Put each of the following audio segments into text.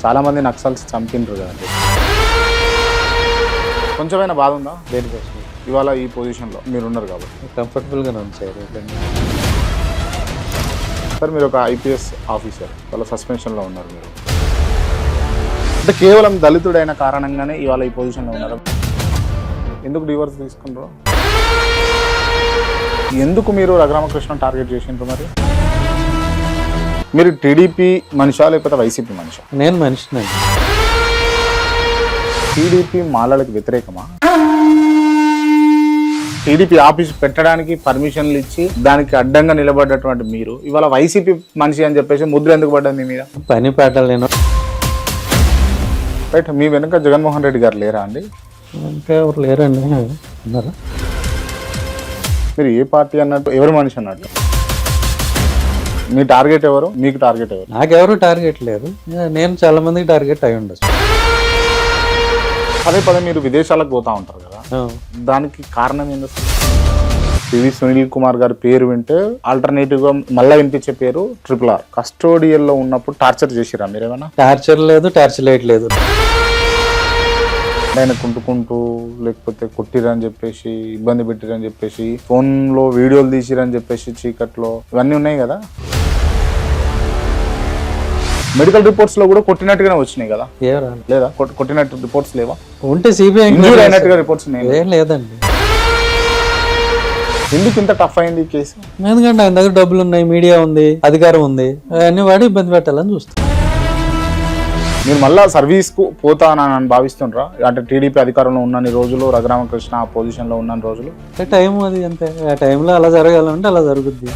చాలా మంది నక్సల్స్ చంపిండ్రు కదండి. కొంచెమైనా బాధ ఉందా దేనికోసం ఇవాళ ఈ పొజిషన్లో మీరు ఉన్నారు కాబట్టి? కంఫర్టబుల్గానే ఉంచారు. సార్ మీరు ఒక ఐపీఎస్ ఆఫీసర్, వాళ్ళ సస్పెన్షన్లో ఉన్నారు మీరు. అంటే కేవలం దళితుడైన కారణంగానే ఇవాళ ఈ పొజిషన్లో ఉన్నారు. ఎందుకు డివోర్స్ తీసుకున్నారు? ఎందుకు మీరు రఘురామకృష్ణ టార్గెట్ చేసిండ్రు? మరి మీరు టీడీపీ మనిషా లేకపోతే వైసీపీ మనిషా? నేను మనిషినండి. టీడీపీ మాలలకు వ్యతిరేకమా? టీడీపీ ఆఫీస్ పెట్టడానికి పర్మిషన్లు ఇచ్చి దానికి అడ్డంగా నిలబడ్డటువంటి మీరు ఇవాళ వైసీపీ మనిషి అని చెప్పేసి ముద్ర ఎందుకు పడ్డది మీ మీద? పని పాటలు నేను రైట్. మీ వెనుక జగన్మోహన్ రెడ్డి గారు లేరా అండి? ఇంకా ఎవరు లేరండి. ఉన్నారా? మీరు ఏ పార్టీ అన్నట్టు, ఎవరు మనిషి అన్నట్టు? మీ టార్గెట్ ఎవరు? మీకు టార్గెట్ ఎవరు? నాకెవరు టార్గెట్ లేదు. నేను చాలా మందికి టార్గెట్ అయి ఉండొచ్చు. పదే పదే మీరు విదేశాలకు పోతా ఉంటారు కదా, దానికి కారణం ఏంటి? పివి సునీల్ కుమార్ గారి పేరు వింటే ఆల్టర్నేటివ్ గా మళ్ళీ వినిపించే పేరు RRR. కస్టోడియల్ లో ఉన్నప్పుడు టార్చర్ చేసిరా మీరేమన్నా? టార్చర్ లేదు, టార్చర్ లైట్ లేదు. ఆయన కుంటుకుంటూ లేకపోతే కొట్టిరని చెప్పేసి, ఇబ్బంది పెట్టిరని చెప్పేసి, ఫోన్ లో వీడియోలు తీసిరని చెప్పేసి చీకట్లో ఇవన్నీ ఉన్నాయి కదా. మెడికల్ రిపోర్ట్స్ లో కూడా కొట్టినట్టుగానే వచ్చినాయి కదా, లేదా? కొట్టినట్టు రిపోర్ట్స్ లేవా? ఉంటే సిబిఐ అయినట్టుగా రిపోర్ట్స్ ఏం లేదండి. ఎందుకు ఇంత టఫ్ అయింది ఈ కేసు? ఎందుకంటే ఆయన దగ్గర డబ్బులు ఉన్నాయి, మీడియా ఉంది, అధికారం ఉంది, అవన్నీ వాడి ఇబ్బంది పెట్టాలని చూస్తాం. మీరు మళ్ళా సర్వీస్ కు పోతానని భావిస్తుండ్రా? అంటే టీడీపీ అధికారంలో ఉన్నన్ని రోజులు, రఘురామకృష్ణ ఆ పొజిషన్ లో ఉన్న రోజులు టైం అది అంతే. ఆ టైంలో అలా జరగాలంటే అలా జరుగుద్ది.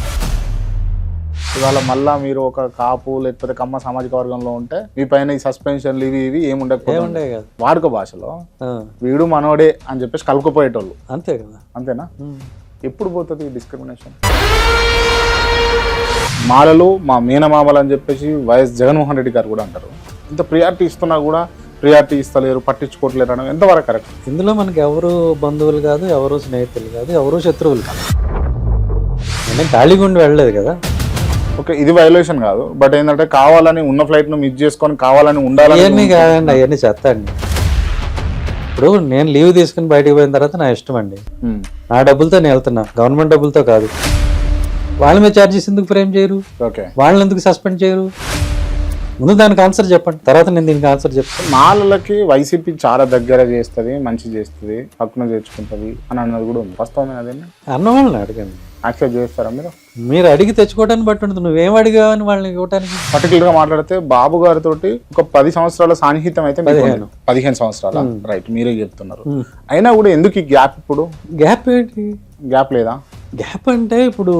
ఇవాళ మళ్ళా మీరు ఒక కాపు లేకపోతే కమ్మ సామాజిక వర్గంలో ఉంటే మీ పైన ఈ సస్పెన్షన్లు ఇవి ఏముండకపోతే కదా వాడుక భాషలో వీడు మనోడే అని చెప్పేసి కలుపుకుపోయేటోళ్ళు, అంతే కదా. అంతేనా? ఎప్పుడు పోతుంది ఈ డిస్క్రిమినేషన్? మాలలు మా మీనమామలు అని చెప్పేసి వైఎస్ జగన్మోహన్ రెడ్డి గారు కూడా అంటారు. ఇంత ప్రియారిటీ ఇస్తున్నా కూడా ప్రియారిటీ ఇస్తలేరు, పట్టించుకోవట్లేరు అనడం ఎంతవరకు కరెక్ట్? ఇందులో మనకి ఎవరు బంధువులు కాదు, ఎవరు స్నేహితులు కాదు, ఎవరు శత్రువులు కాదు. నేను ఖాళీగా ఉండి వెళ్ళలేదు కదా. ఓకే, ఇది వైలేషన్ కాదు, బట్ ఏంటంటే కావాలని ఉన్న ఫ్లైట్ ను మిస్ చేసుకొని కావాలని ఉండాలని అవన్నీ కాదండి, అవన్నీ చెత్త అండి. ఇప్పుడు నేను లీవ్ తీసుకుని బయటకు పోయిన తర్వాత నా ఇష్టం అండి. నా డబ్బులతో నేను వెళ్తున్నా, గవర్నమెంట్ డబ్బులతో కాదు. వాళ్ళ మీద ఛార్జెస్ ఎందుకు ఫ్రేమ్ చేయరు? ఓకే, వాళ్ళని ఎందుకు సస్పెండ్ చేయరు? ముందు దానికి ఆన్సర్ చెప్పండి, తర్వాత నేను దీనికి ఆన్సర్ చెప్తాను. మాలలకి వైసీపీ చాలా దగ్గర చేస్తుంది, మంచి చేస్తుంది, హక్కును చేర్చుకుంటుంది అని అన్నది కూడా ఉంది. వాస్తవమే అదేనా? అన్న వాళ్ళని అడగండి, యాక్సెప్ట్ చేస్తారా మీరు? మీరు అడిగి తెచ్చుకోవడానికి బట్టి ఉంటుంది. నువ్వేం అడిగావని వాళ్ళని ఇవ్వడానికి. పర్టికులర్ గా మాట్లాడితే బాబు గారితో ఒక 10 సంవత్సరాల సాన్నిహిత్యం అయితే 15 సంవత్సరాల రైట్ మీరే చెప్తున్నారు. అయినా కూడా ఎందుకు ఈ గ్యాప్? ఇప్పుడు గ్యాప్ ఏంటి? గ్యాప్ లేదా? గ్యాప్ అంటే ఇప్పుడు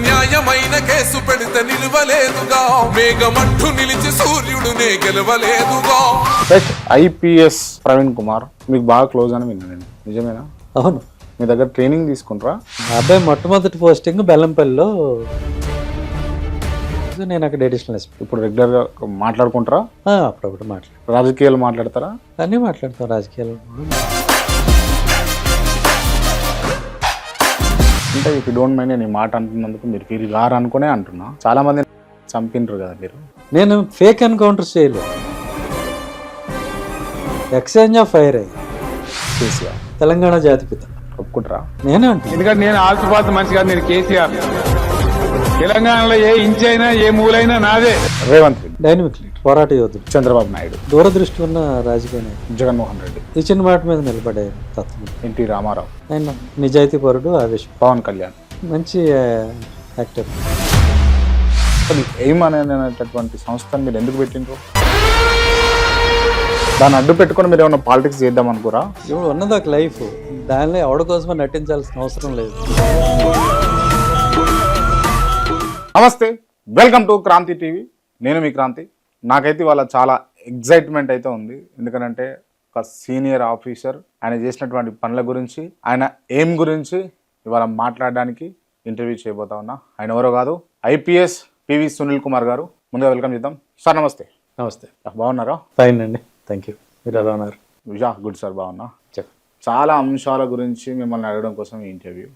న్యాయమైన కేసు పెడితే నిలవలేదుగా, మేఘమంటూ నిలిచి సూర్యుడునే గెలవలేదుగా. ఐపీఎస్ ప్రవీణ్ కుమార్ మీకు బాగా క్లోజ్ అని విన్నాను, నిజమేనా? అవును. మీ దగ్గర ట్రైనింగ్ తీసుకుంటారా? అబ్బాయి మొట్టమొదటి పోస్టింగ్ బెల్లంపల్లిలో, నేను అక్కడ అడిషనల్ ఎస్పీ. ఇప్పుడు రెగ్యులర్ గా మాట్లాడుకుంటారా? అప్పుడప్పుడు రాజకీయాలు మాట్లాడతారా? అన్నీ మాట్లాడతాం. రాజకీయాలు అంటే ఇఫ్ యూ డోంట్ మైండ్ నేను ఈ మాట అంటున్నందుకు మీరు ఫీల్ గారు అనుకునే అంటున్నా. చాలా మంది చంపిండ్రు కదా మీరు. నేను ఫేక్ ఎన్కౌంటర్స్ చేయలేదు. ఎక్స్చేంజ్ ఆఫ్ ఫైర్ అయ్యి కేసీఆర్ తెలంగాణ జాతిపిత ఒప్పుకుంటారా? నేనే అంటున్నా. ఎందుకంటే నేను ఆల్చిపాత మనిషి కాదు, నేను కేసీఆర్. తెలంగాణలో ఏ ఇంచైనా ఏ మూలైనా నాదే. రేవంత్ రెడ్డి డైనమిక్ లీడర్, పోరాట యోధుడు. చంద్రబాబు నాయుడు దూరదృష్టి ఉన్న రాజకీయ నాయకుడు. జగన్మోహన్ రెడ్డి ఇచ్చిన మాట మీద నిలబడే తత్వం. ఎన్టీ రామారావు ఆయన నిజాయితీ పరుడు, ఆవేశం. పవన్ కళ్యాణ్ మంచి యాక్టర్. ఎయిమ్ అనేటటువంటి సంస్థను మీరు ఎందుకు పెట్టిండ్రు? దాన్ని అడ్డు పెట్టుకొని మీరు ఏమైనా పాలిటిక్స్ చేద్దాం అనుకోరా? ఇప్పుడు ఉన్నది ఒక లైఫ్, దానిలో ఎవరి కోసమో నటించాల్సిన అవసరం లేదు. నమస్తే, వెల్కమ్ టు క్రాంతి టీవీ. నేను మీ క్రాంతి. నాకైతే ఇవాళ చాలా ఎగ్జైట్మెంట్ అయితే ఉంది. ఎందుకంటే ఒక సీనియర్ ఆఫీసర్ ఆయన చేసినటువంటి పనుల గురించి, ఆయన ఎయిమ్ గురించి ఇవాళ మాట్లాడడానికి ఇంటర్వ్యూ చేయబోతా ఉన్నా. ఆయన ఎవరో కాదు, ఐపీఎస్ పివి సునీల్ కుమార్ గారు. ముందుగా వెల్కమ్ చేద్దాం. సార్ నమస్తే. నమస్తే. బాగున్నారా? ఫైన్ అండి, థ్యాంక్ యూ. మీరు ఎలా ఉన్నారు? గుడ్ సార్, బాగున్నా. చాలా అంశాల గురించి మిమ్మల్ని అడగడం కోసం ఈ ఇంటర్వ్యూ.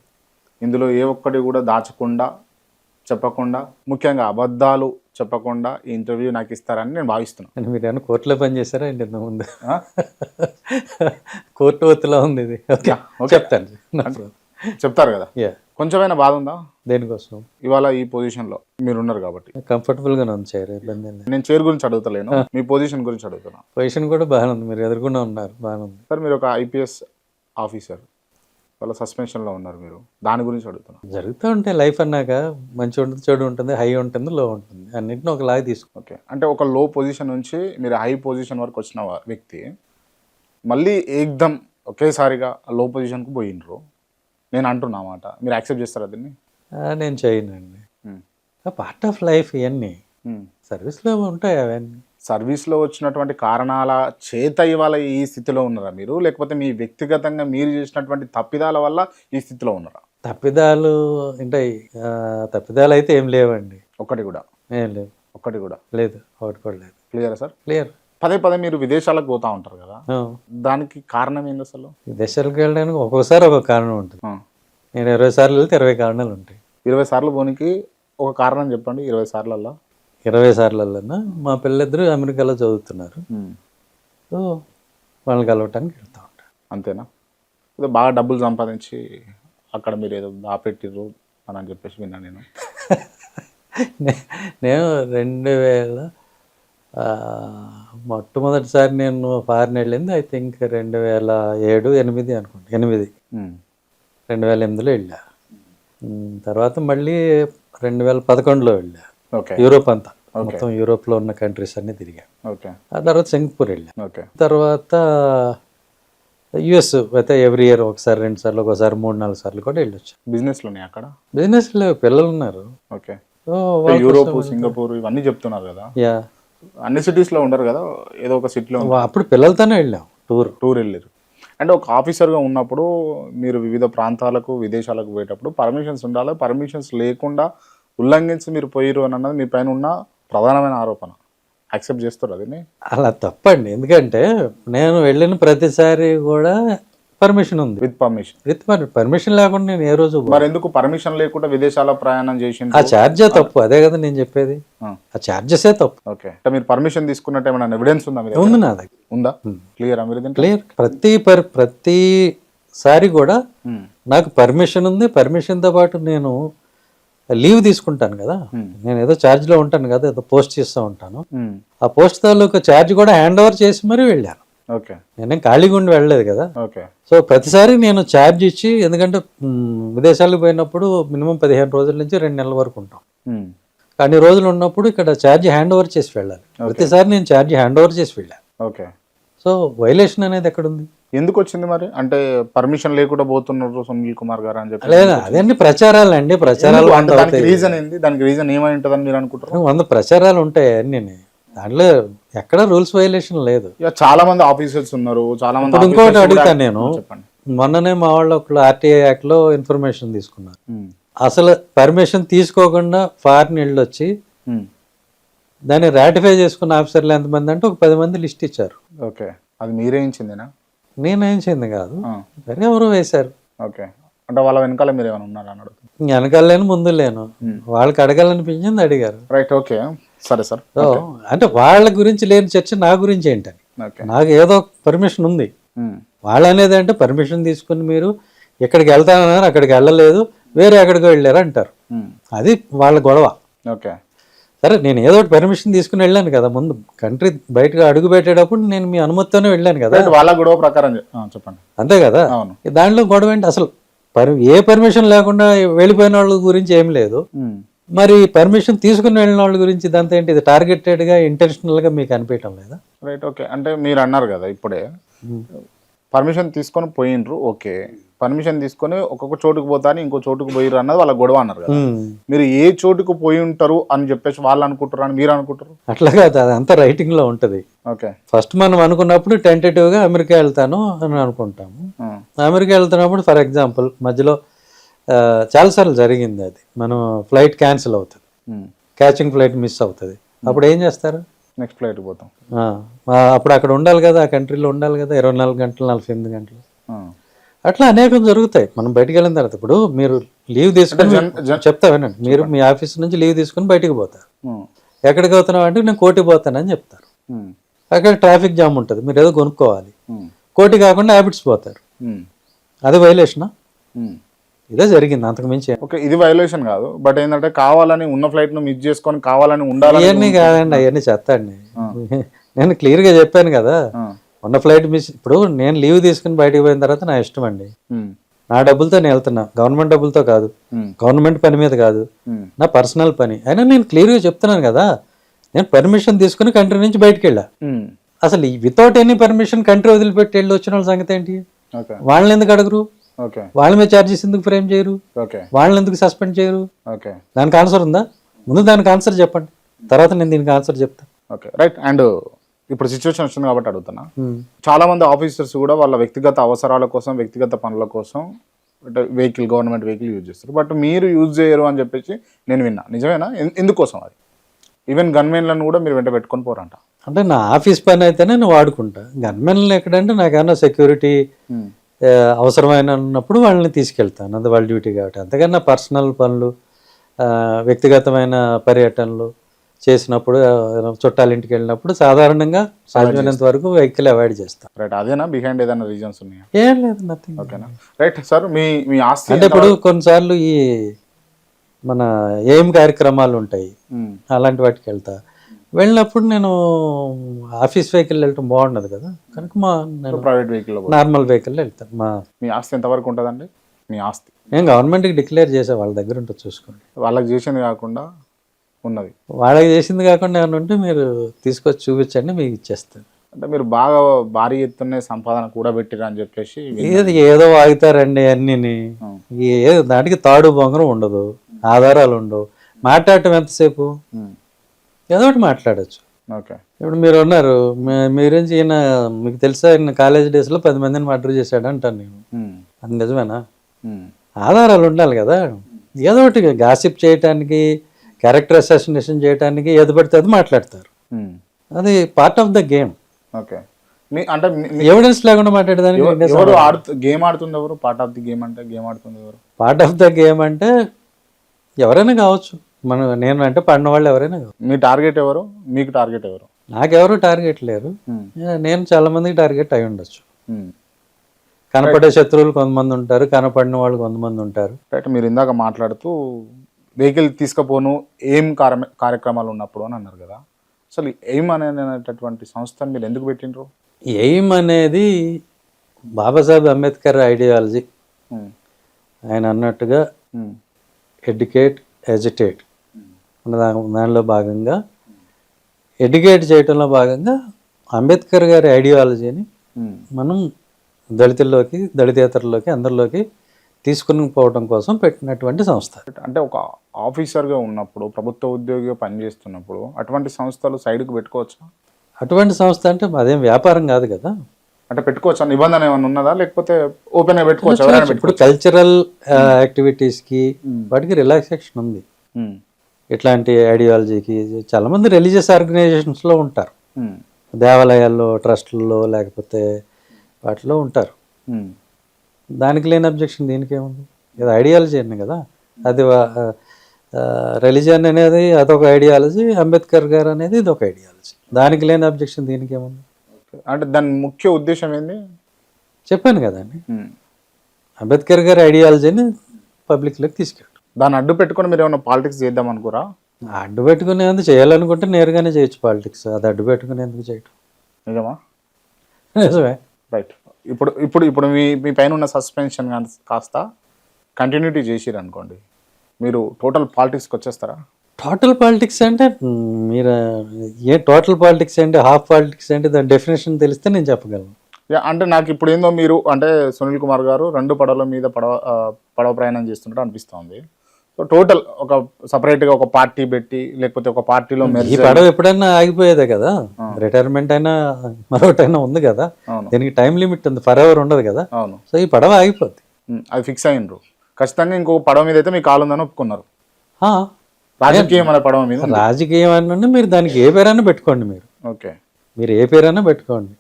ఇందులో ఏ ఒక్కటి కూడా దాచకుండా చెప్పకుండా, ముఖ్యంగా అబద్ధాలు చెప్పకుండా ఈ ఇంటర్వ్యూ నాకు ఇస్తారని నేను భావిస్తున్నాను. అంటే మీరు ఏమైనా కోర్టులో పని చేశారా ఏంటి ఇంత ముందు? ఆ? కోర్టు ఒత్తిలా ఉంది ఇది. Okay okay. చెప్తాను. చెప్తారు కదా, యా, కొంచెమైనా బాధ ఉందా దేనికోసం? ఇవాళ ఈ పొజిషన్లో మీరు ఉన్నారు కాబట్టి? కంఫర్టబుల్గానే ఉంది చైర్, ఇబ్బంది ఏం లేదు. నేను చైర్ గురించి అడుగుతలేను, మీ పొజిషన్ గురించి అడుగుతున్నా. పొజిషన్ కూడా బాగానే ఉంది, మీరు ఎదుర్కొనే ఉన్నారు, బాగానే ఉంది. సార్ మీరు ఒక ఐపీఎస్ ఆఫీసర్, వాళ్ళ సస్పెన్షన్లో ఉన్నారు, మీరు దాని గురించి అడుగుతున్నా. జరుగుతూ ఉంటాయి, లైఫ్ అన్నాక మంచి ఉంటుంది, చెడు ఉంటుంది, హై ఉంటుంది, లో ఉంటుంది, అన్నింటిని ఒకలాగా తీసుకో. ఓకే, అంటే ఒక లో పొజిషన్ నుంచి మీరు హై పొజిషన్ వరకు వచ్చిన వ్యక్తి మళ్ళీ ఏకదం ఒకేసారిగా లో పొజిషన్కు పోయినరు, నేను అంటున్నా మాట, మీరు యాక్సెప్ట్ చేస్తారా దీన్ని? నేను చేయనండి, పార్ట్ ఆఫ్ లైఫ్ ఇవన్నీ సర్వీస్లో ఉంటాయి అవన్నీ. సర్వీస్లో వచ్చినటువంటి కారణాల చేత ఇవాళ ఈ స్థితిలో ఉన్నారా మీరు, లేకపోతే మీ వ్యక్తిగతంగా మీరు చేసినటువంటి తప్పిదాల వల్ల ఈ స్థితిలో ఉన్నారా? తప్పిదాలు అంటే తప్పిదాలు అయితే ఏం లేవండి, ఒక్కటి కూడా ఏం లేవు, ఒక్కటి కూడా లేదు, ఒకటి కూడా లేదు. క్లియరా సార్? క్లియర్. పదే పదే మీరు విదేశాలకు పోతా ఉంటారు కదా, దానికి కారణం ఏంది అసలు? దేశాలకు వెళ్ళడానికి ఒక్కొక్కసారి ఒక కారణం ఉంటుంది. నేను 20 సార్లు వెళ్తే 20 కారణాలు ఉంటాయి. 20 సార్లు పోనీకి ఒక కారణం చెప్పండి. 20 సార్లల్లో 20 సార్లన్నా మా పిల్లలిద్దరూ అమెరికాలో చదువుతున్నారు, సో వాళ్ళని కలవటానికి వెళ్తూ ఉంటారు. అంతేనా? ఏదో బాగా డబ్బులు సంపాదించి అక్కడ మీరు ఏదో దాపెట్టిర్రు అని చెప్పేసి విన్నా నేను. నేను 2000 మొట్టమొదటిసారి నేను ఫారిన్ వెళ్ళింది ఐ థింక్ 2007-8 అనుకోండి, 2008లో వెళ్ళా. తర్వాత మళ్ళీ 2011లో వెళ్ళా. ఓకే, యూరోప్ అంతా, మొత్తం యూరోప్లో ఉన్న కంట్రీస్ అన్నీ తిరిగా. ఓకే, ఆ తర్వాత సింగపూర్ వెళ్ళా. ఓకే, తర్వాత యుఎస్ అయితే ఎవ్రీ ఇయర్ ఒకసారి 2 సార్లు, ఒకసారి 3-4 సార్లు కూడా వెళ్ళొచ్చు. బిజినెస్లోనే అక్కడ? బిజినెస్లో పిల్లలు ఉన్నారు. ఓకే, సో యూరోప్, సింగపూర్ ఇవన్నీ చెప్తున్నారు కదా, యా, అన్ని సిటీస్లో ఉండరు కదా, ఏదో ఒక సిటీలో అప్పుడు పిల్లలతోనే వెళ్ళాం టూర్ వెళ్ళారు. అంటే ఒక ఆఫీసర్గా ఉన్నప్పుడు మీరు వివిధ ప్రాంతాలకు, విదేశాలకు పోయేటప్పుడు పర్మిషన్స్ ఉండాలి, పర్మిషన్స్ లేకుండా ఉల్లంఘించి మీరు పోయిరు అని అన్నది మీ పైన ఉన్న ప్రధానమైన ఆరోపణ. యాక్సెప్ట్ చేస్తారు అదిని? అలా తప్పండి, ఎందుకంటే నేను వెళ్ళిన ప్రతిసారి కూడా పర్మిషన్ ఉంది, విత్ పర్మిషన్. విత్ పర్మిషన్ లేకుండా నేను ఏ రోజు మరి ఎందుకు పర్మిషన్ లేకుండా విదేశాల ప్రయాణం చేసిండ్రు? ఆ ఛార్జే తప్పు, అదే కదా నేను చెప్పేది, ఆ ఛార్జెసే తప్పు. ఓకే, అంటే మీరు పర్మిషన్ తీసుకున్నట్టు ఏమైనా ఎవిడెన్స్ ఉందా? మీరు ఉంది నా దగ్గర, ఉందా? క్లియర్ మీరు? క్లియర్. ప్రతిసారి కూడా నాకు పర్మిషన్ ఉంది, పర్మిషన్తో పాటు నేను లీవ్ తీసుకుంటాను కదా, నేను ఏదో ఛార్జ్లో ఉంటాను కదా, ఏదో పోస్ట్ చేస్తూ ఉంటాను, ఆ పోస్ట్ తాలూకు ఛార్జ్ కూడా హ్యాండ్ ఓవర్ చేసి మరీ వెళ్ళాను. ఓకే, నేనేం ఖాళీగా ఉండి వెళ్ళలేదు కదా. ఓకే, సో ప్రతిసారి నేను ఛార్జ్ ఇచ్చి, ఎందుకంటే విదేశాలకు పోయినప్పుడు మినిమం 15 రోజుల నుంచి 2 నెలల వరకు ఉంటాం, అన్ని రోజులు ఉన్నప్పుడు ఇక్కడ ఛార్జ్ హ్యాండ్ ఓవర్ చేసి వెళ్ళాలి. ప్రతిసారి నేను ఛార్జ్ హ్యాండ్ ఓవర్ చేసి వెళ్ళాను. ఓకే, సో వైలేషన్ అనేది ఎక్కడుంది? ఎందుకు వచ్చింది మరి? అంటే పర్మిషన్ లేకుండా పోతున్నారు సునీల్ కుమార్ గారు అని చెప్పి? లేదా అదే ప్రచారాలు అండి, ప్రచారాలు దానికి రీజన్ ఏంది? దానికి రీజన్ ఏమై ఉంటుందని మీరు అనుకుంటారు? 100 ప్రచారాలు ఉంటాయి అన్నీ, దాంట్లో ఎక్కడ రూల్స్ వైలేషన్ లేదు. చాలా మంది ఆఫీసర్స్ ఉన్నారు, చాలా మంది. ఇప్పుడు ఇంకోటి అడుగుతాను నేను, చెప్పండి. మొన్ననే మా వాళ్ళు ఒకళ్ళు RTI యాక్ట్లో ఇన్ఫర్మేషన్ తీసుకున్నారు. అసలు పర్మిషన్ తీసుకోకుండా ఫారిన్ వెళ్ళొచ్చి దాన్ని రాటిఫై చేసుకున్న ఆఫీసర్లు ఎంతమంది అంటే ఒక 10 మంది లిస్ట్ ఇచ్చారు. ఓకే, అది మీరే ఇచ్చిందేనా? నేనేం చేయింది కాదు, వేరే ఎవరు వేశారు. ఓకే, అంటే వాళ్ళ వెనకాల మీరు ఏమైనా ఉన్నారా అని అడుగుతుంది. వెనకాల లేను, ముందు లేను, వాళ్ళకి అడగాలనిపించింది అడిగారు. రైట్, ఓకే, సరే సార్. సో అంటే వాళ్ళ గురించి లేని చర్చ నా గురించి ఏంటని, నాకు ఏదో పర్మిషన్ ఉంది. వాళ్ళు అనేది అంటే పర్మిషన్ తీసుకుని మీరు ఇక్కడికి వెళ్తానన్నారు, అక్కడికి వెళ్ళలేదు, వేరే ఎక్కడికో వెళ్ళారు అంటారు, అది వాళ్ళ గొడవ. ఓకే, సరే నేను ఏదో ఒకటి పర్మిషన్ తీసుకుని వెళ్ళాను కదా, ముందు కంట్రీ బయటకు అడుగు పెట్టేటప్పుడు నేను మీ అనుమతితోనే వెళ్ళాను కదా, వాళ్ళ గొడవ ప్రకారం చెప్పండి. అంతే కదా. దాంట్లో గొడవ ఏంటి? అసలు ఏ పర్మిషన్ లేకుండా వెళ్ళిపోయిన వాళ్ళ గురించి ఏం లేదు, మరి పర్మిషన్ తీసుకుని వెళ్ళిన వాళ్ళ గురించి ఇదంతా ఏంటి? ఇది టార్గెటెడ్గా ఇంటెన్షనల్గా మీకు అనిపించడం లేదా? రైట్, ఓకే, అంటే మీరు అన్నారు కదా ఇప్పుడే పర్మిషన్ తీసుకొని పోయినరు, ఓకే, పర్మిషన్ తీసుకొని ఒక్కొక్క చోటుకు పోతాను ఇంకో చోటుకు పోయిరు అన్నది వాళ్ళ గొడవ అన్నారు కదా, మీరు ఏ చోటుకు పోయి ఉంటారు అని చెప్పేసి వాళ్ళు అనుకుంటారు అని మీరు అనుకుంటారు? అట్లా కాదు, అదంతా రైటింగ్లో ఉంటుంది. ఓకే, ఫస్ట్ మనం అనుకున్నప్పుడు టెంటేటివ్గా అమెరికా వెళ్తాను అని అనుకుంటాము. అమెరికా వెళ్తున్నప్పుడు ఫర్ ఎగ్జాంపుల్ మధ్యలో చాలాసార్లు జరిగింది, అది మనం ఫ్లైట్ క్యాన్సిల్ అవుతుంది, క్యాచింగ్ ఫ్లైట్ మిస్ అవుతుంది, అప్పుడు ఏం చేస్తారు? నెక్స్ట్ ఫ్లైట్ పోతాం. అప్పుడు అక్కడ ఉండాలి కదా, ఆ కంట్రీలో ఉండాలి కదా 24 గంటలు 48 గంటలు. అట్లా అనేకం జరుగుతాయి మనం బయటికి వెళ్ళిన తర్వాత. ఇప్పుడు మీరు లీవ్ తీసుకుని చెప్తా వినండి, మీరు మీ ఆఫీస్ నుంచి లీవ్ తీసుకుని బయటికి పోతారు. ఎక్కడికి పోతున్నావు అంటే నేను కోటి పోతానని చెప్తారు. అక్కడ ట్రాఫిక్ జామ్ ఉంటుంది, మీరు ఏదో కొనుక్కోవాలి, కోటి కాకుండా హ్యాబిట్స్ పోతారు. అది వైలేషనా? ఇదే జరిగింది, అంతకు మించి. ఓకే, ఇది వైలేషన్ కాదు, బట్ ఏంటంటే కావాలని ఉన్న ఫ్లైట్ ను మిస్ చేసుకొని కావాలని ఉండాలి. అవన్నీ కాదండి, అవన్నీ చెత్తండి. నేను క్లియర్ గా చెప్పాను కదా, ఉన్న ఫ్లైట్ మిస్. ఇప్పుడు నేను లీవ్ తీసుకుని బయటకు పోయిన తర్వాత నా ఇష్టం అండి, నా డబ్బులతో నేను వెళ్తున్నా, గవర్నమెంట్ డబ్బులతో కాదు, గవర్నమెంట్ పని మీద కాదు, నా పర్సనల్ పని. అయినా నేను క్లియర్ గా చెప్తున్నాను కదా, నేను పర్మిషన్ తీసుకుని కంట్రీ నుంచి బయటకు వెళ్ళా. అసలు వితౌట్ ఎనీ పర్మిషన్ కంట్రీ వదిలిపెట్టి వెళ్ళి వచ్చిన వాళ్ళ సంగతి ఏంటి? వాళ్ళని ఎందుకు అడగరు? వాళ్ళ మీద ఛార్జెస్ ఎందుకు ఫ్రేమ్ చేయరు? వాళ్ళని ఎందుకు సస్పెండ్ చేయరు? దానికి ఆన్సర్ ఉందా? ముందు దానికి ఆన్సర్ చెప్పండి, తర్వాత నేను దీనికి ఆన్సర్ చెప్తాను. Okay, right. అండ్ ఇప్పుడు సిచ్యువేషన్ వచ్చింది కాబట్టి అడుగుతున్నా, చాలా మంది ఆఫీసర్స్ కూడా వాళ్ళ వ్యక్తిగత అవసరాల కోసం, వ్యక్తిగత పనుల కోసం వెహికల్, గవర్నమెంట్ వెహికల్ యూజ్ చేస్తారు, బట్ మీరు యూజ్ చేయరు అని చెప్పేసి నేను విన్నా. నిజమేనా? ఎందుకోసం అది? ఈవెన్ గన్మెన్లను కూడా మీరు వెంట పెట్టుకొని పోరంట. అంటే నా ఆఫీస్ పని అయితే నేను వాడుకుంటా, గన్మెన్లు ఎక్కడంటే నాకేమన్నా సెక్యూరిటీ అవసరమైన ఉన్నప్పుడు వాళ్ళని తీసుకెళ్తాను, అది వాళ్ళ డ్యూటీ కాబట్టి. అంతకన్నా పర్సనల్ పనులు, వ్యక్తిగతమైన పర్యటనలు చేసినప్పుడు, చుట్టాల ఇంటికి వెళ్ళినప్పుడు సాధారణంగా సాధ్యమైనంత వరకు వెహికల్ అవాయిడ్ చేస్తాను. రైట్, అదేనా బిహైండ్ ఏదైనా రీజన్స్ ఉన్నాయా? ఏం లేదు, నథింగ్. ఓకేనా, రైట్. సార్, మీ ఆస్తి అంటే ఇప్పుడు కొన్నిసార్లు ఈ మన ఏం కార్యక్రమాలు ఉంటాయి, అలాంటి వాటికి వెళ్ళినప్పుడు నేను ఆఫీస్ వెహికల్ వెళ్ళటం బాగుండదు కదా, కనుక నేను ప్రైవేట్ వెహికల్, నార్మల్ వెహికల్ వెళ్తాను. మీ ఆస్తి ఎంతవరకు ఉంటుందండి? మీ ఆస్తి నేను గవర్నమెంట్కి డిక్లేర్ చేసే వాళ్ళ దగ్గర ఉంటుంది, చూసుకోండి. వాళ్ళకి చేసింది కాకుండా ఉన్నది, వాళ్ళకి చేసింది కాకుండా ఏమైనా ఉంటే మీరు తీసుకొచ్చి చూపించండి, మీకు ఇచ్చేస్తాను. అంటే మీరు బాగా భారీ ఎత్తునే సంపాదన కూడా పెట్టిరా అని చెప్పేసి ఏదో వాగుతారండి అన్నిని. దానికి తాడు బొంగరం ఉండదు, ఆధారాలు ఉండవు, మాట్లాడటం ఎంతసేపు? ఏదో ఒకటి మాట్లాడచ్చు. ఓకే, ఇప్పుడు మీరు ఉన్నారు, మీరేంచి ఈయన మీకు తెలుసా, ఈయన కాలేజ్ డేస్లో 10 మందిని మర్డర్ చేశాడు అంటాను నేను, అది నిజమేనా? ఆధారాలు ఉండాలి కదా. ఏదో ఒకటి గాసిప్ చేయటానికి, క్యారెక్టర్ అసాసినేషన్ చేయడానికి ఏది పడితే అది మాట్లాడతారు, అది part of the game. Okay, అంటే ఎవిడెన్స్ లేకుండా మాట్లాడేదానికి గేమ్ ఆడుతుంది ఎవరు? పార్ట్ ఆఫ్ ది గేమ్ అంటే గేమ్ ఆడుతుంది ఎవరు? పార్ట్ ఆఫ్ ద గేమ్ అంటే ఎవరైనా కావచ్చు, నేను అంటే పడిన వాళ్ళు ఎవరైనా కావచ్చు. మీ టార్గెట్ ఎవరు? మీకు టార్గెట్ ఎవరు? నాకెవరు టార్గెట్ లేరు, నేను చాలా మందికి టార్గెట్ అయి ఉండొచ్చు. కనపడే శత్రువులు కొంతమంది ఉంటారు, కనపడిన వాళ్ళు కొంతమంది ఉంటారు. రైట్, మీరు ఇందాక మాట్లాడుతూ వెహికల్ తీసుకుపోను ఏం కార్యక్రమాలు ఉన్నప్పుడు అని అన్నారు కదా, అసలు ఎయిమ్ అనేటటువంటి సంస్థను మీరు ఎందుకు పెట్టిండ్రు? ఎయిమ్ అనేది బాబాసాహెబ్ అంబేద్కర్ ఐడియాలజీ. ఆయన అన్నట్టుగా ఎడ్యుకేట్, ఎజిటేట్ దానిలో భాగంగా, ఎడ్యుకేట్ చేయటంలో భాగంగా అంబేద్కర్ గారి ఐడియాలజీని మనం దళితుల్లోకి, దళితేతరుల్లోకి, అందరిలోకి తీసుకుని పోవడం కోసం పెట్టినటువంటి సంస్థ. అంటే ఒక ఆఫీసర్గా ఉన్నప్పుడు, ప్రభుత్వ ఉద్యోగిగా పనిచేస్తున్నప్పుడు అటువంటి సంస్థలు సైడ్కి పెట్టుకోవచ్చా? అటువంటి సంస్థ అంటే అదేం వ్యాపారం కాదు కదా. అంటే పెట్టుకోవచ్చా? నిబంధన ఏమైనా ఉన్నదా, లేకపోతే ఓపెన్గా పెట్టుకోవచ్చు? ఇప్పుడు కల్చరల్ యాక్టివిటీస్కి వాటికి రిలాక్సేషన్ ఉంది. ఇట్లాంటి ఐడియాలజీకి చాలా మంది రిలీజియస్ ఆర్గనైజేషన్స్లో ఉంటారు, దేవాలయాల్లో, ట్రస్టుల్లో, లేకపోతే వాటిలో ఉంటారు. దానికి లేని అబ్జెక్షన్ దీనికి ఏముంది? ఇది ఐడియాలజీ అనే కదా, అది రిలీజియన్ అనేది అదొక ఐడియాలజీ, అంబేద్కర్ గారు అనేది ఇది ఒక ఐడియాలజీ, దానికి లేని అబ్జెక్షన్ దీనికి ఏముంది? అంటే దాని ముఖ్య ఉద్దేశం ఏంది చెప్పాను కదండి, అంబేద్కర్ గారి ఐడియాలజీని పబ్లిక్లోకి తీసుకెళ్ళి. దాన్ని అడ్డు పెట్టుకొని మీరు ఏమైనా పాలిటిక్స్ చేద్దాం అనుకోరా? అడ్డు పెట్టుకుని ఎందుకు చేయాలనుకుంటే నేరుగానే చేయొచ్చు పాలిటిక్స్, అది అడ్డు పెట్టుకుని ఎందుకు చేయటం? నిజమా? నిజమే. రైట్. ఇప్పుడు ఇప్పుడు ఇప్పుడు మీ పైన ఉన్న సస్పెన్షన్ కాస్త కంటిన్యూటీ చేసిరు అనుకోండి, మీరు టోటల్ పాలిటిక్స్కి వచ్చేస్తారా? టోటల్ పాలిటిక్స్ అంటే మీరు టోటల్ పాలిటిక్స్ ఏంటి, హాఫ్ పాలిటిక్స్ ఏంటి, దాని డెఫినేషన్ తెలిస్తే నేను చెప్పగలను. అంటే నాకు ఇప్పుడు ఏందో మీరు అంటే సునీల్ కుమార్ గారు 2 పడవల మీద పడవ ప్రయాణం చేస్తుంటే అనిపిస్తుంది. సో టోటల్ ఒక సపరేట్గా ఒక పార్టీ పెట్టి, లేకపోతే ఒక పార్టీలో ఈ పడవ ఎప్పుడైనా ఆగిపోయేదే కదా, రిటైర్మెంట్ అయినా మరొకటైనా ఉంది కదా, దీనికి టైం లిమిట్ ఉంది, ఫర్ ఎవర్ ఉండదు కదా. అవును. సో ఈ పడవ ఆగిపోద్ది, అది ఫిక్స్ అయ్యిండ్రు. ఖచ్చితంగా ఇంకొక పడవ మీద అయితే మీ కాలు ఉందని ఒప్పుకున్నారు. రాజకీయం అనే పడవ మీద, రాజకీయం అని మీరు దానికి ఏ పేరైనా పెట్టుకోండి, మీరు ఓకే, మీరు ఏ పేరైనా పెట్టుకోండి.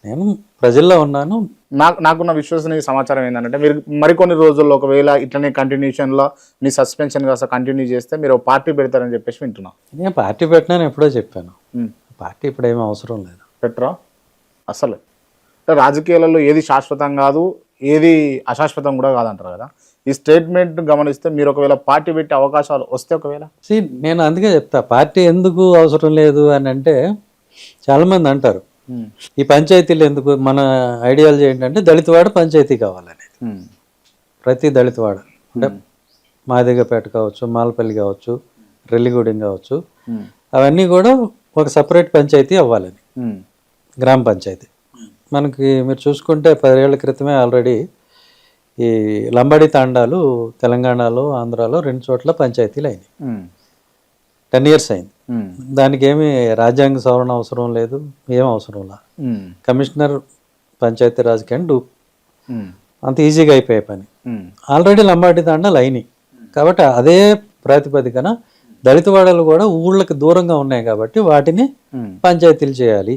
నేను ప్రజల్లో ఉన్నాను, నాకున్న విశ్వసనీయ సమాచారం ఏంటంటే మీరు మరికొన్ని రోజుల్లో ఒకవేళ ఇట్లనే కంటిన్యూషన్లో మీ సస్పెన్షన్ కాస్త కంటిన్యూ చేస్తే మీరు పార్టీ పెడతారని చెప్పేసి వింటున్నా. నేను పార్టీ పెట్టినాను ఎప్పుడో చెప్పాను. పార్టీ ఇప్పుడు ఏమీ అవసరం లేదు. పెట్టరా అసలు? రాజకీయాలలో ఏది శాశ్వతం కాదు, ఏది అశాశ్వతం కూడా కాదంటారు కదా. ఈ స్టేట్మెంట్ గమనిస్తే మీరు ఒకవేళ పార్టీ పెట్టే అవకాశాలు వస్తే ఒకవేళ నేను అందుకే చెప్తా పార్టీ ఎందుకు అవసరం లేదు అని అంటే చాలామంది అంటారు ఈ పంచాయతీలు ఎందుకు. మన ఐడియాలజీ ఏంటంటే దళితవాడ పంచాయతీ కావాలనేది. ప్రతి దళితవాడ అంటే మాదిగపేట కావచ్చు, మాలపల్లి కావచ్చు, రెల్లిగూడెం కావచ్చు, అవన్నీ కూడా ఒక సపరేట్ పంచాయతీ అవ్వాలని, గ్రామ పంచాయతీ. మనకి మీరు చూసుకుంటే 10 ఏళ్ల క్రితమే ఆల్రెడీ ఈ లంబాడి తాండాలు తెలంగాణలో, ఆంధ్రాలో 2 చోట్ల పంచాయతీలు అయినాయి. 10 years అయింది. దానికి ఏమి రాజ్యాంగ సవరణ అవసరం లేదు, ఏం అవసరం లా. కమిషనర్ పంచాయతీరాజ్ కెన్ డూ, అంత ఈజీగా అయిపోయే పని. ఆల్రెడీ లంబాడి తాండాలు అయినాయి కాబట్టి అదే ప్రాతిపదికన దళితవాడలు కూడా ఊళ్ళకి దూరంగా ఉన్నాయి కాబట్టి వాటిని పంచాయతీలు చేయాలి.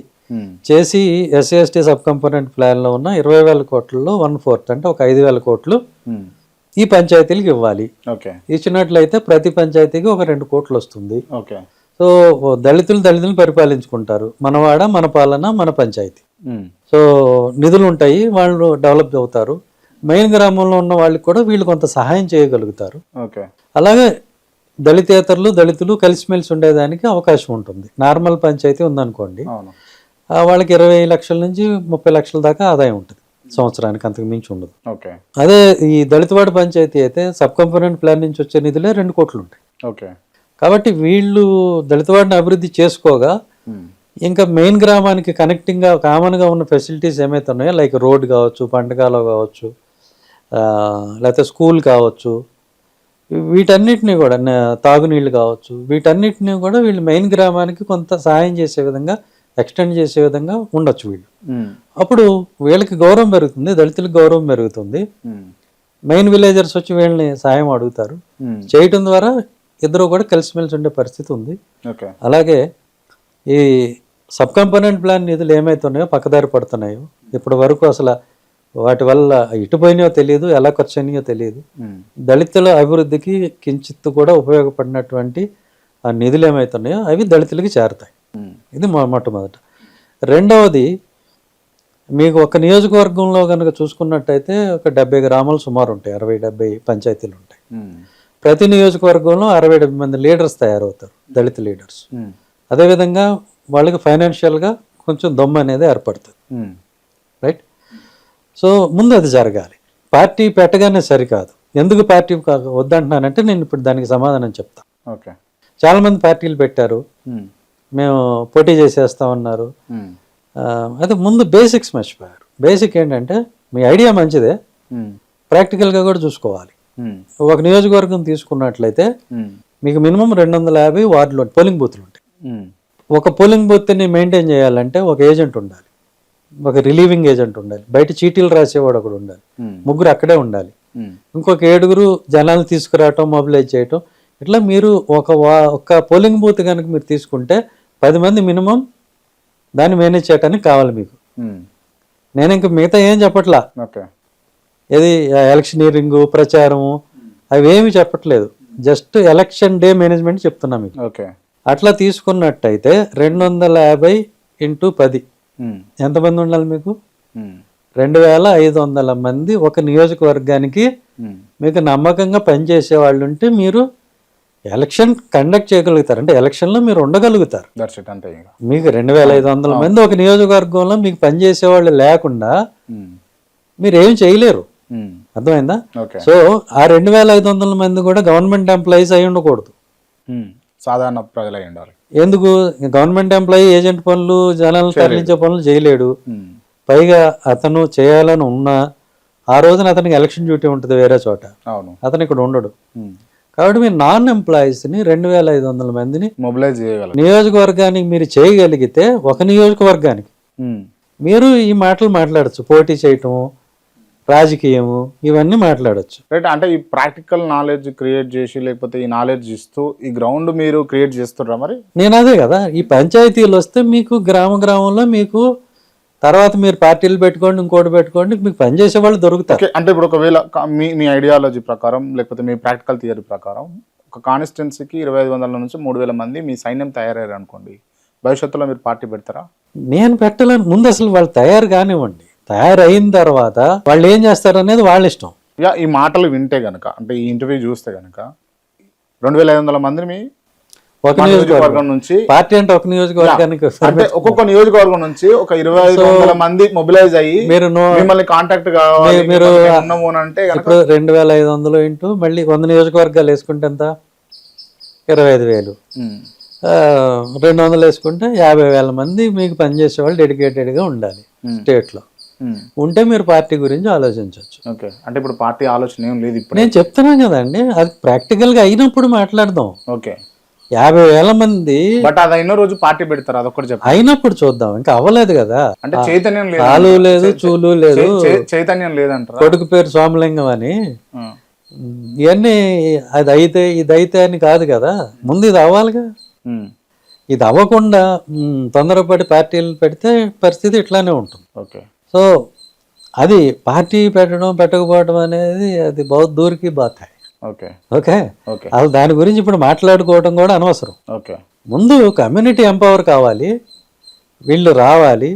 చేసి ఎస్సీ ఎస్టీ సబ్ కంపోనెంట్ ప్లాన్లో ఉన్న 20,000 కోట్లలో 1/4 అంటే ఒక 5,000 కోట్లు ఈ పంచాయతీలకు ఇవ్వాలి. ఇచ్చినట్లయితే ప్రతి పంచాయతీకి ఒక 2 కోట్లు వస్తుంది. సో దళితులు పరిపాలించుకుంటారు. మనవాడ, మన పాలన, మన పంచాయతీ. సో నిధులు ఉంటాయి, వాళ్ళు డెవలప్ అవుతారు. మెయిన్ గ్రామంలో ఉన్న వాళ్ళకి కూడా వీళ్ళు కొంత సహాయం చేయగలుగుతారు. అలాగే దళితులు కలిసిమెలిసి ఉండేదానికి అవకాశం ఉంటుంది. నార్మల్ పంచాయతీ ఉందనుకోండి, వాళ్ళకి 20 లక్షల నుంచి 30 లక్షల దాకా ఆదాయం ఉంటుంది సంవత్సరానికి, అంతకు మించి ఉండదు. అదే ఈ దళితవాడ పంచాయతీ అయితే సబ్ కంపోనెంట్ ప్లాన్ నుంచి వచ్చే నిధులే 2 కోట్లు ఉంటాయి. కాబట్టి వీళ్ళు దళితవాడిని అభివృద్ధి చేసుకోగా ఇంకా మెయిన్ గ్రామానికి కనెక్టింగ్గా కామన్గా ఉన్న ఫెసిలిటీస్ ఏమైతే ఉన్నాయో, లైక్ రోడ్ కావచ్చు, పంటకాలో కావచ్చు, లేకపోతే స్కూల్ కావచ్చు, వీటన్నిటిని కూడా తాగునీళ్ళు కావచ్చు, వీటన్నిటిని కూడా వీళ్ళు మెయిన్ గ్రామానికి కొంత సహాయం చేసే విధంగా, ఎక్స్టెండ్ చేసే విధంగా ఉండొచ్చు వీళ్ళు. అప్పుడు వీళ్ళకి గౌరవం పెరుగుతుంది, దళితులకు గౌరవం పెరుగుతుంది. మెయిన్ విలేజర్స్ వచ్చి వీళ్ళని సాయం అడుగుతారు. చేయటం ద్వారా ఇద్దరు కూడా కలిసిమెలిసి ఉండే పరిస్థితి ఉంది. అలాగే ఈ సబ్ కంపోనెంట్ ప్లాన్ నిధులు ఏమైతే ఉన్నాయో పక్కదారి పడుతున్నాయో, ఇప్పటి వరకు అసలు వాటి వల్ల ఇటు పోయినాయో తెలియదు, ఎలా ఖర్చు అయినాయో తెలియదు. దళితుల అభివృద్ధికి కించిత్తు కూడా ఉపయోగపడినటువంటి ఆ నిధులు ఏమైతే ఉన్నాయో అవి దళితులకి చేరతాయి. ఇది మొట్టమొదట. రెండవది, మీకు ఒక నియోజకవర్గంలో కనుక చూసుకున్నట్టయితే ఒక 70 గ్రామాలు సుమారు ఉంటాయి, 60-70 పంచాయతీలు ఉంటాయి. ప్రతి నియోజకవర్గంలో 60-70 మంది లీడర్స్ తయారవుతారు, దళిత లీడర్స్. అదేవిధంగా వాళ్ళకి ఫైనాన్షియల్గా కొంచెం దమ్ము అనేది ఏర్పడుతుంది. రైట్. సో ముందు అది జరగాలి. పార్టీ పెట్టగానే సరికాదు. ఎందుకు పార్టీ వద్దంటున్నానంటే నేను ఇప్పుడు దానికి సమాధానం చెప్తా. చాలా మంది పార్టీలు పెట్టారు, మేము పోటీ చేసేస్తామన్నారు. అయితే ముందు బేసిక్స్ మర్చిపోయారు. బేసిక్ ఏంటంటే మీ ఐడియా మంచిదే, ప్రాక్టికల్గా కూడా చూసుకోవాలి. ఒక నియోజకవర్గం తీసుకున్నట్లయితే మీకు మినిమం 250 వార్డులు పోలింగ్ బూత్లు ఉంటాయి. ఒక పోలింగ్ బూత్ని మెయింటైన్ చేయాలంటే ఒక ఏజెంట్ ఉండాలి, ఒక రిలీవింగ్ ఏజెంట్ ఉండాలి, బయట చీటీలు రాసేవాడు ఒకడు ఉండాలి, 3 అక్కడే ఉండాలి, ఇంకొక 7 జనాలు తీసుకురావటం, మొబిలైజ్ చేయటం. ఇట్లా మీరు ఒక పోలింగ్ బూత్ కనుక మీరు తీసుకుంటే 10 మంది మినిమం దాన్ని మేనేజ్ చేయడానికి కావాలి మీకు. నేను ఇంక మిగతా ఏం చెప్పట్లా, ఏది ఎలక్షనీరింగ్, ప్రచారము అవి ఏమి చెప్పట్లేదు, జస్ట్ ఎలక్షన్ డే మేనేజ్మెంట్ చెప్తున్నా మీకు. అట్లా తీసుకున్నట్టయితే 250 × 10 ఎంతమంది ఉండాలి మీకు? 2,500 మంది ఒక నియోజకవర్గానికి మీకు నమ్మకంగా పనిచేసే వాళ్ళు ఉంటే మీరు ఎలక్షన్ కండక్ట్ చేయగలుగుతారు. అంటే ఎలక్షన్లో మీరు ఉండగలుగుతారు. మీకు 2,500 మంది ఒక నియోజకవర్గంలో మీకు పనిచేసే వాళ్ళు లేకుండా మీరు ఏం చేయలేరు. అర్థమైందా? సో ఆ 2,500 మంది కూడా గవర్నమెంట్ ఎంప్లాయీస్ అయి ఉండకూడదు, సాధారణ ప్రజలు అయి ఉండాలి. ఎందుకు? గవర్నమెంట్ ఎంప్లాయీ ఏజెంట్ పనులు, జనాలను తరలించే పనులు చేయలేడు. పైగా అతను చేయాలని ఉన్నా ఆ రోజున అతనికి ఎలక్షన్ డ్యూటీ ఉంటుంది వేరే చోట, అతను ఇక్కడ ఉండడు. కాబట్టి మీరు నాన్ ఎంప్లాయీస్ని 2,500 మందిని మొబిలైజ్ చేయగలరు. నియోజకవర్గానికి మీరు చేయగలిగితే ఒక నియోజకవర్గానికి మీరు ఈ మాటలు మాట్లాడచ్చు, పోటీ చేయటము, రాజకీయము, ఇవన్నీ మాట్లాడచ్చు. రైట్. అంటే ఈ ప్రాక్టికల్ నాలెడ్జ్ క్రియేట్ చేసి, లేకపోతే ఈ నాలెడ్జ్ ఇస్తూ ఈ గ్రౌండ్ మీరు క్రియేట్ చేస్తుర్రా? మరి నేను అదే కదా, ఈ పంచాయతీలు వస్తే మీకు గ్రామంలో మీకు తర్వాత మీరు పార్టీలు పెట్టుకోండి, ఇంకోటి పెట్టుకోండి, మీకు పనిచేసే వాళ్ళు దొరుకుతారు. ఓకే, అంటే ఇప్పుడు ఒకవేళ మీ ఐడియాలజీ ప్రకారం లేకపోతే మీ ప్రాక్టికల్ థియరీ ప్రకారం ఒక కాన్స్టిట్యున్సీకి 2500 నుంచి 3000 మంది మీ సైన్యం తయారయ్యారు అనుకోండి, భవిష్యత్తులో మీరు పార్టీ పెడతారా? నేను పెట్టలేను. ముందు అసలు వాళ్ళు తయారు కానివ్వండి, తయారైన తర్వాత వాళ్ళు ఏం చేస్తారు అనేది వాళ్ళ ఇష్టం. ఈ మాటలు వింటే గనక, అంటే ఈ ఇంటర్వ్యూ చూస్తే గనక 2500 మందిని ఒక నియోజకవర్గం నుంచి, పార్టీ అంటే ఒక నియోజకవర్గానికి అంటే ఒక్కొక్క నియోజకవర్గం నుంచి ఒక 2500 మంది మొబిలైజ్ అయ్యి మీరు మిమ్మల్ని కాంటాక్ట్ కావాలి, మీరు ఉన్నాము అని అంటే గనక ఇప్పుడు 2500 ఇంటూ మళ్ళీ 100 నియోజకవర్గాలు వేసుకుంటే ఎంత? 25,000. 200 వేసుకుంటే 50,000 మంది మీకు పనిచేసే వాళ్ళు డెడికేటెడ్గా ఉండాలి స్టేట్లో. ఉంటే మీరు పార్టీ గురించి ఆలోచించవచ్చు. ఓకే, అంటే ఇప్పుడు పార్టీ ఆలోచన ఏం లేదు ఇప్పుడు. నేను చెప్తున్నాను కదండి, అది ప్రాక్టికల్గా అయినప్పుడు మాట్లాడదాం. ఓకే, 50,000 మంది బట్ అది అయిన రోజు పార్టీ పెడతారు, అదొకటి చెప్పండి. అయినప్పుడు చూద్దాం, ఇంకా అవ్వలేదు కదా. అంటే చైతన్యం లేదు, కాలు లేదు, చూలు లేదు, చైతన్యం లేదంటారా? కొడుకు పేరు సోమలింగం అని. ఇవన్నీ అది అయితే ఇది అయితే అని కాదు కదా, ముందు ఇది అవ్వాలిగా. ఇది అవ్వకుండా తొందరపడి పార్టీలు పెడితే పరిస్థితి ఇట్లానే ఉంటుంది. ఓకే, సో అది పార్టీ పెట్టడం పెట్టకపోవడం అనేది అది బహుత్ దూరికి బాత్ హై. ఓకే, ఓకే, ఓకే, అసలు దాని గురించి ఇప్పుడు మాట్లాడుకోవడం కూడా అనవసరం. ఓకే, ముందు కమ్యూనిటీ ఎంపవర్ కావాలి, వీళ్ళు రావాలి,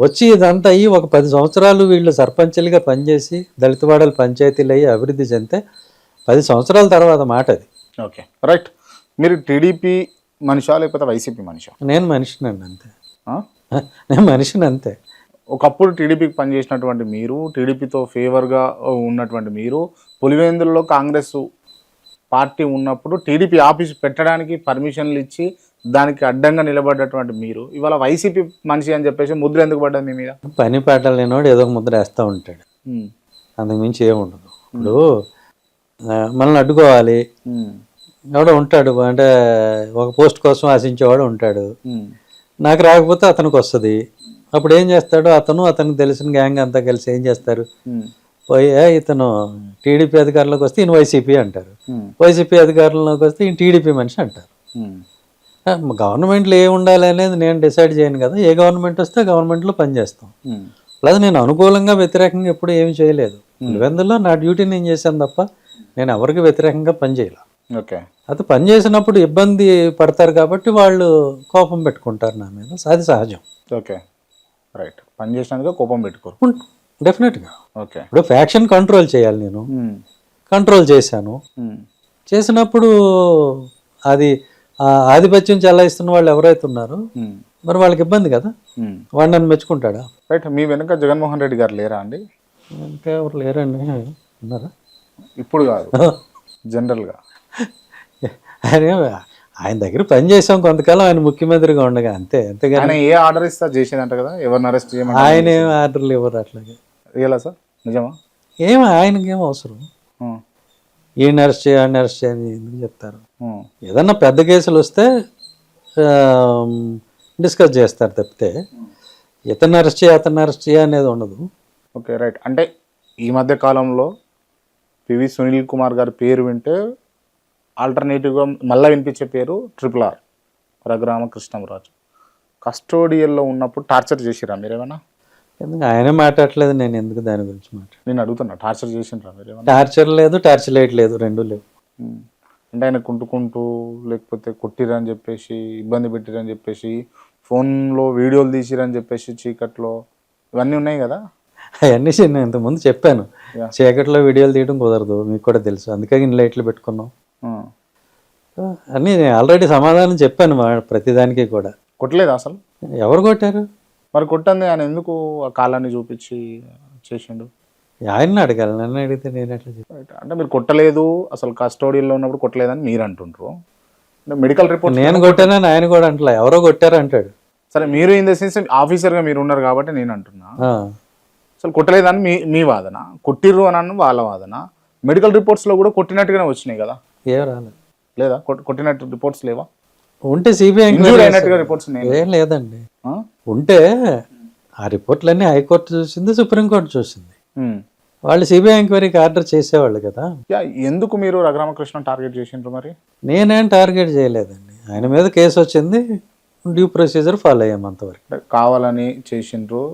వచ్చి ఇదంతా అయ్యి ఒక 10 సంవత్సరాలు వీళ్ళు సర్పంచులుగా పనిచేసి దళితవాడలు పంచాయతీలు అయ్యి అభివృద్ధి చెందితే 10 సంవత్సరాల తర్వాత మాట అది. Okay, right. మీరు టీడీపీ మనిషా లేకపోతే వైసీపీ మనిషా? నేను మనిషినండి అంతే. నేను మనిషిని అంతే. ఒకప్పుడు టీడీపీకి పనిచేసినటువంటి మీరు, టీడీపీతో ఫేవర్గా ఉన్నటువంటి మీరు, పులివెందులలో కాంగ్రెస్ పార్టీ ఉన్నప్పుడు టీడీపీ ఆఫీస్ పెట్టడానికి పర్మిషన్లు ఇచ్చి దానికి అడ్డంగా నిలబడ్డటువంటి మీరు ఇవాళ వైసీపీ మనిషి అని చెప్పేసి ముద్ర ఎందుకు పడ్డది మీ మీద? పని పాట లేనివాడు ఏదో ఒక ముద్ర వేస్తూ ఉంటాడు, అంతకు మించి ఏముండదు. ఇప్పుడు మనల్ని అడ్డుకోవాలి ఎవడో ఉంటాడు, అంటే ఒక పోస్ట్ కోసం ఆశించేవాడు ఉంటాడు. నాకు రాకపోతే అతనికి వస్తుంది, అప్పుడు ఏం చేస్తాడు అతను, అతనికి తెలిసిన గ్యాంగ్ అంతా కలిసి ఏం చేస్తారు, పోయి ఇతను టీడీపీ అధికారంలోకి వస్తే ఈయన వైసీపీ అంటారు, వైసీపీ అధికారంలోకి వస్తే ఈయన టీడీపీ మనిషి అంటారు. గవర్నమెంట్లో ఏ ఉండాలి అనేది నేను డిసైడ్ చేయను కదా, ఏ గవర్నమెంట్ వస్తే గవర్నమెంట్లో పనిచేస్తాం. ప్లస్ నేను అనుకూలంగా వ్యతిరేకంగా ఎప్పుడు ఏమి చేయలేదు. పులివెందుల్లో నా డ్యూటీ నేను చేశాను తప్ప నేను ఎవరికి వ్యతిరేకంగా పనిచేయాలి. ఓకే, అది పనిచేసినప్పుడు ఇబ్బంది పడతారు కాబట్టి వాళ్ళు కోపం పెట్టుకుంటారు నా మీద, అది సహజం. Okay, right. పని చేసినందుకు కోపం పెట్టుకోరు డెఫినెట్గా. ఓకే, ఇప్పుడు ఫ్యాక్షన్ కంట్రోల్ చేయాలి, నేను కంట్రోల్ చేశాను. చేసినప్పుడు అది ఆధిపత్యం చెలాయిస్తున్న వాళ్ళు ఎవరైతే ఉన్నారో మరి వాళ్ళకి ఇబ్బంది కదా, వాడు నన్ను మెచ్చుకుంటాడా? రైట్. మీ వెనుక జగన్మోహన్ రెడ్డి గారు లేరా అండి? ఇంకా ఎవరు లేరండి. ఉన్నారా? ఇప్పుడు కాదు, జనరల్గా. ఆయన దగ్గర పని చేసాం కొంతకాలం, ఆయన ముఖ్యమంత్రిగా ఉండగా, అంతే. అంతేగాని ఆయన ఏ ఆర్డర్ ఇస్తా చేసేదంట కదా, ఎవరిని అరెస్ట్ చేయమని. ఆయన ఏం ఆర్డర్లు ఇవ్వరు అట్లాగే. రియలా సార్? నిజమా? ఆయనకి ఏం అవసరం, ఈయన అరెస్ట్ చేయాలని అరెస్ట్ చేయని ఎందుకు చెప్తారు? ఏదన్నా పెద్ద కేసులు వస్తే డిస్కస్ చేస్తారు తప్పితే ఇతను అరెస్ట్ చేయ అతన్ని అరెస్ట్ చేయ అనేది ఉండదు. Okay, right. అంటే ఈ మధ్య కాలంలో పివి సునీల్ కుమార్ గారి పేరు వింటే ఆల్టర్నేటివ్గా మళ్ళీ వినిపించే పేరు RRR రఘురామకృష్ణంరాజు. కస్టోడియల్లో ఉన్నప్పుడు టార్చర్ చేసిరా మీరేమన్నా? ఎందుకు ఆయనే మాట్లాడలేదు, నేను ఎందుకు దాని గురించి నేను అడుగుతున్నా, టార్చర్ చేసిండ్రా మీరేమన్నా? టార్చర్ లేదు, టార్చర్ లైట్ లేదు, రెండూ లేవు. అంటే ఆయన కుంటుకుంటూ లేకపోతే కొట్టిరని చెప్పేసి, ఇబ్బంది పెట్టిరని చెప్పేసి, ఫోన్లో వీడియోలు తీసిరని చెప్పేసి చీకట్లో, ఇవన్నీ ఉన్నాయి కదా? అవన్నీ నేను ఇంతకుముందు చెప్పాను, చీకట్లో వీడియోలు తీయడం కుదరదు, మీకు కూడా తెలుసు, అందుకే ఇన్ని లైట్లు పెట్టుకున్నాం అన్నీ. నేను ఆల్రెడీ సమాధానం చెప్పాను ప్రతిదానికి కూడా. కొట్టలేదు అసలు? ఎవరు కొట్టారు మరి? కొట్టంది ఆయన ఎందుకు ఆ కాలాన్ని చూపించి చేసిండు? ఆయన్ని అడగాలి, నన్ను అడిగితే నేను ఎట్లా చెప్పాను? అంటే మీరు కొట్టలేదు అసలు, కస్టోడియల్లో ఉన్నప్పుడు కొట్టలేదని మీరు అంటుండ్రు. మెడికల్ రిపోర్ట్ నేను కొట్టానని ఆయన కూడా అంటలే, ఎవరో కొట్టారు అంటాడు. సరే, మీరు ఇన్ ద సెన్స్ ఆఫీసర్గా మీరు ఉన్నారు కాబట్టి నేను అంటున్నా, అసలు కొట్టలేదని మీ వాదన, కొట్టిర్రు అని వాళ్ళ వాదన. మెడికల్ రిపోర్ట్స్లో కూడా కొట్టినట్టుగానే వచ్చినాయి కదా? ఏం రాలేదు. లేదా? కొట్టినట్టు రిపోర్ట్స్ లేవా? ఉంటే సిబిఐ అయినట్టుగా రిపోర్ట్స్ ఏం లేదండి. ఉంటే ఆ రిపోర్ట్లన్నీ హైకోర్టు చూసింది, సుప్రీంకోర్టు చూసింది. వాళ్ళు సిబిఐ ఎంక్వైరీకి ఆర్డర్ చేసేవాళ్ళు కదా. ఎందుకు మీరు రఘురామకృష్ణ టార్గెట్ చేసిండ్రు మరి? నేనేం టార్గెట్ చేయలేదండి, ఆయన మీద కేసు వచ్చింది, డ్యూ ప్రొసీజర్ ఫాలో అయ్యాం అంతవరకు. కావాలని చేసిండ్రు,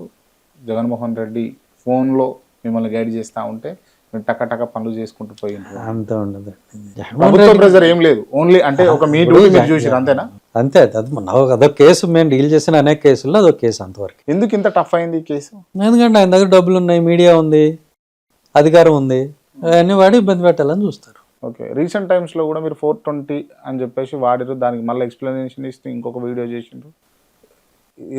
జగన్మోహన్ రెడ్డి ఫోన్లో మిమ్మల్ని గైడ్ చేస్తూ ఉంటే మీరు టక పనులు చేసుకుంటూ పోయిండ్రు. అంత ఉండదు. ప్రభుత్వ ప్రెజర్ ఏం లేదు, ఓన్లీ అంటే ఒక మీ డ్యూటీ మీరు చూసిరు అంతేనా? అంతే, అదొక కేసు. మేము డీల్ చేసిన అనేక కేసుల్లో అదొక కేసు అంతవరకు. ఎందుకు ఇంత టఫ్ అయింది ఈ కేసు? ఎందుకంటే ఆయన దగ్గర డబ్బులు ఉన్నాయి, మీడియా ఉంది, అధికారం ఉంది, అవన్నీ వాడి ఇబ్బంది పెట్టాలని చూస్తారు. ఓకే, రీసెంట్ టైమ్స్లో కూడా మీరు 420 అని చెప్పేసి వాడిరు, దానికి మళ్ళీ ఎక్స్ప్లెనేషన్ ఇస్తే ఇంకొక వీడియో చేసిండ్రు.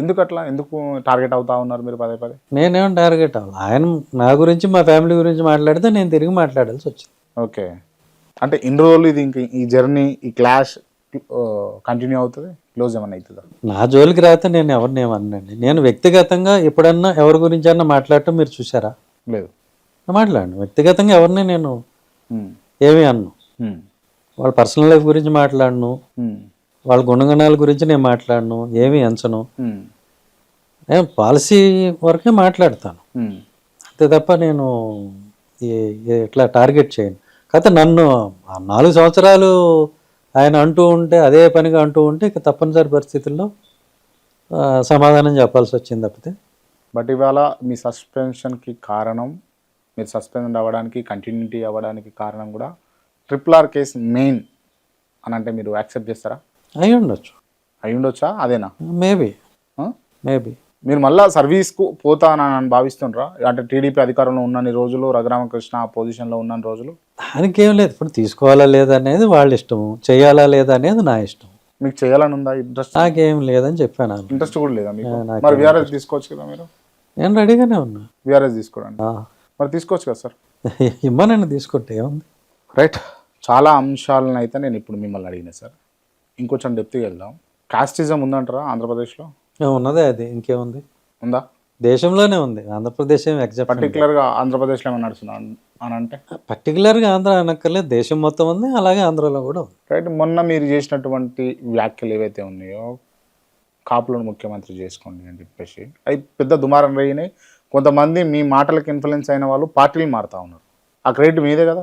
ఎందుకు అట్లా, ఎందుకు టార్గెట్ అవుతా ఉన్నారు మీరు పదే? నేనేం టార్గెట్ అవ్వాలి. ఆయన నా గురించి మా ఫ్యామిలీ గురించి మాట్లాడితే నేను తిరిగి మాట్లాడాల్సి వచ్చింది. ఓకే, అంటే ఇన్ని రోజులు ఇది ఇంక ఈ జర్నీ, ఈ క్లాష్ కంటిన్యూ అవుతుంది, క్లోజ్ ఏమన్నా అవుతుందా? నా జోలికి రాతే నేను ఎవరిని ఏమన్నాండి. నేను వ్యక్తిగతంగా ఎప్పుడన్నా ఎవరి గురించి అన్నా మాట్లాడటం మీరు చూసారా? లేదు. మాట్లాడండి. వ్యక్తిగతంగా ఎవరిని నేను ఏమీ అన్ను. వాళ్ళ పర్సనల్ లైఫ్ గురించి మాట్లాడను, వాళ్ళ గుణగణాల గురించి నేను మాట్లాడను, ఏమీ ఎంచను. నేను పాలసీ వరకే మాట్లాడతాను అంతే తప్ప నేను ఇట్లా టార్గెట్ చేయను. కాకపోతే నన్ను 4 సంవత్సరాలు ఆయన అంటూ ఉంటే, అదే పనిగా అంటూ ఉంటే ఇక తప్పనిసరి పరిస్థితుల్లో సమాధానం చెప్పాల్సి వచ్చింది తప్పితే. బట్ ఇవాళ మీ సస్పెన్షన్కి కారణం, మీరు సస్పెండ్ అవ్వడానికి, కంటిన్యూటీ అవ్వడానికి కారణం కూడా RRR కేసు మెయిన్ అని అంటే మీరు యాక్సెప్ట్ చేస్తారా? అయి ఉండొచ్చా? అదేనా? మేబీ. మీరు మళ్ళీ సర్వీస్కు పోతానని భావిస్తుండ్రా? అంటే టీడీపీ అధికారంలో ఉన్నన్ని రోజులు, రఘురామకృష్ణ ఆ పొజిషన్లో ఉన్న రోజులు దానికి ఏం లేదు. ఇప్పుడు తీసుకోవాలా లేదా అనేది వాళ్ళ ఇష్టము, చేయాలా లేదా అనేది నా ఇష్టం. మీకు చేయాలని ఉందా ఇంట్రెస్ట్? నాకేం లేదని చెప్పాను. ఇంట్రెస్ట్ కూడా లేదా మీకు? మరి విఆర్ఎస్ తీసుకోవచ్చు కదా మీరు? నేను రెడీగానే ఉన్నా విఆర్ఎస్ తీసుకోవడానికి. మరి తీసుకోవచ్చు కదా సార్? ఇమ్మనండి, తీసుకుంటే ఏముంది. రైట్, చాలా అంశాలను అయితే నేను ఇప్పుడు మిమ్మల్ని అడిగినా సార్. ఇంకొంచెం డెప్త్కి వెళ్దాం. కాస్టిజం ఉందంటారా ఆంధ్రప్రదేశ్లో? ఉన్నదే, అది ఇంకేముంది, ఉందా? దేశంలోనే ఉంది. ఆంధ్రప్రదేశ్ ఏం ఎగ్జాక్ట్ పర్టికులర్గా ఆంధ్రప్రదేశ్లో ఏమన్నా నడుస్తుందా అని అంటే? పర్టికులర్గా ఆంధ్ర అనక్కర్లేదు, దేశం మొత్తం ఉంది, అలాగే ఆంధ్రలో కూడా ఉంది. రైట్, మొన్న మీరు చేసినటువంటి వ్యాఖ్యలు ఏవైతే ఉన్నాయో, కాపులను ముఖ్యమంత్రి చేసుకోండి అని చెప్పేసి, అవి పెద్ద దుమారం రేగినాయి. కొంతమంది మీ మాటలకు ఇన్ఫ్లుయెన్స్ అయిన వాళ్ళు పార్టీలు మారుతూ ఉన్నారు. ఆ క్రెడిట్ మీదే కదా?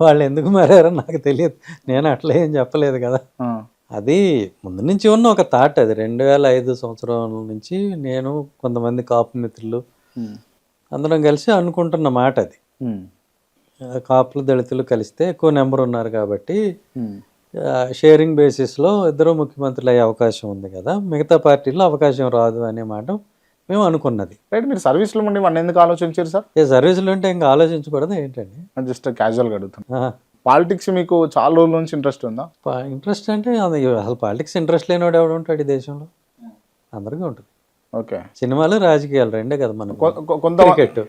వాళ్ళు ఎందుకు మారారో నాకు తెలియదు, నేను అట్లా ఏం చెప్పలేదు కదా. అది ముందు నుంచి ఉన్న ఒక థాట్. అది 2005 సంవత్సరం నుంచి నేను, కొంతమంది కాపు మిత్రులు అందరం కలిసి అనుకుంటున్న మాట. అది కాపులు దళితులు కలిస్తే ఎక్కువ నెంబర్ ఉన్నారు కాబట్టి షేరింగ్ బేసిస్లో ఇద్దరు ముఖ్యమంత్రులు అయ్యే అవకాశం ఉంది కదా, మిగతా పార్టీల్లో అవకాశం రాదు అనే మాట మేము అనుకున్నది. రైట్, మీరు సర్వీస్లో ఉండి వన్ ఎందుకు ఆలోచించారు సార్? ఏ సర్వీసులు ఉంటే ఇంకా ఆలోచించకూడదు ఏంటండి? జస్ట్ క్యాజువల్గా అడుగుతాను. పాలిటిక్స్ మీకు చాలా రోజుల నుంచి ఇంట్రెస్ట్ ఉందా? ఇంట్రెస్ట్ అంటే అసలు పాలిటిక్స్ ఇంట్రెస్ట్ లేనివాడు ఎవడు ఉంటాడు ఈ దేశంలో? అందరికీ ఉంటుంది. ఓకే, సినిమాలు రాజకీయాలు రెండే కదా మనకు, క్రికెట్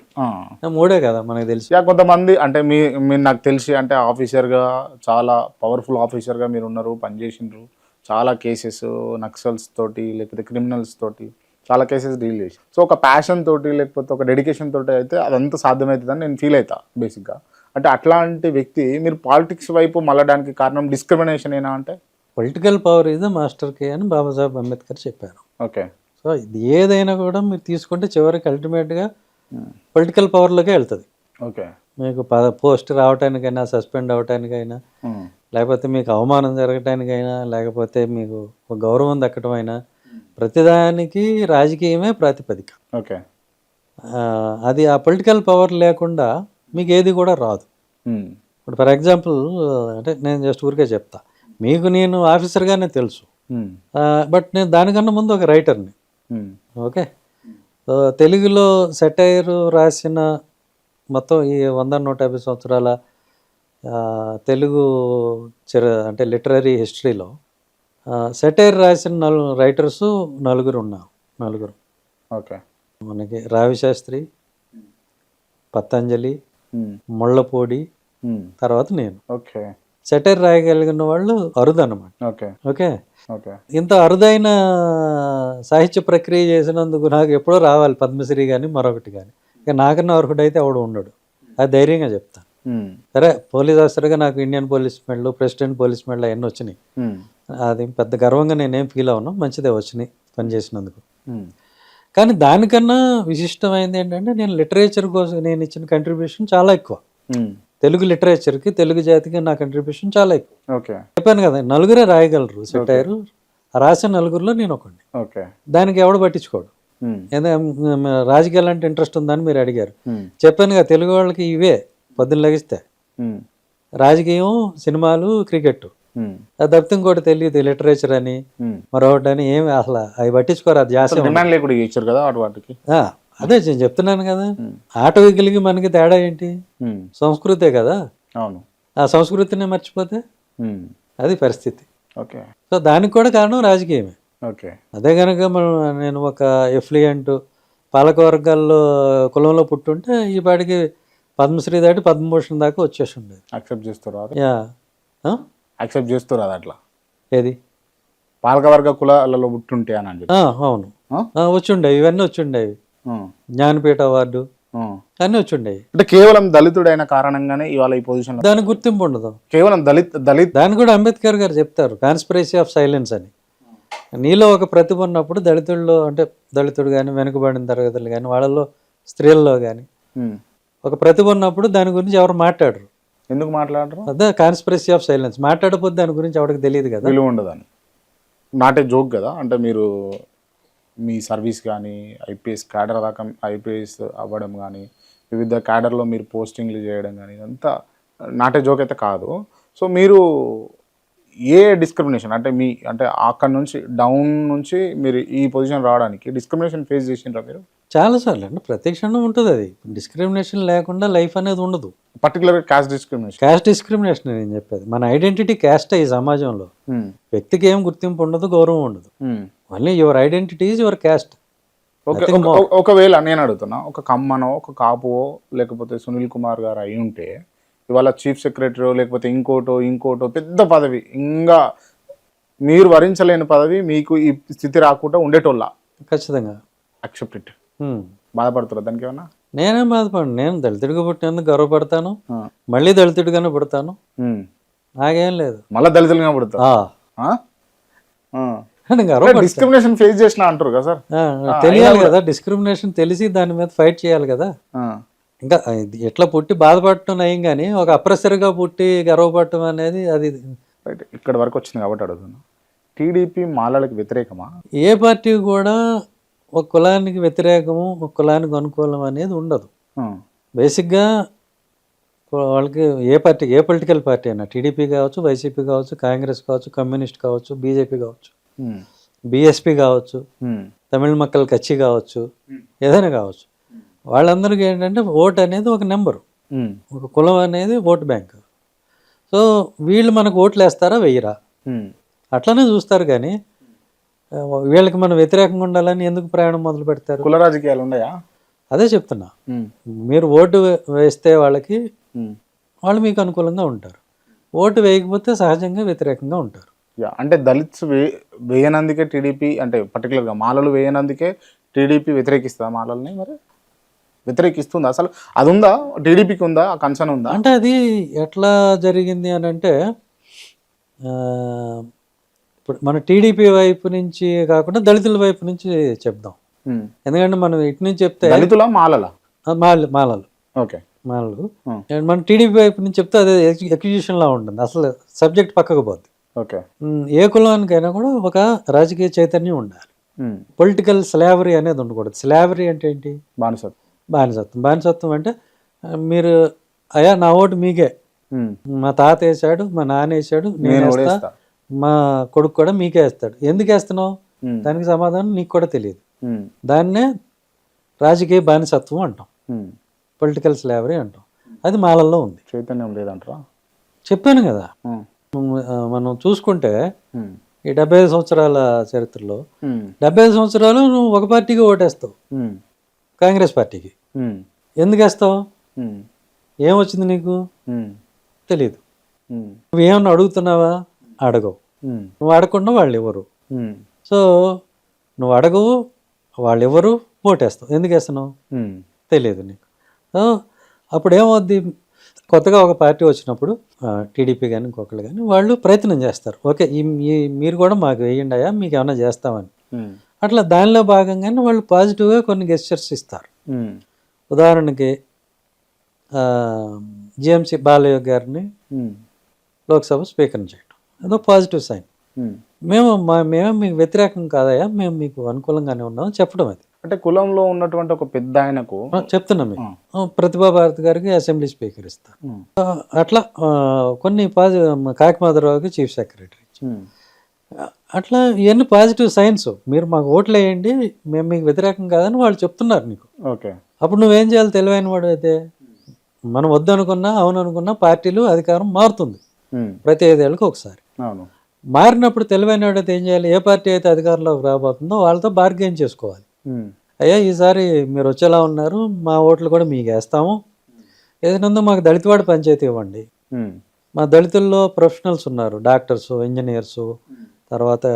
3 కదా మనకు తెలిసి. కొంతమంది అంటే మీరు నాకు తెలిసి అంటే ఆఫీసర్గా, చాలా పవర్ఫుల్ ఆఫీసర్గా మీరు ఉన్నారు, పనిచేసిండ్రు, చాలా కేసెస్ నక్సల్స్ తోటి లేకపోతే క్రిమినల్స్ తోటి చాలా కేసెస్ డీల్ చేసి, సో ఒక ప్యాషన్ తోటి లేకపోతే ఒక డెడికేషన్ తోటి అయితే అదంతా సాధ్యమవుతుందని నేను ఫీల్ అవుతా బేసిక్గా. అంటే అట్లాంటి వ్యక్తి మీరు పాలిటిక్స్ వైపు మళ్ళడానికి కారణం డిస్క్రిమినేషన్ ఏనా? అంటే political power is the master key అని బాబాసాహెబ్ అంబేద్కర్ చెప్పారు. ఓకే, సో ఇది ఏదైనా కూడా మీరు తీసుకుంటే చివరికి అల్టిమేట్గా పొలిటికల్ పవర్లోకే వెళ్తుంది. ఓకే, మీకు పోస్ట్ రావటానికైనా, సస్పెండ్ అవటానికైనా, లేకపోతే మీకు అవమానం జరగటానికైనా, లేకపోతే మీకు ఒక గౌరవం దక్కడం అయినా, ప్రతిదానికి రాజకీయమే ప్రాతిపదిక. ఓకే, అది ఆ పొలిటికల్ పవర్ లేకుండా మీకు ఏది కూడా రాదు. ఇప్పుడు ఫర్ ఎగ్జాంపుల్ అంటే నేను జస్ట్ ఊరికే చెప్తా, మీకు నేను ఆఫీసర్గానే తెలుసు, బట్ నేను దానికన్నా ముందు ఒక రైటర్ని. ఓకే, తెలుగులో సెటైర్ రాసిన మొత్తం ఈ 100-150 సంవత్సరాల తెలుగు అంటే లిటరరీ హిస్టరీలో సెటైర్ రాసిన రైటర్స్ 4 ఉన్నారు. ఓకే, మనకి రావిశాస్త్రి, పతంజలి, ముళ్ళపూడి, తర్వాత నేను. ఓకే, సెటైర్ రాయగలిగిన వాళ్ళు అరుదు అనమాట. ఓకే, ఓకే, ఓకే, ఇంత అరుదైన సాహిత్య ప్రక్రియ చేసినందుకు నాకు ఎప్పుడో రావాలి పద్మశ్రీ కానీ మరొకటి కానీ. ఇక నాకన్నా అర్హుడైతే ఎవడు ఉండడు, అది ధైర్యంగా చెప్తాను. సరే, పోలీస్ ఆఫీసర్గా నాకు Indian police medal, president police medal అవన్నీ వచ్చినాయి. అది పెద్ద గర్వంగా నేనేం ఫీల్ అవును, మంచిదే వచ్చినాయి పని చేసినందుకు. కానీ దానికన్నా విశిష్టమైంది ఏంటంటే నేను లిటరేచర్ కోసం నేను ఇచ్చిన కంట్రిబ్యూషన్ చాలా ఎక్కువ. తెలుగు లిటరేచర్కి, తెలుగు జాతికి నా కంట్రిబ్యూషన్ చాలా ఎక్కువ. ఓకే, చెప్పాను కదా, 4 రాయగలరు సెటైర్, రాసిన 4లో నేను ఒకడిని. ఓకే, దానికి ఎవడు పట్టించుకోడు. రాజకీయాలు అంటే ఇంట్రెస్ట్ ఉందని మీరు అడిగారు. చెప్పాను కదా, తెలుగు వాళ్ళకి ఇవే పొద్దున్న లెగిస్తే రాజకీయం, సినిమాలు, క్రికెట్. అది తప్పితే ఇంకోటి తెలియదు, లిటరేచర్ అని మరొకటి అని ఏమి అసలు అవి పట్టించుకోరు. అది జాస్తి డిమాండ్ లేకుండా ఇచ్చారు కదా వాటికి. అదే నేను చెప్తున్నాను కదా, ఆటవికులకి మనకి తేడా ఏంటి? సంస్కృతే కదా. అవును, ఆ సంస్కృతిని మర్చిపోతే అది పరిస్థితి. ఓకే. సో దానికి కూడా కారణం రాజకీయమే. ఓకే. అదే కనుక నేను ఒక ఎఫ్లియంట్ పాలక వర్గాల్లో కులంలో పుట్టుంటే ఈ పాటికి పద్మశ్రీ దాటి పద్మభూషణ్ దాకా వచ్చేసి ఉండేది. యాక్సెప్ట్ చేస్తారు. యా, యాక్సెప్ట్ చేస్తారు అది అట్లా ఏది పాలకవర్గ కులాలలో పుట్టుంటే అని చెప్పి. అవును, వచ్చిండేవి, ఇవన్నీ వచ్చిండేవి. జ్ఞానపీఠ అవార్డు అన్నీ వచ్చిండేవి. అంటే కేవలం దళితుడైన కారణంగానే ఇవాళ ఈ పొజిషన్. దానికి గుర్తింపు ఉండదు. కేవలం దళిత్ దాన్ని కూడా అంబేద్కర్ గారు చెప్తారు, కాన్స్పిరసీ ఆఫ్ సైలెన్స్ అని. నీలో ఒక ప్రతిభ ఉన్నప్పుడు దళితుల్లో, అంటే దళితుడు కానీ వెనుకబడిన తరగతులు కానీ వాళ్ళలో స్త్రీల్లో కానీ ఒక ప్రతిభ ఉన్నప్పుడు దాని గురించి ఎవరు మాట్లాడరు. ఎందుకు మాట్లాడరు? అదే కాన్స్పిరసీ ఆఫ్ సైలెన్స్. మాట్లాడకపోతే దాని గురించి ఎవరికి తెలియదు కదా, విలువ ఉండదని. నాటే జోక్ కదా. అంటే మీరు మీ సర్వీస్ కానీ ఐపీఎస్ క్యాడర్ దాకా ఐపీఎస్ అవ్వడం కానీ వివిధ క్యాడర్లో మీరు పోస్టింగ్లు చేయడం కానీ ఇదంతా నాటే జోక్ అయితే కాదు. సో మీరు ఏ డిస్క్రిమినేషన్ అంటే అక్కడ నుంచి డౌన్ నుంచి మీరు ఈ పొజిషన్ రావడానికి డిస్క్రిమినేషన్ ఫేస్ చేసినారా మీరు? చాలాసార్లు అండి, ప్రతి క్షణం ఉంటుంది అది. డిస్క్రిమినేషన్ లేకుండా లైఫ్ అనేది ఉండదు. పర్టికులర్గా క్యాస్ట్ డిస్క్రిమినేషన్. క్యాస్ట్ డిస్క్రిమినేషన్ నేను చెప్పేది, మన ఐడెంటిటీ క్యాస్ట్ ఈ సమాజంలో. వ్యక్తికి ఏం గుర్తింపు ఉండదు, గౌరవం ఉండదు. మళ్ళీ your identity is your caste. ఒకవేళ నేను అడుగుతున్నా, ఒక కమ్మనో ఒక కాపువో లేకపోతే సునీల్ కుమార్ గారు అయి ఉంటే ఇవాళ చీఫ్ సెక్రటరీ లేకపోతే ఇంకోటో పెద్ద పదవి, ఇంకా మీరు వరించలేని పదవి మీకు ఈ స్థితి రాకుండా ఉండేటోళ్ళ ఖచ్చితంగా యాక్సెప్ట్ ఇట్. బాధపడుతున్నారు దానికి ఏమన్నా? నేనేం బాధపడను. నేను దళితుడిగా పుట్టినందుకు గర్వపడతాను, మళ్ళీ దళితుడిగానే పుడతాను, నాకేం లేదు. మళ్ళీ దళితులుగా పుడతా. డిస్క్రిమినేషన్ ఫేస్ చేసిన అంటారు కదా సార్. తెలియాలి కదా, డిస్క్రిమినేషన్ తెలిసి దాని మీద ఫైట్ చేయాలి కదా. ఇంకా ఎట్లా పుట్టి బాధపడటం నయం, కానీ ఒక అప్రెసర్గా పుట్టి గర్వపడటం అనేది అది ఇక్కడ వరకు వచ్చింది కాబట్టి అడుగుతున్నా. టీడీపీ మాలలకు వ్యతిరేకమా? ఏ పార్టీ కూడా ఒక కులానికి వ్యతిరేకము, ఒక కులానికి అనుకూలం అనేది ఉండదు. బేసిక్గా వాళ్ళకి ఏ పార్టీకి, ఏ పొలిటికల్ పార్టీ అయినా, టీడీపీ కావచ్చు, వైసీపీ కావచ్చు, కాంగ్రెస్ కావచ్చు, కమ్యూనిస్ట్ కావచ్చు, బీజేపీ కావచ్చు, బీఎస్పీ కావచ్చు, తమిళ మక్కల కచ్చి కావచ్చు, ఏదైనా కావచ్చు, వాళ్ళందరికీ ఏంటంటే ఓట్ అనేది ఒక నెంబరు, ఒక కులం అనేది ఓట్ బ్యాంక్. సో వీళ్ళు మనకు ఓట్లు వేస్తారా వెయ్యరా అట్లనే చూస్తారు. కానీ వీళ్ళకి మనం వ్యతిరేకంగా ఉండాలని ఎందుకు ప్రయాణం మొదలు పెడతారు? కుల రాజకీయాలు ఉన్నాయా? అదే చెప్తున్నా. మీరు ఓటు వేస్తే వాళ్ళకి, వాళ్ళు మీకు అనుకూలంగా ఉంటారు. ఓటు వేయకపోతే సహజంగా వ్యతిరేకంగా ఉంటారు. అంటే దళిత్స్ వేయనందుకే టీడీపీ, అంటే పర్టికులర్గా మాలలు వేయనందుకే టీడీపీ వ్యతిరేకిస్తుందా మాలల్ని? మరి వ్యతిరేకిస్తుందా? అసలు అది ఉందా? టీడీపీకి ఉందా ఆ కన్సర్న్ ఉందా? అంటే అది ఎట్లా జరిగింది అని అంటే, ఇప్పుడు మన టీడీపీ వైపు నుంచి కాకుండా దళితుల వైపు నుంచి చెప్దాం. ఎందుకంటే మనం ఇటు నుంచి చెప్తే దళితుల మాలలు, ఓకే, మాలలు, మన టీడీపీ వైపు నుంచి చెప్తే అదే ఎక్విజిషన్ లా ఉంటుంది, అసలు సబ్జెక్ట్ పక్కకు పోద్ది. ఓకే. ఏ కులానికైనా కూడా ఒక రాజకీయ చైతన్యం ఉండాలి. పొలిటికల్ స్లావరీ అనేది ఉండకూడదు. స్లావరీ అంటే ఏంటి? బానిసత్వం. బానిసత్వం అంటే మీరు అయ్యా నా ఓటు మీకే, మా తాత వేసాడు, మా నాన్న వేసాడు, నేను వేస్తా, మా కొడుకు కూడా మీకే వేస్తాడు. ఎందుకు వేస్తున్నావు? దానికి సమాధానం నీకు కూడా తెలియదు. దాన్నే రాజకీయ బానిసత్వం అంటాం, పొలిటికల్ స్లావరీ అంటాం. అది మాలల్లో ఉంది. చైతన్యం లేదంటారా? చెప్పాను కదా. మనం చూసుకుంటే ఈ 75 సంవత్సరాల చరిత్రలో 75 సంవత్సరాలు నువ్వు ఒక పార్టీకి ఓటేస్తావు, కాంగ్రెస్ పార్టీకి. ఎందుకు వేస్తావు? ఏమొచ్చింది నీకు? తెలీదు. నువ్వేమన్నా అడుగుతున్నావా? అడగవు. నువ్వు అడగకుండా వాళ్ళు ఎవరు. సో నువ్వు అడగవు, వాళ్ళు ఎవరు, ఓటేస్తావు. ఎందుకు వేస్తున్నావు? తెలియదు నీకు. అప్పుడు ఏమవుద్ది? కొత్తగా ఒక పార్టీ వచ్చినప్పుడు టీడీపీ కానీ ఇంకొకళ్ళు కానీ వాళ్ళు ప్రయత్నం చేస్తారు, ఓకే మీరు కూడా మాకు వేయండియా, మీకు ఏమైనా చేస్తామని. అట్లా దానిలో భాగంగానే వాళ్ళు పాజిటివ్గా కొన్ని గెస్చర్స్ ఇస్తారు. ఉదాహరణకి జిఎంసి బాలయ్య గారిని లోక్సభ స్పీకర్ని చేయడం అదో పాజిటివ్ సైన్. మేము మీకు వ్యతిరేకం కాదయా, మేము మీకు అనుకూలంగానే ఉన్నామని చెప్పడం. అది అంటే కులంలో ఉన్నటువంటి ఒక పెద్ద ఆయనకు చెప్తున్నా మీకు ప్రతిభా భారతి గారికి అసెంబ్లీ స్పీకర్ ఇస్తారు. అట్లా కొన్ని కాకిమాధరావుకి చీఫ్ సెక్రటరీ. అట్లా ఇవన్నీ పాజిటివ్ సైన్స్. మీరు మాకు ఓట్లు వేయండి, మేము మీకు వ్యతిరేకం కాదని వాళ్ళు చెప్తున్నారు నీకు. ఓకే, అప్పుడు నువ్వేం చేయాలి? తెలివైన వాడు అయితే మనం వద్దనుకున్నా అవును అనుకున్నా పార్టీలు అధికారం మారుతుంది ప్రతి 5 ఏళ్ళకి ఒకసారి. అవును, మారినప్పుడు తెలివైన వాడు అయితే ఏం చేయాలి? ఏ పార్టీ అయితే అధికారంలోకి రాబోతుందో వాళ్ళతో బార్గెయిన్ చేసుకోవాలి. అయ్యా ఈసారి మీరు వచ్చేలా ఉన్నారు, మా ఓట్లు కూడా మీకు వేస్తాము, ఏదైనా మాకు దళితవాడ పంచాయతీ ఇవ్వండి. మా దళితుల్లో ప్రొఫెషనల్స్ ఉన్నారు, డాక్టర్స్, ఇంజనీర్స్, తర్వాత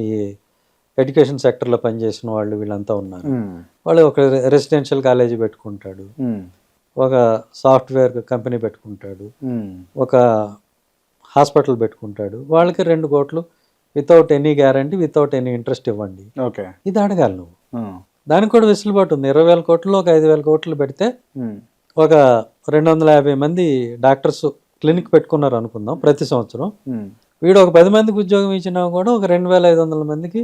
ఈ ఎడ్యుకేషన్ సెక్టర్లో పనిచేసిన వాళ్ళు, వీళ్ళంతా ఉన్నారు. వాళ్ళు ఒక రెసిడెన్షియల్ కాలేజీ పెట్టుకుంటాడు, ఒక సాఫ్ట్వేర్ కంపెనీ పెట్టుకుంటాడు, ఒక హాస్పిటల్ పెట్టుకుంటాడు. వాళ్ళకి 2 కోట్లు without any guarantee, without any interest ఇవ్వండి. ఓకే, ఇది అడగాలి నువ్వు. దానికి కూడా వెసులుబాటు ఉంది. 20,000 కోట్లు ఒక 5,000 కోట్లు పెడితే ఒక 250 మంది డాక్టర్స్ క్లినిక్ పెట్టుకున్నారు అనుకుందాం ప్రతి సంవత్సరం. వీడు ఒక 10 మందికి ఉద్యోగం ఇచ్చినా కూడా ఒక 2,500 మందికి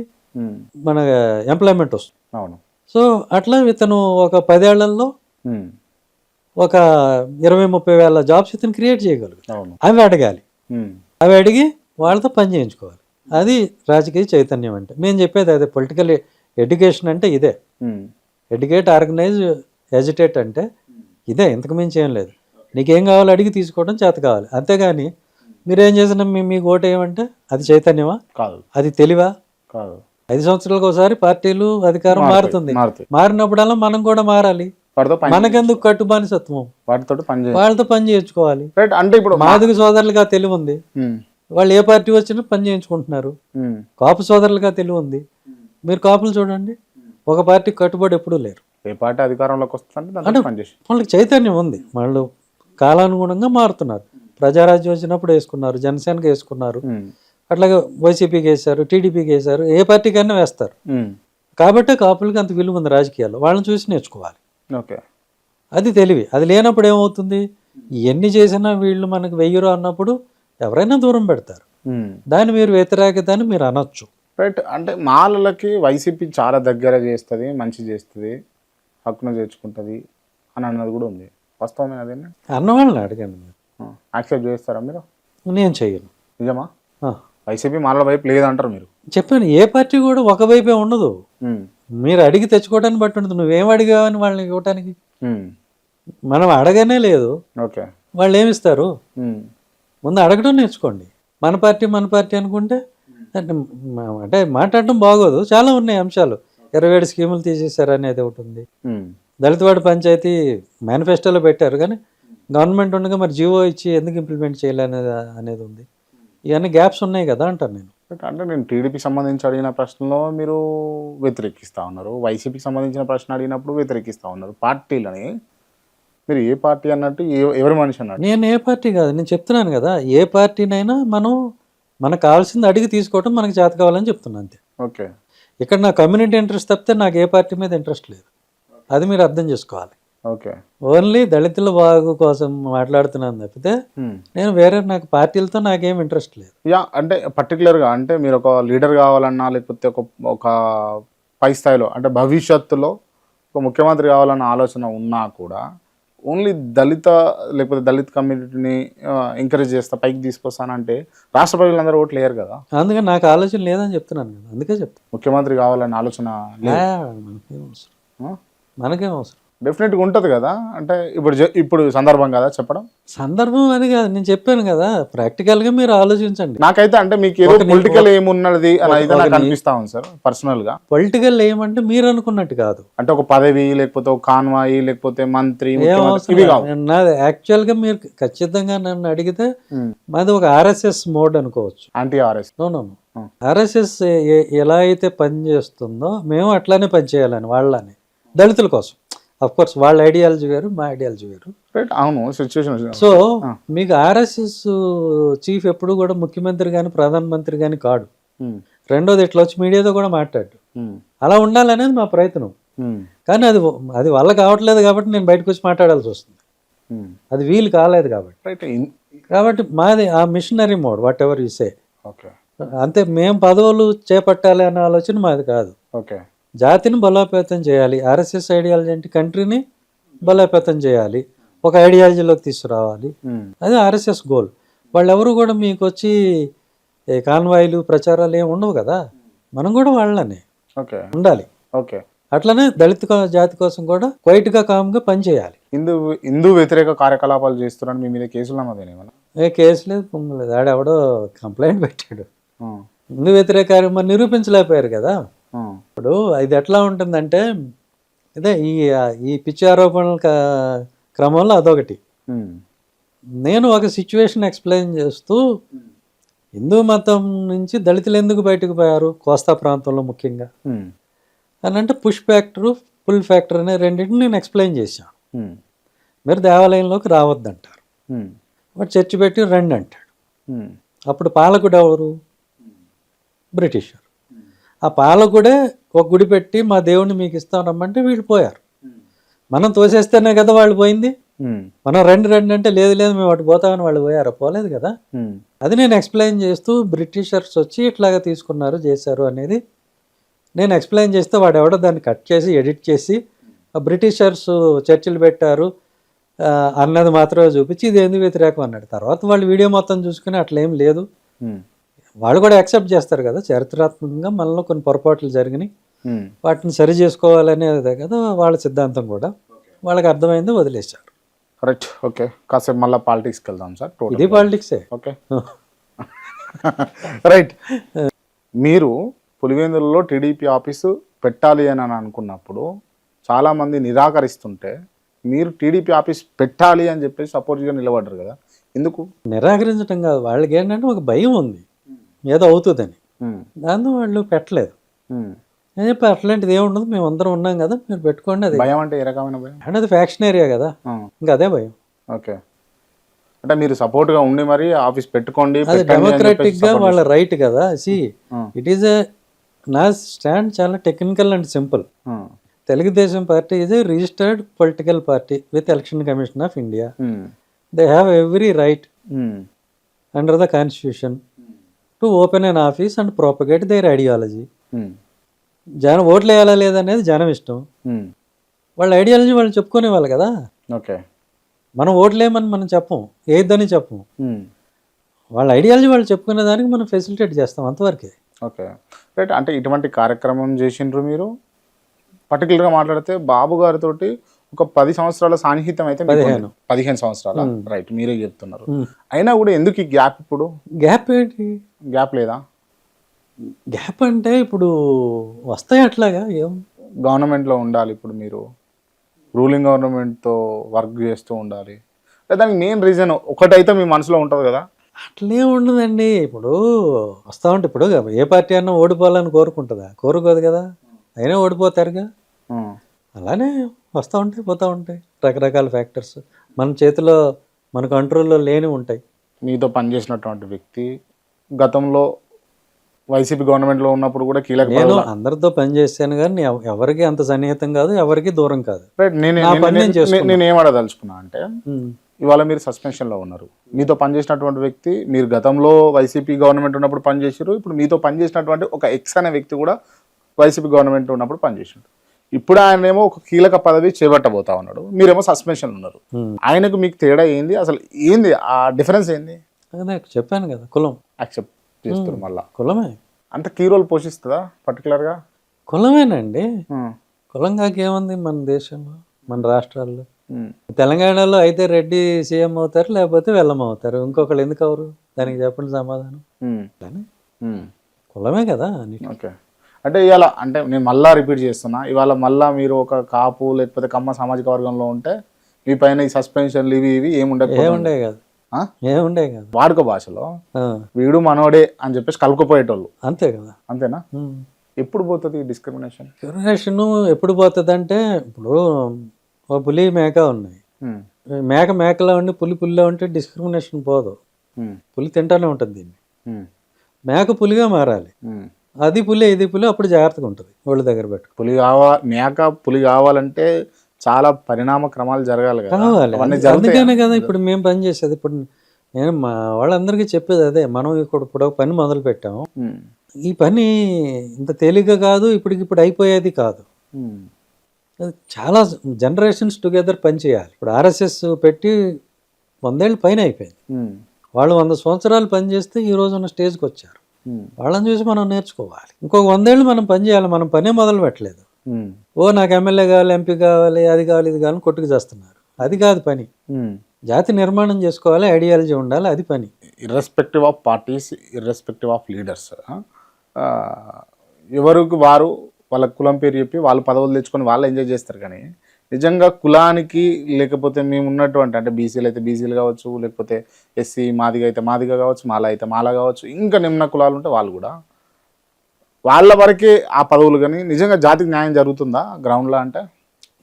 మన ఎంప్లాయ్మెంట్ వస్తుంది. అవును. సో అట్లా ఇతను ఒక 10 ఏళ్లలో ఒక 20-30 వేల జాబ్స్ ఇతను క్రియేట్ చేయగలరు. అవి అడగాలి, అవి అడిగి వాళ్ళతో పని చేయించుకోవాలి. అది రాజకీయ చైతన్యం అంటే. మేము చెప్పేది అదే. పొలిటికల్ ఎడ్యుకేషన్ అంటే ఇదే. ఎడ్యుకేట్, ఆర్గనైజ్, ఎజిటేట్ అంటే ఇదే, ఇంతకు మించి ఏం లేదు. నీకేం కావాలో అడిగి తీసుకోవడం చేత కావాలి. అంతేగాని మీరేం చేసినా మీకు ఓటు ఏమంటే అది చైతన్యమా? కాదు. అది తెలివా? కాదు. 5 సంవత్సరాలకు ఒకసారి పార్టీలు అధికారం మారుతుంది. మారినప్పుడల్లా మనం కూడా మారాలి. మనకెందుకు కట్టుబానిసత్వం? వాళ్ళతో పని చేయించుకోవాలి. అంటే ఇప్పుడు మాదిగ సోదరులుగా తెలివి ఉంది, వాళ్ళు ఏ పార్టీ వచ్చినా పని చేయించుకుంటున్నారు. కాపు సోదరులుగా తెలివి ఉంది, మీరు కాపులు చూడండి, ఒక పార్టీ కట్టుబడి ఎప్పుడూ లేరు. ఏ పార్టీ అధికారంలోకి వస్తుంది అంటే వాళ్ళకి చైతన్యం ఉంది, వాళ్ళు కాలానుగుణంగా మారుతున్నారు. ప్రజారాజ్యం వచ్చినప్పుడు వేసుకున్నారు, జనసేనకి వేసుకున్నారు, అట్లాగే వైసీపీకి వేశారు, టీడీపీకి వేశారు, ఏ పార్టీకైనా వేస్తారు. కాబట్టి కాపులకి అంత విలువ ఉంది రాజకీయాల్లో. వాళ్ళని చూసి నేర్చుకోవాలి. ఓకే, అది తెలివి. అది లేనప్పుడు ఏమవుతుంది? ఎన్ని చేసినా వీళ్ళు మనకు వెయ్యరు అన్నప్పుడు ఎవరైనా దూరం పెడతారు. దాన్ని మీరు వ్యతిరేకత అని మీరు అనొచ్చు. రైట్. అంటే మాలలకి వైసీపీ చాలా దగ్గర చేస్తుంది, మంచి చేస్తుంది, హక్కును చేర్చుకుంటుంది అని అన్నది కూడా ఉంది. వాస్తవమే అదేనా? అన్నవాళ్ళని అడగండి. యాక్సెప్ట్ చేస్తారా మీరు? నేను చెయ్యను. నిజమా? వైసీపీ మాలల వైపు లేదంటారు మీరు? చెప్పాను, ఏ పార్టీ కూడా ఒకవైపే ఉండదు. మీరు అడిగి తెచ్చుకోవడానికి బట్టి ఉంటుంది. నువ్వేం అడిగావని వాళ్ళని ఇవ్వటానికి మనం అడగనే లేదు. ఓకే, వాళ్ళు ఏమిస్తారు? ముందు అడగడం నేర్చుకోండి. మన పార్టీ అనుకుంటే అంటే మాట్లాడటం బాగోదు. చాలా ఉన్నాయి అంశాలు. 27 స్కీములు తీసేశారు అనేది ఒకటి ఉంది. దళితవాడ పంచాయతీ మేనిఫెస్టోలో పెట్టారు, కానీ గవర్నమెంట్ ఉండగా మరి జీవో ఇచ్చి ఎందుకు ఇంప్లిమెంట్ చేయలేనేది అనేది ఉంది. ఇవన్నీ గ్యాప్స్ ఉన్నాయి కదా అంటాను నేను. అంటే నేను టీడీపీకి సంబంధించి అడిగిన ప్రశ్నలో మీరు వ్యతిరేకిస్తూ ఉన్నారు, వైసీపీకి సంబంధించిన ప్రశ్న అడిగినప్పుడు వ్యతిరేకిస్తూ ఉన్నారు. పార్టీలని మీరు ఏ పార్టీ అన్నట్టు, ఎవరి మనిషి అన్నట్టు? నేను ఏ పార్టీ కాదు, నేను చెప్తున్నాను కదా, ఏ పార్టీనైనా మనకు కావాల్సింది అడిగి తీసుకోవటం మనకు చేత కావాలని చెప్తున్నాను అంతే. ఓకే, ఇక్కడ నా కమ్యూనిటీ ఇంట్రెస్ట్ తప్పితే నాకు ఏ పార్టీ మీద ఇంట్రెస్ట్ లేదు. అది మీరు అర్థం చేసుకోవాలి. ఓకే, ఓన్లీ దళితుల బాగు కోసం మాట్లాడుతున్నాను తప్పితే నేను వేరే నాకు పార్టీలతో నాకేం ఇంట్రెస్ట్ లేదు. యా, అంటే పర్టికులర్గా అంటే మీరు ఒక లీడర్ కావాలన్నా, లేకపోతే ఒక పై స్థాయిలో అంటే భవిష్యత్తులో ఒక ముఖ్యమంత్రి కావాలన్న ఆలోచన ఉన్నా కూడా ఓన్లీ లేకపోతే దళిత కమ్యూనిటీని ఎంకరేజ్ చేస్తా, పైకి తీసుకొస్తానంటే రాష్ట్ర ప్రజలందరూ ఓట్లు లేరు కదా. అందుకని నాకు ఆలోచన లేదని చెప్తున్నాను కదా, అందుకే చెప్తాను. ముఖ్యమంత్రి కావాలన్న ఆలోచన మనకేం అవసరం? డెఫినెట్గా ఉంటుంది కదా. అంటే ఇప్పుడు సందర్భం కదా చెప్పడం. సందర్భం అని కాదు, నేను చెప్పాను కదా, ప్రాక్టికల్గా మీరు ఆలోచించండి. నాకైతే అంటే మీకు ఏదో పొలిటికల్ ఏమున్నది అని అయితే నాకు అనిపిస్తా ఉంది సార్ పర్సనల్ గా. పొలిటికల్ ఏమంటే మీరు అనుకున్నట్టు కాదు. అంటే ఒక పదవి, లేకపోతే ఒక కాన్వాయి, లేకపోతే మంత్రి, నాది యాక్చువల్గా మీరు ఖచ్చితంగా నన్ను అడిగితే మాది ఒక RSS మోడ్ అనుకోవచ్చు. Anti RS. నో RSS ఎలా అయితే పనిచేస్తుందో మేము అట్లానే పనిచేయాలని వాళ్ళని, దళితుల కోసం. అఫ్ కోర్స్ వాళ్ళ ఐడియాలజీ వేరు, మా ఐడియాలజీ వేరు. అవును, సిచ్యువేషన్. సో మీకు RSS చీఫ్ ఎప్పుడు కూడా ముఖ్యమంత్రి కానీ ప్రధానమంత్రి కానీ కాడు. రెండోది ఇట్లా వచ్చి మీడియాతో కూడా మాట్లాడు. అలా ఉండాలనేది మా ప్రయత్నం. కానీ అది వల్ల కావట్లేదు కాబట్టి నేను బయటకు వచ్చి మాట్లాడాల్సి వస్తుంది. అది వీలు కాలేదు కాబట్టి మాది ఆ missionary mode, whatever you say. అంతే. మేము పదవులు చేపట్టాలి అనే ఆలోచన మాది కాదు. జాతిని బలోపేతం చేయాలి. ఆర్ఎస్ఎస్ ఐడియాలజీ అంటే కంట్రీని బలోపేతం చేయాలి, ఒక ఐడియాలజీలోకి తీసుకురావాలి. అది ఆర్ఎస్ఎస్ గోల్. వాళ్ళెవరు కూడా మీకు వచ్చి కాన్వాయిలు ప్రచారాలు ఏమి ఉండవు కదా. మనం కూడా వాళ్ళనే ఓకే ఉండాలి. ఓకే. అట్లనే దళిత జాతి కోసం కూడా క్వైట్గా కామ్గా పనిచేయాలి. హిందూ వ్యతిరేక కార్యకలాపాలు చేస్తున్నాను, మీ మీద కేసులు నమోదైన ఏమన్నా? కేసు లేదు, పొంగు లేదు. ఆడెవడో కంప్లైంట్ పెట్టాడు. హిందూ వ్యతిరేక మరి నిరూపించలేకపోయారు కదా. ఇప్పుడు ఇది ఎట్లా ఉంటుందంటే ఇదే ఈ పిచ్చి ఆరోపణల క్రమంలో అదొకటి. నేను ఒక సిచ్యువేషన్ ఎక్స్ప్లెయిన్ చేస్తూ హిందూ మతం నుంచి దళితులు ఎందుకు బయటకు పోయారు కోస్తా ప్రాంతంలో ముఖ్యంగా అని అంటే పుష్ ఫ్యాక్టర్, పుల్ ఫ్యాక్టర్ అనే రెండింటిని నేను ఎక్స్ప్లెయిన్ చేశాను. మీరు దేవాలయంలోకి రావద్దంటారు, వాడు చర్చి పెట్టి రండి అంటాడు. అప్పుడు పాలకుడు ఎవరు? బ్రిటిషర్. ఆ పాలకుడే ఒక గుడి పెట్టి మా దేవుడిని మీకు ఇస్తాం రమ్మంటే వీళ్ళు పోయారు. మనం తోసేస్తేనే కదా వాళ్ళు పోయింది. మనం రండి అంటే లేదు లేదు మేము అటు పోతామని వాళ్ళు పోయారు, పోలేదు కదా. అది నేను ఎక్స్ప్లెయిన్ చేస్తూ బ్రిటిషర్స్ వచ్చి ఇట్లాగా తీసుకున్నారు చేశారు అనేది నేను ఎక్స్ప్లెయిన్ చేస్తే వాడు ఎవడో దాన్ని కట్ చేసి ఎడిట్ చేసి బ్రిటిషర్స్ చర్చిలు పెట్టారు అన్నది మాత్రమే చూపించి ఇది ఎందుకు వ్యతిరేకం అన్నాడు. తర్వాత వాళ్ళు వీడియో మొత్తం చూసుకుని అట్లేం లేదు, వాళ్ళు కూడా యాక్సెప్ట్ చేస్తారు కదా. చారిత్రాత్మకంగా మనలో కొన్ని పొరపాట్లు జరిగినాయి, వాటిని సరి చేసుకోవాలనేదే కదా వాళ్ళ సిద్ధాంతం కూడా. వాళ్ళకి అర్థమైంది, వదిలేశారు. కరెక్ట్. ఓకే, కాసేపు మళ్ళీ పాలిటిక్స్కి వెళ్దాం సార్. ఇది పాలిటిక్సే. Okay right. మీరు పులివెందులలో టీడీపీ ఆఫీసు పెట్టాలి అని అనుకున్నప్పుడు చాలామంది నిరాకరిస్తుంటే మీరు టీడీపీ ఆఫీస్ పెట్టాలి అని చెప్పేసి సపోర్ట్గా నిలబడ్డారు కదా, ఎందుకు? నిరాకరించడం కాదు, వాళ్ళకి ఏంటంటే ఒక భయం ఉంది ఏదో అవుతుందని, దాంతో వాళ్ళు పెట్టలేదు. నేను చెప్పి అట్లాంటిది ఏముండదు, మేము అందరం ఉన్నాం కదా మీరు పెట్టుకోండి. అది భయం అంటే ఏ రకమైన భయం? అంటే అది ఫ్యాక్షన్ ఏరియా కదా, ఇంకా అదే భయం. ఓకే, అంటే మీరు సపోర్ట్గా ఉండి మరి ఆఫీస్ పెట్టుకోండి, అది డెమోక్రాటిక్గా వాళ్ళ రైట్ కదా. సి ఇట్ ఈస్ నా స్టాండ్ చాలా technical and simple. Telugu Desam party is a registered political party with election commission of India. They have every right under the constitution to open an office and propagate their ideology. జనం ఓట్లు వేయాలా లేదనేది జనం ఇష్టం, వాళ్ళ ideology వాళ్ళు చెప్పుకునే వాళ్ళు కదా. ఓకే, మనం ఓట్లేమని మనం చెప్పం, ఏదని చెప్పం, వాళ్ళ ఐడియాలజీ వాళ్ళు చెప్పుకునే దానికి మనం ఫెసిలిటేట్ చేస్తాం, అంతవరకే. Okay right. అంటే ఇటువంటి కార్యక్రమం చేసిండ్రు మీరు. పర్టికులర్గా మాట్లాడితే బాబు గారితో ఒక 10 సంవత్సరాల సాన్నిహిత్యం అయితే 15 సంవత్సరాల రైట్ మీరే చెప్తున్నారు. అయినా కూడా ఎందుకు ఈ గ్యాప్? ఇప్పుడు గ్యాప్ ఏంటి? గ్యాప్ లేదా? గ్యాప్ అంటే ఇప్పుడు వస్తాయి అట్లాగా ఏం గవర్నమెంట్లో ఉండాలి, ఇప్పుడు మీరు రూలింగ్ గవర్నమెంట్తో వర్క్ చేస్తూ ఉండాలి, దానికి మెయిన్ రీజన్ ఒకటైతే మీ మనసులో ఉంటుంది కదా. అట్లే ఉండదండి. ఇప్పుడు వస్తూ ఉంటే ఇప్పుడు ఏ పార్టీ అన్నా ఓడిపోవాలని కోరుకుంటుందా? కోరుకోదు కదా, అయినా ఓడిపోతారుగా. అలానే వస్తూ ఉంటాయి పోతూ ఉంటాయి రకరకాల ఫ్యాక్టర్స్, మన చేతిలో మన కంట్రోల్లో లేని ఉంటాయి. మీతో పనిచేసినటువంటి వ్యక్తి గతంలో వైసీపీ గవర్నమెంట్లో ఉన్నప్పుడు కూడా కీలక, నేను అందరితో పనిచేసాను కానీ ఎవరికి అంత సన్నిహితం కాదు, ఎవరికి దూరం కాదు. నేను ఏం అడగదలుచుకున్నా అంటే ఇవాళ మీరు సస్పెన్షన్లో ఉన్నారు, మీతో పనిచేసినటువంటి వ్యక్తి మీరు గతంలో వైసీపీ గవర్నమెంట్ ఉన్నప్పుడు పనిచేసారు, ఇప్పుడు మీతో పనిచేసినటువంటి ఒక ఎక్స్ అనే వ్యక్తి కూడా వైసీపీ గవర్నమెంట్ ఉన్నప్పుడు పనిచేసాడు. ఇప్పుడు ఆయనేమో ఒక కీలక పదవి చేపట్టబోతా ఉన్నాడు, మీరేమో సస్పెన్షన్ ఉన్నారు. ఆయనకు మీకు తేడా ఏంది? అసలు ఏంది ఆ డిఫరెన్స్ ఏంది? చెప్పాను కదా, కులం యాక్సెప్ట్ చేస్తారు. మళ్ళా కులమే అంత కీ రోల్ పోషిస్తుందా పర్టికులర్గా? కులమేనండి. కులం కాకేముంది మన దేశంలో, మన రాష్ట్రాల్లో. తెలంగాణలో అయితే రెడ్డి సీఎం అవుతారు, లేకపోతే వెల్లం అవుతారు, ఇంకొకళ్ళు ఎందుకు అవరు? దానికి చెప్పండి సమాధానం. కులమే కదా. ఓకే, అంటే ఇవాళ అంటే నేను మళ్ళా రిపీట్ చేస్తున్నా, ఇవాళ మళ్ళా మీరు ఒక కాపు లేకపోతే కమ్మ సామాజిక వర్గంలో ఉంటే మీ పైన ఈ సస్పెన్షన్లు ఇవి ఏముండే కాదు, ఏముండే కాదు. వాడుక భాషలో వీడు మనోడే అని చెప్పేసి కలుపుకుపోయేటోళ్ళు, అంతే కదా. అంతేనా? ఎప్పుడు పోతుంది డిస్క్రిమినేషన్? డిస్క్రిమినేషన్ ఎప్పుడు పోతుంది అంటే, ఇప్పుడు ఓ పులి మేక ఉన్నాయి, మేకలో ఉండి పులిలో ఉంటే డిస్క్రిమినేషన్ పోదు. పులి తింటానే ఉంటుంది దీన్ని, మేక పులిగా మారాలి. అది పులి ఇది పులి, అప్పుడు జాగ్రత్తగా ఉంటుంది ఒళ్ళు దగ్గర పెట్టు. మేక పులి కావాలంటే చాలా పరిణామ క్రమాలు జరగాలి కదా. అందుకనే కదా ఇప్పుడు మేము పని చేసేది. ఇప్పుడు నేను మా వాళ్ళందరికీ చెప్పేది అదే, మనం ఇప్పుడు ఒక పని మొదలు పెట్టాము, ఈ పని ఇంత తేలిగ్గా కాదు, ఇప్పటికిప్పుడు అయిపోయేది కాదు. అది చాలా జనరేషన్స్ టుగెదర్ పనిచేయాలి. ఇప్పుడు ఆర్ఎస్ఎస్ పెట్టి 100 ఏళ్ళు పైన అయిపోయింది. వాళ్ళు 100 సంవత్సరాలు పనిచేస్తే ఈ రోజు ఉన్న స్టేజ్కి వచ్చారు. వాళ్ళని చూసి మనం నేర్చుకోవాలి. ఇంకొక 100 ఏళ్ళు మనం పని చేయాలి. మనం పనే మొదలు పెట్టలేదు. నాకు ఎమ్మెల్యే కావాలి, ఎంపీ కావాలి, అది కావాలి, ఇది కావాలని కొట్టుకు చేస్తున్నారు. అది కాదు పని. జాతి నిర్మాణం చేసుకోవాలి, ఐడియాలజీ ఉండాలి, అది పని. Irrespective of parties, irrespective of leaders, ఎవరికి వారు వాళ్ళ కులం పేరు చెప్పి వాళ్ళు పదవులు తెచ్చుకొని వాళ్ళు ఎంజాయ్ చేస్తారు. కానీ నిజంగా కులానికి, లేకపోతే మేము ఉన్నటువంటి అంటే బీసీలు అయితే బీసీలు కావచ్చు, లేకపోతే ఎస్సీ మాదిగ అయితే మాదిగ కావచ్చు, మాల అయితే మాల కావచ్చు, ఇంకా నిమ్న కులాలు ఉంటే వాళ్ళు కూడా వాళ్ళ వరకే ఆ పదవులు. కానీ నిజంగా జాతికి న్యాయం జరుగుతుందా గ్రౌండ్లో అంటే?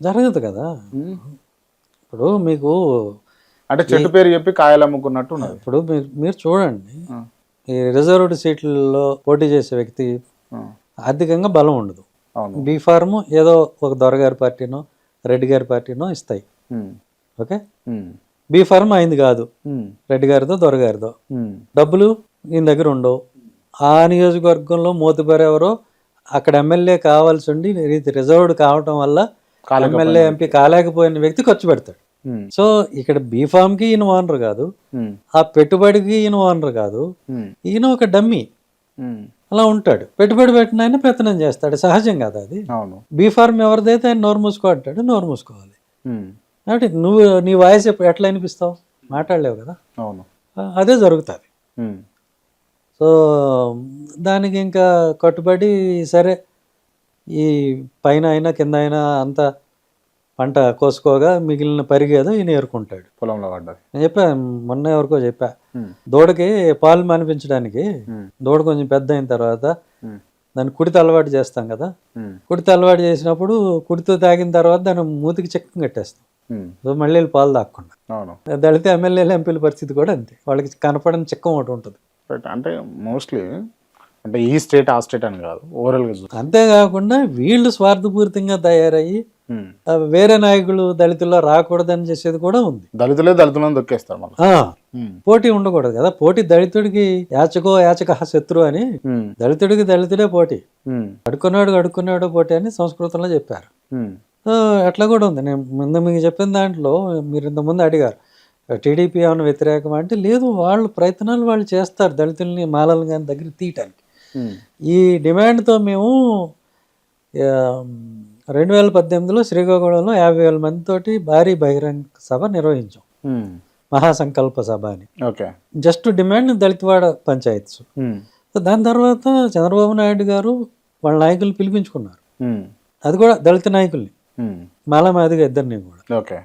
జరగదు కదా. ఇప్పుడు మీకు అంటే చెట్టు పేరు చెప్పి కాయలు అమ్ముకున్నట్టు ఉన్నది. ఇప్పుడు మీరు చూడండి, ఈ రిజర్వ్డ్ సీట్లలో పోటీ చేసే వ్యక్తి ఆర్థికంగా బలం ఉండదు. బీ ఫార్మ్ ఏదో ఒక దొరగారి పార్టీనో రెడ్డి గారి పార్టీనో ఇస్తాయి. ఓకే, బీ ఫార్మ్ అయింది కాదు, రెడ్డి గారిదో దొరగారిదో. డబ్బులు ఈయన దగ్గర ఉండవు. ఆ నియోజకవర్గంలో మోతుబరి ఎవరో అక్కడ ఎమ్మెల్యే కావాల్సి ఉండి రిజర్వ్డ్ కావటం వల్ల ఎమ్మెల్యే ఎంపీ కాలేకపోయిన వ్యక్తి ఖర్చు పెడతాడు. సో ఇక్కడ బీఫామ్కి ఈయన ఓనర్ కాదు, ఆ పెట్టుబడికి ఈయన ఓనర్ కాదు, ఈయన ఒక డమ్మీ అలా ఉంటాడు. పెట్టుబడి పెట్టిన ఆయన పెత్తనం చేస్తాడు, సహజం కదా అది. బీఫార్మ్ ఎవరిదైతే ఆయన నోరు మూసుకో అంటాడు, నోరు మూసుకోవాలి. కాబట్టి నువ్వు నీ వాయిస్ ఎట్లా వినిపిస్తావు? మాట్లాడలేవు కదా. అదే జరుగుతుంది. సో దానికి ఇంకా కట్టుబడి సరే ఈ పైన అయినా కింద అయినా అంతా పంట కోసుకోగా మిగిలిన పరిగేదో ఈయన ఏరుకుంటాడు. పొలంలో పడ్డది. నేను చెప్పా మొన్న ఎవరికో చెప్పా, దూడకి పాలు మానిపించడానికి దూడ కొంచెం పెద్ద అయిన తర్వాత దాన్ని కుడితో అలవాటు చేస్తాం కదా. కుడితో అలవాటు చేసినప్పుడు కుడితో తాగిన తర్వాత దాన్ని మూతికి చెక్కం కట్టేస్తాం, మళ్ళీ పాలు తాగకుండా. దళిత ఎమ్మెల్యేలు ఎంపీల పరిస్థితి కూడా అంతే, వాళ్ళకి కనపడని చెక్కం ఒకటి ఉంటుంది. అంటే మోస్ట్లీ అంటే ఈ స్టేట్ ఆ స్టేట్ అని కాదు, ఓవరాల్గా. అంతేకాకుండా వీళ్ళు స్వార్థపూరితంగా తయారయ్యి వేరే నాయకులు దళితుల్లో రాకూడదని చేసేది కూడా ఉంది. దళితులను దొక్కేస్తారు మళ్ళీ. పోటీ ఉండకూడదు కదా. పోటీ దళితుడికి యాచక శత్రు అని, దళితుడికి దళితుడే పోటీ, అడుక్కున్నాడు పోటీ అని సంస్కృతంలో చెప్పారు. అట్లా కూడా ఉంది. నేను ముందు మీకు చెప్పిన దాంట్లో మీరు ఇంతకుముందు అడిగారు టీడీపీ ఏమైనా వ్యతిరేకం అంటే, లేదు, వాళ్ళు ప్రయత్నాలు వాళ్ళు చేస్తారు దళితుల్ని మాలలు కానీ దగ్గర తీయటానికి. ఈ డిమాండ్తో మేము 2018లో శ్రీకాకుళంలో 50,000 మందితోటి భారీ బహిరంగ సభ నిర్వహించాం, మహాసంకల్ప సభ అని. జస్ట్ డిమాండ్ దళితవాడ పంచాయత్స్. దాని తర్వాత చంద్రబాబు నాయుడు గారు వాళ్ళ నాయకులు పిలిపించుకున్నారు, అది కూడా దళిత నాయకుల్ని, మాల మాదిగ ఇద్దరిని కూడా.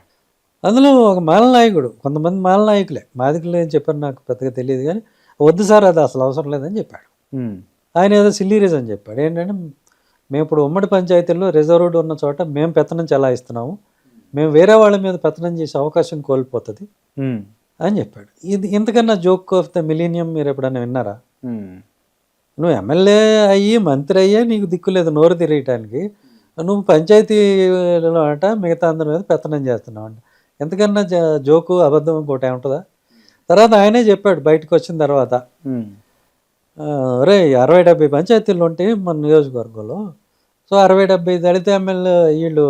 అందులో ఒక మాల నాయకుడు, కొంతమంది మాల నాయకులే, మాదిగలు ఏం చెప్పారు నాకు పెద్దగా తెలియదు, కానీ వద్దు సార్ అది అసలు అవసరం లేదని చెప్పాడు. ఆయన ఏదో సిల్లీ రీజన్ చెప్పాడు, ఏంటంటే మేము ఇప్పుడు ఉమ్మడి పంచాయతీల్లో రిజర్వ్డ్ ఉన్న చోట మేము పెత్తనం చెలాయిస్తున్నాము, మేము వేరే వాళ్ళ మీద పెత్తనం చేసే అవకాశం కోల్పోతుంది అని చెప్పాడు. ఇది ఇంతకన్నా జోక్ ఆఫ్ ద మిలీనియం మీరు ఎప్పుడైనా విన్నారా? నువ్వు ఎమ్మెల్యే అయ్యి మంత్రి అయ్యే నీకు దిక్కులేదు నోరు తిరగటానికి, నువ్వు పంచాయతీలో అంట మిగతా అందరి మీద పెత్తనం చేస్తున్నావు అంట. ఎంతకన్నా జోకు అబద్ధం ఇంకోటి ఏముంటుందా? తర్వాత ఆయనే చెప్పాడు బయటకు వచ్చిన తర్వాత, రే 60-70 పంచాయతీలు ఉంటాయి మన నియోజకవర్గంలో, సో 60-70 దళిత ఎమ్మెల్యే వీళ్ళు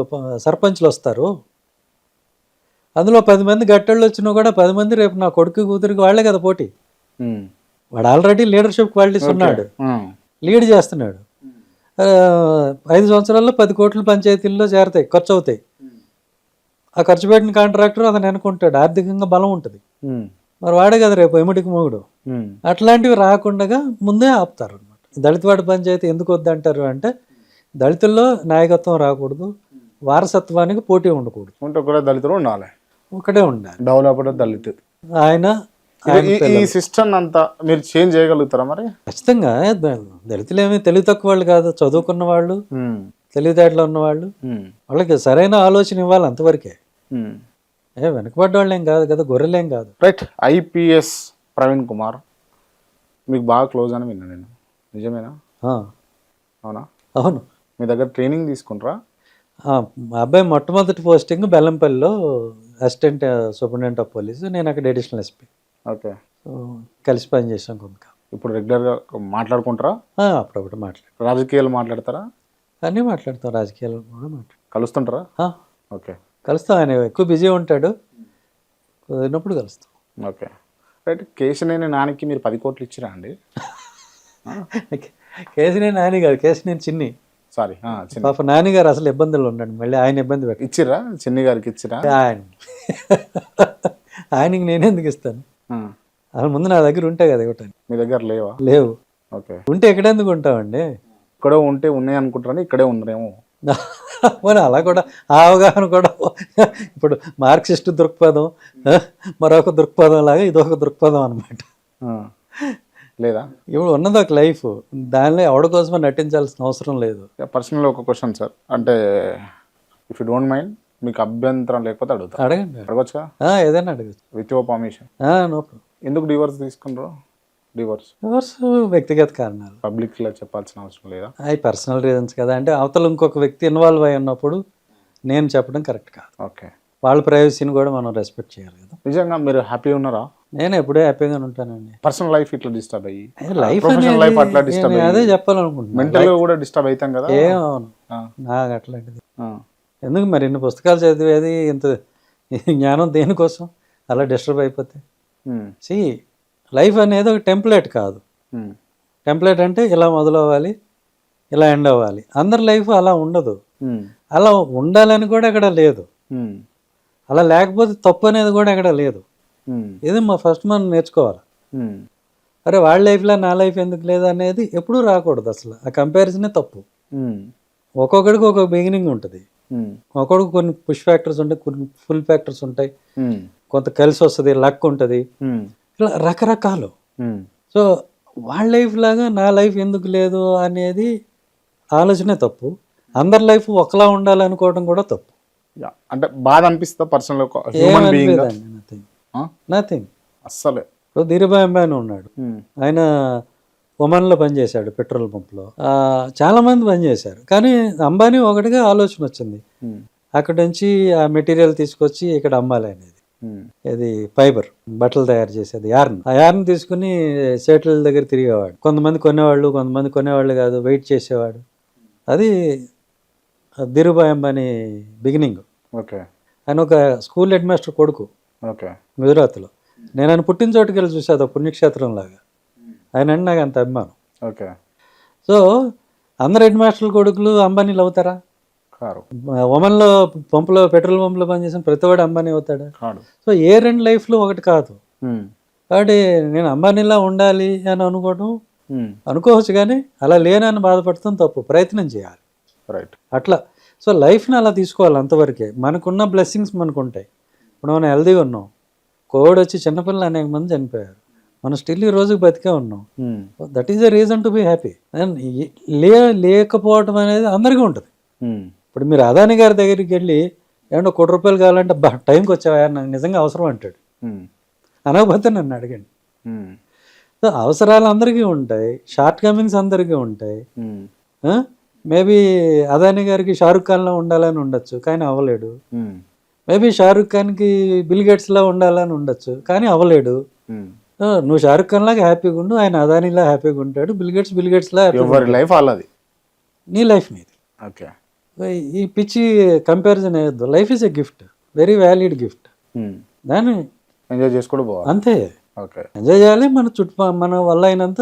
సర్పంచ్లు వస్తారు, అందులో 10 మంది గట్టళ్ళు వచ్చినా కూడా 10 మంది రేపు నా కొడుకు కూతురికి వాళ్ళే కదా పోటీ. వాడు ఆల్రెడీ లీడర్షిప్ క్వాలిటీస్ ఉన్నాడు, లీడ్ చేస్తున్నాడు. 5 సంవత్సరాల్లో 10 కోట్లు పంచాయతీల్లో చేరతాయి, ఖర్చు అవుతాయి. ఆ ఖర్చు పెట్టిన కాంట్రాక్టర్ అతను అనుకుంటాడు, ఆర్థికంగా బలం ఉంటుంది, మరి వాడే కదా రేపు ఎముడికి మొగుడు. అట్లాంటివి రాకుండా ముందే ఆపుతారు అనమాట. దళితవాడ పంచాయతీ ఎందుకు వద్దంటారు అంటే, దళితుల్లో నాయకత్వం రాకూడదు, వారసత్వానికి పోటీ ఉండకూడదు, ఒకటే ఉండాలి, డెవలప్డ్ దళిత్. ఆయన ఈ సిస్టమ్ అంతా మీరు చేంజ్ చేయగలుగుతారా మరి? ఖచ్చితంగా. దళితులు ఏమి తెలివి తక్కువ వాళ్ళు కాదు, చదువుకున్న వాళ్ళు, తెలివితేటలు ఉన్నవాళ్ళు, వాళ్ళకి సరైన ఆలోచన ఇవ్వాలి అంతవరకే. వెనకబడ్డ వాళ్ళు ఏం కాదు కదా, గొర్రెలేం కాదు. రైట్. ఐపీఎస్ ప్రవీణ్ కుమార్ మీకు బాగా క్లోజ్ అని విన్నా నేను, నిజమేనా? అవునా? అవును. మీ దగ్గర ట్రైనింగ్ తీసుకుంటారా? మా అబ్బాయి మొట్టమొదటి పోస్టింగ్ బెల్లంపల్లిలో అసిస్టెంట్ సూపరింటెండెంట్ ఆఫ్ పోలీసు, నేను అక్కడ అడిషనల్ ఎస్పీ. ఓకే. కలిసి పనిచేసాం కొంతకాలం. ఇప్పుడు రెగ్యులర్గా మాట్లాడుకుంటారా? అప్పుడప్పుడు మాట్లాడు, రాజకీయాలు మాట్లాడతారా? అన్నీ మాట్లాడతాం, రాజకీయాలు కూడా మాట్లాడతాం. కలుస్తుంటారా? ఓకే. కలుస్తాం, ఆయన ఎక్కువ బిజీ ఉంటాడు, కుదిరినప్పుడు కలుస్తాం. Okay right. కేశినేని నానికి మీరు 10 కోట్లు ఇచ్చిరా అండి? కేశినేని నాని కాదు, కేశినేని చిన్ని. సారీ, చిన్ని. పాప నాని గారు అసలు ఇబ్బందులు ఉండండి, మళ్ళీ ఆయన ఇబ్బంది పెట్టి ఇచ్చిరా? చిన్ని గారికి ఇచ్చిరా? ఆయనకి నేను ఎందుకు ఇస్తాను? అసలు ముందు నా దగ్గర ఉంటాయి కదా ఇవ్వటానికి. మీ దగ్గర లేవా? లేవు. ఓకే. ఉంటే ఎక్కడెందుకు ఉంటామండి? ఇక్కడే ఉంటే ఉన్నాయి అనుకుంటారని ఇక్కడే ఉందరేమో. మరి అలా కూడా ఆ అవగాహన కూడా ఇప్పుడు మార్క్సిస్ట్ దృక్పథం, మరొక దృక్పథం లాగా ఇదొక దృక్పథం అనమాట. లేదా? ఇప్పుడు ఉన్నది ఒక లైఫ్, దానిలో ఎవరి కోసమో నటించాల్సిన అవసరం లేదు. పర్సనల్ ఒక క్వశ్చన్ సార్, అంటే ఇఫ్ యూ డోంట్ మైండ్, మీకు అభ్యంతరం లేకపోతే అడుగుతా. అడగండి. అడగొచ్చుగా? ఏదైనా అడగచ్చు. With your permission. No problem. ఎందుకు డివోర్స్ తీసుకున్నారు? డివోర్స్ వ్యక్తిగత కారణాలు, పబ్లిక్లో చెప్పాల్సిన అవసరం లేదా? అవి పర్సనల్ రీజన్స్ కదా. అంటే అవతల ఇంకొక వ్యక్తి ఇన్వాల్వ్ అయి ఉన్నప్పుడు నేను చెప్పడం కరెక్ట్ కాదు. ఓకే. వాళ్ళ ప్రైవసీని కూడా మనం రెస్పెక్ట్ చేయాలి కదా. నిజంగా మీరు హ్యాపీ ఉన్నారా? నేను ఎప్పుడూ హ్యాపీగానే ఉంటానండి. పర్సనల్ లైఫ్ ఇట్లా డిస్టర్బ్ అయ్యి, లైఫ్ ప్రొఫెషనల్ లైఫ్ అట్లా డిస్టర్బ్ అయ్యి, అదే చెప్పాలనుకుంటున్నాను. మెంటల్ కూడా డిస్టర్బ్ అవుతాం కదా. ఏమవును నాకు అట్లాంటిది ఎందుకు మరి? ఇన్ని పుస్తకాలు చదివేది, ఇంత జ్ఞానం దేనికోసం అలా డిస్టర్బ్ అయిపోతే? సి లైఫ్ అనేది ఒక టెంప్లెట్ కాదు. టెంప్లెట్ అంటే ఇలా మొదలవ్వాలి, ఇలా ఎండ్ అవ్వాలి. అందరి లైఫ్ అలా ఉండదు. అలా ఉండాలని కూడా ఎక్కడ లేదు. అలా లేకపోతే తప్పు అనేది కూడా ఎక్కడ లేదు. ఇది ఫస్ట్ మనం నేర్చుకోవాలి. అరే వాళ్ళ లైఫ్లో నా లైఫ్ ఎందుకు లేదు అనేది ఎప్పుడూ రాకూడదు. అసలు ఆ కంపారిజనే తప్పు. ఒక్కొక్కడికి ఒక్కొక్క బిగినింగ్ ఉంటుంది. ఒక్కొక్కడికి కొన్ని పుష్ ఫ్యాక్టర్స్ ఉంటాయి, కొన్ని ఫుల్ ఫ్యాక్టర్స్ ఉంటాయి, కొంత కలిసి వస్తుంది, లక్ ఉంటుంది, ఇలా రకరకాలు. సో వాళ్ళ లైఫ్ లాగా నా లైఫ్ ఎందుకు లేదు అనేది ఆలోచనే తప్పు. అందరి లైఫ్ ఒకలా ఉండాలనుకోవడం కూడా తప్పు. అంటే బాధ అనిపిస్తా పర్సనల్ నథింగ్ అస్సలే. ఇప్పుడు ధీరుభాయ్ అంబానీ ఉన్నాడు, ఆయన ఒమన్లో పనిచేశాడు, పెట్రోల్ పంప్లో. చాలా మంది పనిచేశారు, కానీ అంబానీ ఒకటిగా ఆలోచన వచ్చింది, అక్కడి నుంచి ఆ మెటీరియల్ తీసుకొచ్చి ఇక్కడ అమ్మాలి అనేది. ఇది ఫైబర్, బట్టలు తయారు చేసేది యార్న్. ఆ యార్న్ తీసుకుని సేట్ల దగ్గర తిరిగేవాడు. కొంతమంది కొనేవాళ్ళు, కొంతమంది కొనేవాళ్ళు కాదు, వెయిట్ చేసేవాడు. అది ధీరుభాయ్ అంబానీ బిగినింగ్. ఓకే. ఆయన ఒక స్కూల్ హెడ్ మాస్టర్ కొడుకు. ఓకే. గుజరాత్లో. నేను ఆయన పుట్టిన చోటుకి వెళ్ళి చూసాను, పుణ్యక్షేత్రం లాగా. ఆయన అంటే నాకు అంత అభిమానం. ఓకే. సో అందరు హెడ్ మాస్టర్ల కొడుకులు అంబానీలు అవుతారా? ఒమన్లో పంపులో, పెట్రోల్ పంపులో పనిచేసిన ప్రతివాడు అంబానీ అవుతాడా? సో ఏ రెండు లైఫ్లో ఒకటి కాదు. కాబట్టి నేను అంబానీలా ఉండాలి అని అనుకోవచ్చు, కానీ అలా లేనని బాధపడతాం తప్పు. ప్రయత్నం చేయాలి. రైట్. అట్లా సో లైఫ్ని అలా తీసుకోవాలి, అంతవరకే. మనకున్న బ్లెస్సింగ్స్ మనకు ఉంటాయి. ఇప్పుడు మనం హెల్దీగా ఉన్నాం, కోవిడ్ వచ్చి చిన్నపిల్లలు అనేక మంది చనిపోయారు, మనం స్టిల్ ఈ రోజుకి బతికే ఉన్నాం. That is the reason to be happy. లేకపోవటం అనేది అందరికీ ఉంటుంది. ఇప్పుడు మీరు అదాని గారి దగ్గరికి వెళ్ళి ఏమన్నా ₹1 కావాలంటే టైంకి వచ్చావా, నాకు నిజంగా అవసరం అంటాడు. అనకపోతే నన్ను అడగండి. సో అవసరాలు అందరికీ ఉంటాయి, షార్ట్ కమింగ్స్ అందరికీ ఉంటాయి. మేబీ అదాని గారికి షారుఖ్ ఖాన్లో ఉండాలని ఉండొచ్చు, కానీ అవ్వలేడు. మేబీ షారుఖ్ ఖాన్కి బిల్ గేట్స్లా ఉండాలని ఉండొచ్చు, కానీ అవ్వలేడు. నువ్వు షారుఖ్ ఖాన్ లాగా హ్యాపీగా ఉండు, ఆయన అదానిలా హ్యాపీగా ఉంటాడు, బిల్ గేట్స్లా లైఫ్ వాళ్ళది, నీ లైఫ్ నీది. ఓకే. ఈ పిచ్చి కంపారిజన్ అయ్యొద్దు. Life is a gift, very valid gift. దాన్ని ఎంజాయ్ చేసుకోవడం అంతే. ఓకే. ఎంజాయ్ చేయాలి, మన వల్ల అయినంత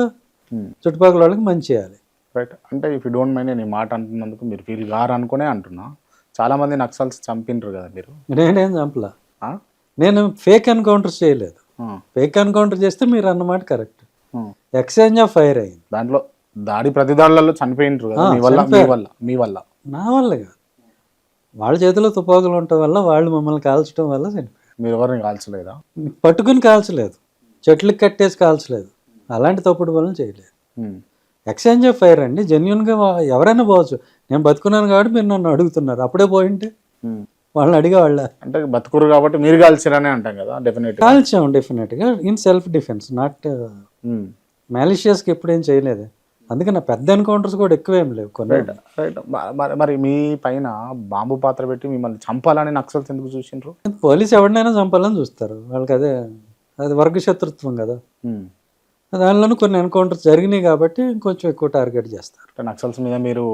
చుట్టుపక్కల వాళ్ళకి మంచి చేయాలి. రైట్. అంటే ఇఫ్ యూ డోంట్ మైండ్, నేను ఈ మాట అంటున్నందుకు మీరు ఫీల్ గారు అనుకునే అంటున్నా. చాలా మంది నక్సల్స్ చంపినరు కదా మీరు. నేనేం చంపలా, నేను ఫేక్ ఎన్కౌంటర్స్ చేయలేదు. ఫేక్ ఎన్కౌంటర్ చేస్తే మీరు అన్నమాట కరెక్ట్. ఎక్స్చేంజ్ ఆఫ్ ఫైర్ అయింది, దాంట్లో దాడి ప్రతిదాడులలో చనిపోయినరు కదా. మీ వల్ల నా వల్ల కాదు, వాళ్ళ చేతిలో తుపాకులు ఉండటం వల్ల, వాళ్ళు మమ్మల్ని కాల్చడం వల్ల చనిపోయారు. మీరు ఎవరిని కాల్చలేదా? పట్టుకుని కాల్చలేదు, చెట్లకు కట్టేసి కాల్చలేదు, అలాంటి తప్పుడు పనులు చేయలేదు. ఎక్స్చేంజ్ ఆఫ్ ఫైర్ అండి. జెన్యున్గా ఎవరైనా పోవచ్చు. నేను బతుకున్నాను కాబట్టి మీరు నన్ను అడుగుతున్నారు, అప్పుడే పోయింటే వాళ్ళని అడిగేవాళ్ళ. అంటే బతుకురు కాబట్టి మీరు కాల్చారనే అంటాం కదా. కాల్చాం డెఫినెట్గా, ఇన్ సెల్ఫ్ డిఫెన్స్, నాట్ మ్యాలిషియస్కి ఎప్పుడేం చేయలేదు. అందుకే నా పెద్ద ఎన్కౌంటర్స్ కూడా ఎక్కువేం లేవు కొన్ని. రైట్. మరి మీ పైన బాంబు పాత్ర పెట్టి మిమ్మల్ని చంపాలని నక్సల్స్ ఎందుకు చూసిండ్రు? పోలీసు ఎవరినైనా చంపాలని చూస్తారు, వాళ్ళకి అది వర్గ శత్రుత్వం కదా. దానిలోనూ కొన్ని ఎన్కౌంటర్స్ జరిగినాయి కాబట్టి ఇంకొంచెం ఎక్కువ టార్గెట్ చేస్తారు. అంటే నక్సల్స్ మీద మీరు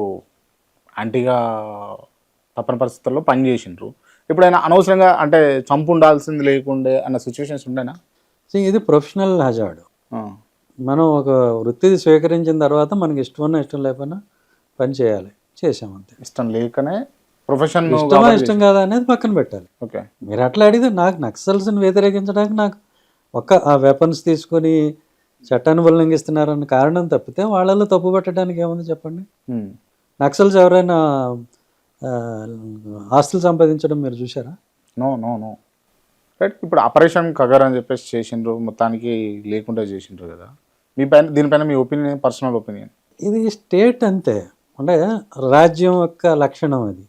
యాంటీగా తప్పని పరిస్థితుల్లో పని చేసిండ్రు. ఎప్పుడైనా అనవసరంగా అంటే చంపు ఉండాల్సింది లేకుండే అన్న సిచ్యువేషన్స్ ఉండేనా? ఇది ప్రొఫెషనల్ హజార్డ్. మనం ఒక వృత్తి స్వీకరించిన తర్వాత మనకి ఇష్టం లేకపోయినా పని చేయాలి, చేసాం అంతే. ఇష్టం లేకనే ప్రొఫెషన్ ఇష్టమా ఇష్టం కాదా అనేది పక్కన పెట్టాలి. ఓకే. మీరు అట్లా అడిగితే నాకు నక్సల్స్ని వ్యతిరేకించడానికి నాకు ఆ వెపన్స్ తీసుకొని చట్టాన్ని ఉల్లంఘిస్తున్నారన్న కారణం తప్పితే వాళ్ళలో తప్పు పెట్టడానికి ఏముంది చెప్పండి. నక్సల్స్ ఎవరైనా ఆస్తులు సంపాదించడం మీరు చూసారా? No no no. రైట్. ఇప్పుడు ఆపరేషన్ కగర్ అని చెప్పేసి చేసిండ్రు, మొత్తానికి లేకుండా చేసిండ్రు కదా. దీనిపైన మీ ఒపీనియన్, పర్సనల్ ఒపీనియన్? ఇది స్టేట్ అంతే, అంటే రాజ్యం యొక్క లక్షణం అది.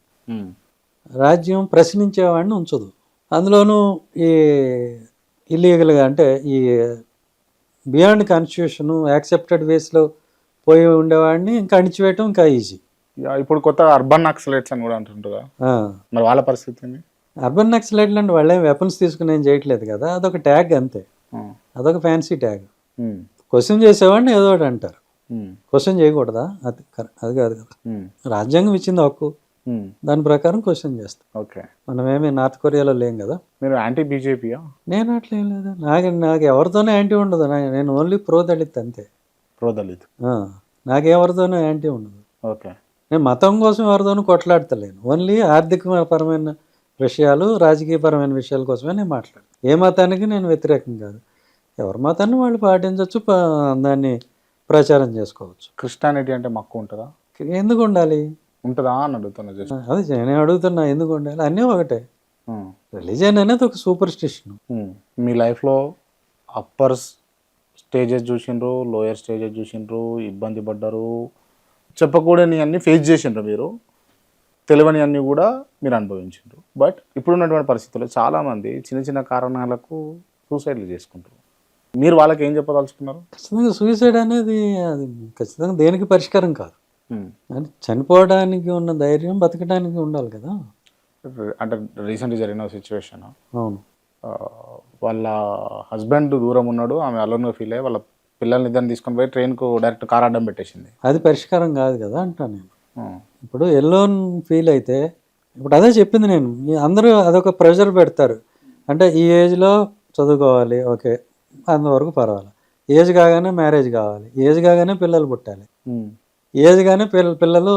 రాజ్యం ప్రశ్నించేవాడిని ఉంచదు. అందులోనూ ఈ ఇల్లీగల్గా అంటే ఈ బియాండ్ కాన్స్టిట్యూషన్ యాక్సెప్టెడ్ వేస్లో పోయి ఉండేవాడిని ఇంకా అణిచివేయటం ఇంకా ఈజీ. ఇప్పుడు కొత్త అర్బన్ నక్సలైట్స్ అని కూడా అంటుంటారు, మరి వాళ్ళ పరిస్థితి ఏంటి? అర్బన్ నక్సలైట్లు అంటే వాళ్ళే వెపన్స్ తీసుకుని ఏం చేయట్లేదు కదా, అదొక ట్యాగ్ అంతే, అదొక ఫ్యాన్సీ ట్యాగ్. క్వశ్చన్ చేసేవాడిని ఏదో ఒకటి అంటారు, క్వశ్చన్ చేయకూడదా? అది కాదు కదా, రాజ్యాంగం ఇచ్చింది హక్కు, దాని ప్రకారం క్వశ్చన్ చేస్తాం. ఓకే. మనమేమి నార్త్ కొరియాలో లేం కదా. మీరు యాంటీ బీజేపీయా? నేను అట్లా ఏం లేదా, నాకు ఎవరితోనే యాంటీ ఉండదు, నేను ఓన్లీ ప్రో దళిత్ అంతే. ప్రో దళిత్. నాకెవరితోనూ యాంటీ ఉండదు. ఓకే. నేను మతం కోసం ఎవరితోనూ కొట్లాడతలేను, ఓన్లీ ఆర్థికపరమైన విషయాలు, రాజకీయపరమైన విషయాల కోసమే నేను మాట్లాడు. ఏ మతానికి నేను వ్యతిరేకం కాదు, ఎవరి మతాన్ని వాళ్ళు పాటించవచ్చు, దాన్ని ప్రచారం చేసుకోవచ్చు. క్రిస్టియానిటీ అంటే మక్కువ ఉంటుందా? ఎందుకు ఉండాలి? ఉంటుందా అని అడుగుతున్నా. అది నేను అడుగుతున్నా, ఎందుకు ఉండాలి? అన్నీ ఒకటే. రిలీజియన్ అనేది ఒక సూపర్ స్టిషన్. మీ లైఫ్లో అప్పర్ స్టేజెస్ చూసిండ్రు, లోయర్ స్టేజెస్ చూసిండ్రు, ఇబ్బంది పడ్డారు, చెప్పకూడని అన్నీ ఫేస్ చేసిండ్రు, మీరు తెలియని అన్నీ కూడా మీరు అనుభవించిండ్రు. బట్ ఇప్పుడున్నటువంటి పరిస్థితుల్లో చాలామంది చిన్న చిన్న కారణాలకు సూసైడ్లు చేసుకుంటారు. మీరు వాళ్ళకి ఏం చెప్పదలుచుకున్నారు? ఖచ్చితంగా సూసైడ్ అనేది అది ఖచ్చితంగా దేనికి పరిష్కారం కాదు. అంటే చనిపోవడానికి ఉన్న ధైర్యం బతకడానికి ఉండాలి కదా. అంటే రీసెంట్గా జరిగిన సిచ్యువేషన్, అవును, వాళ్ళ హస్బెండ్ దూరం ఉన్నాడు, ఆమె అలోన్గా ఫీల్ అయ్యి వాళ్ళ పిల్లల్ని ఇద్దరిని తీసుకొని పోయి ట్రైన్కు డైరెక్ట్ కార్ అడ్డం పెట్టేసింది. అది పరిష్కారం కాదు కదా అంటా నేను. ఇప్పుడు ఎల్లోన్ ఫీల్ అయితే, ఇప్పుడు అదే చెప్పింది నేను, అందరూ అదొక ప్రెషర్ పెడతారు. అంటే ఈ ఏజ్లో చదువుకోవాలి, ఓకే, అంతవరకు పర్వాలేదు. ఏజ్ కాగానే మ్యారేజ్ కావాలి, ఏజ్ కాగానే పిల్లలు పుట్టాలి, ఏజ్ కానీ పిల్లలు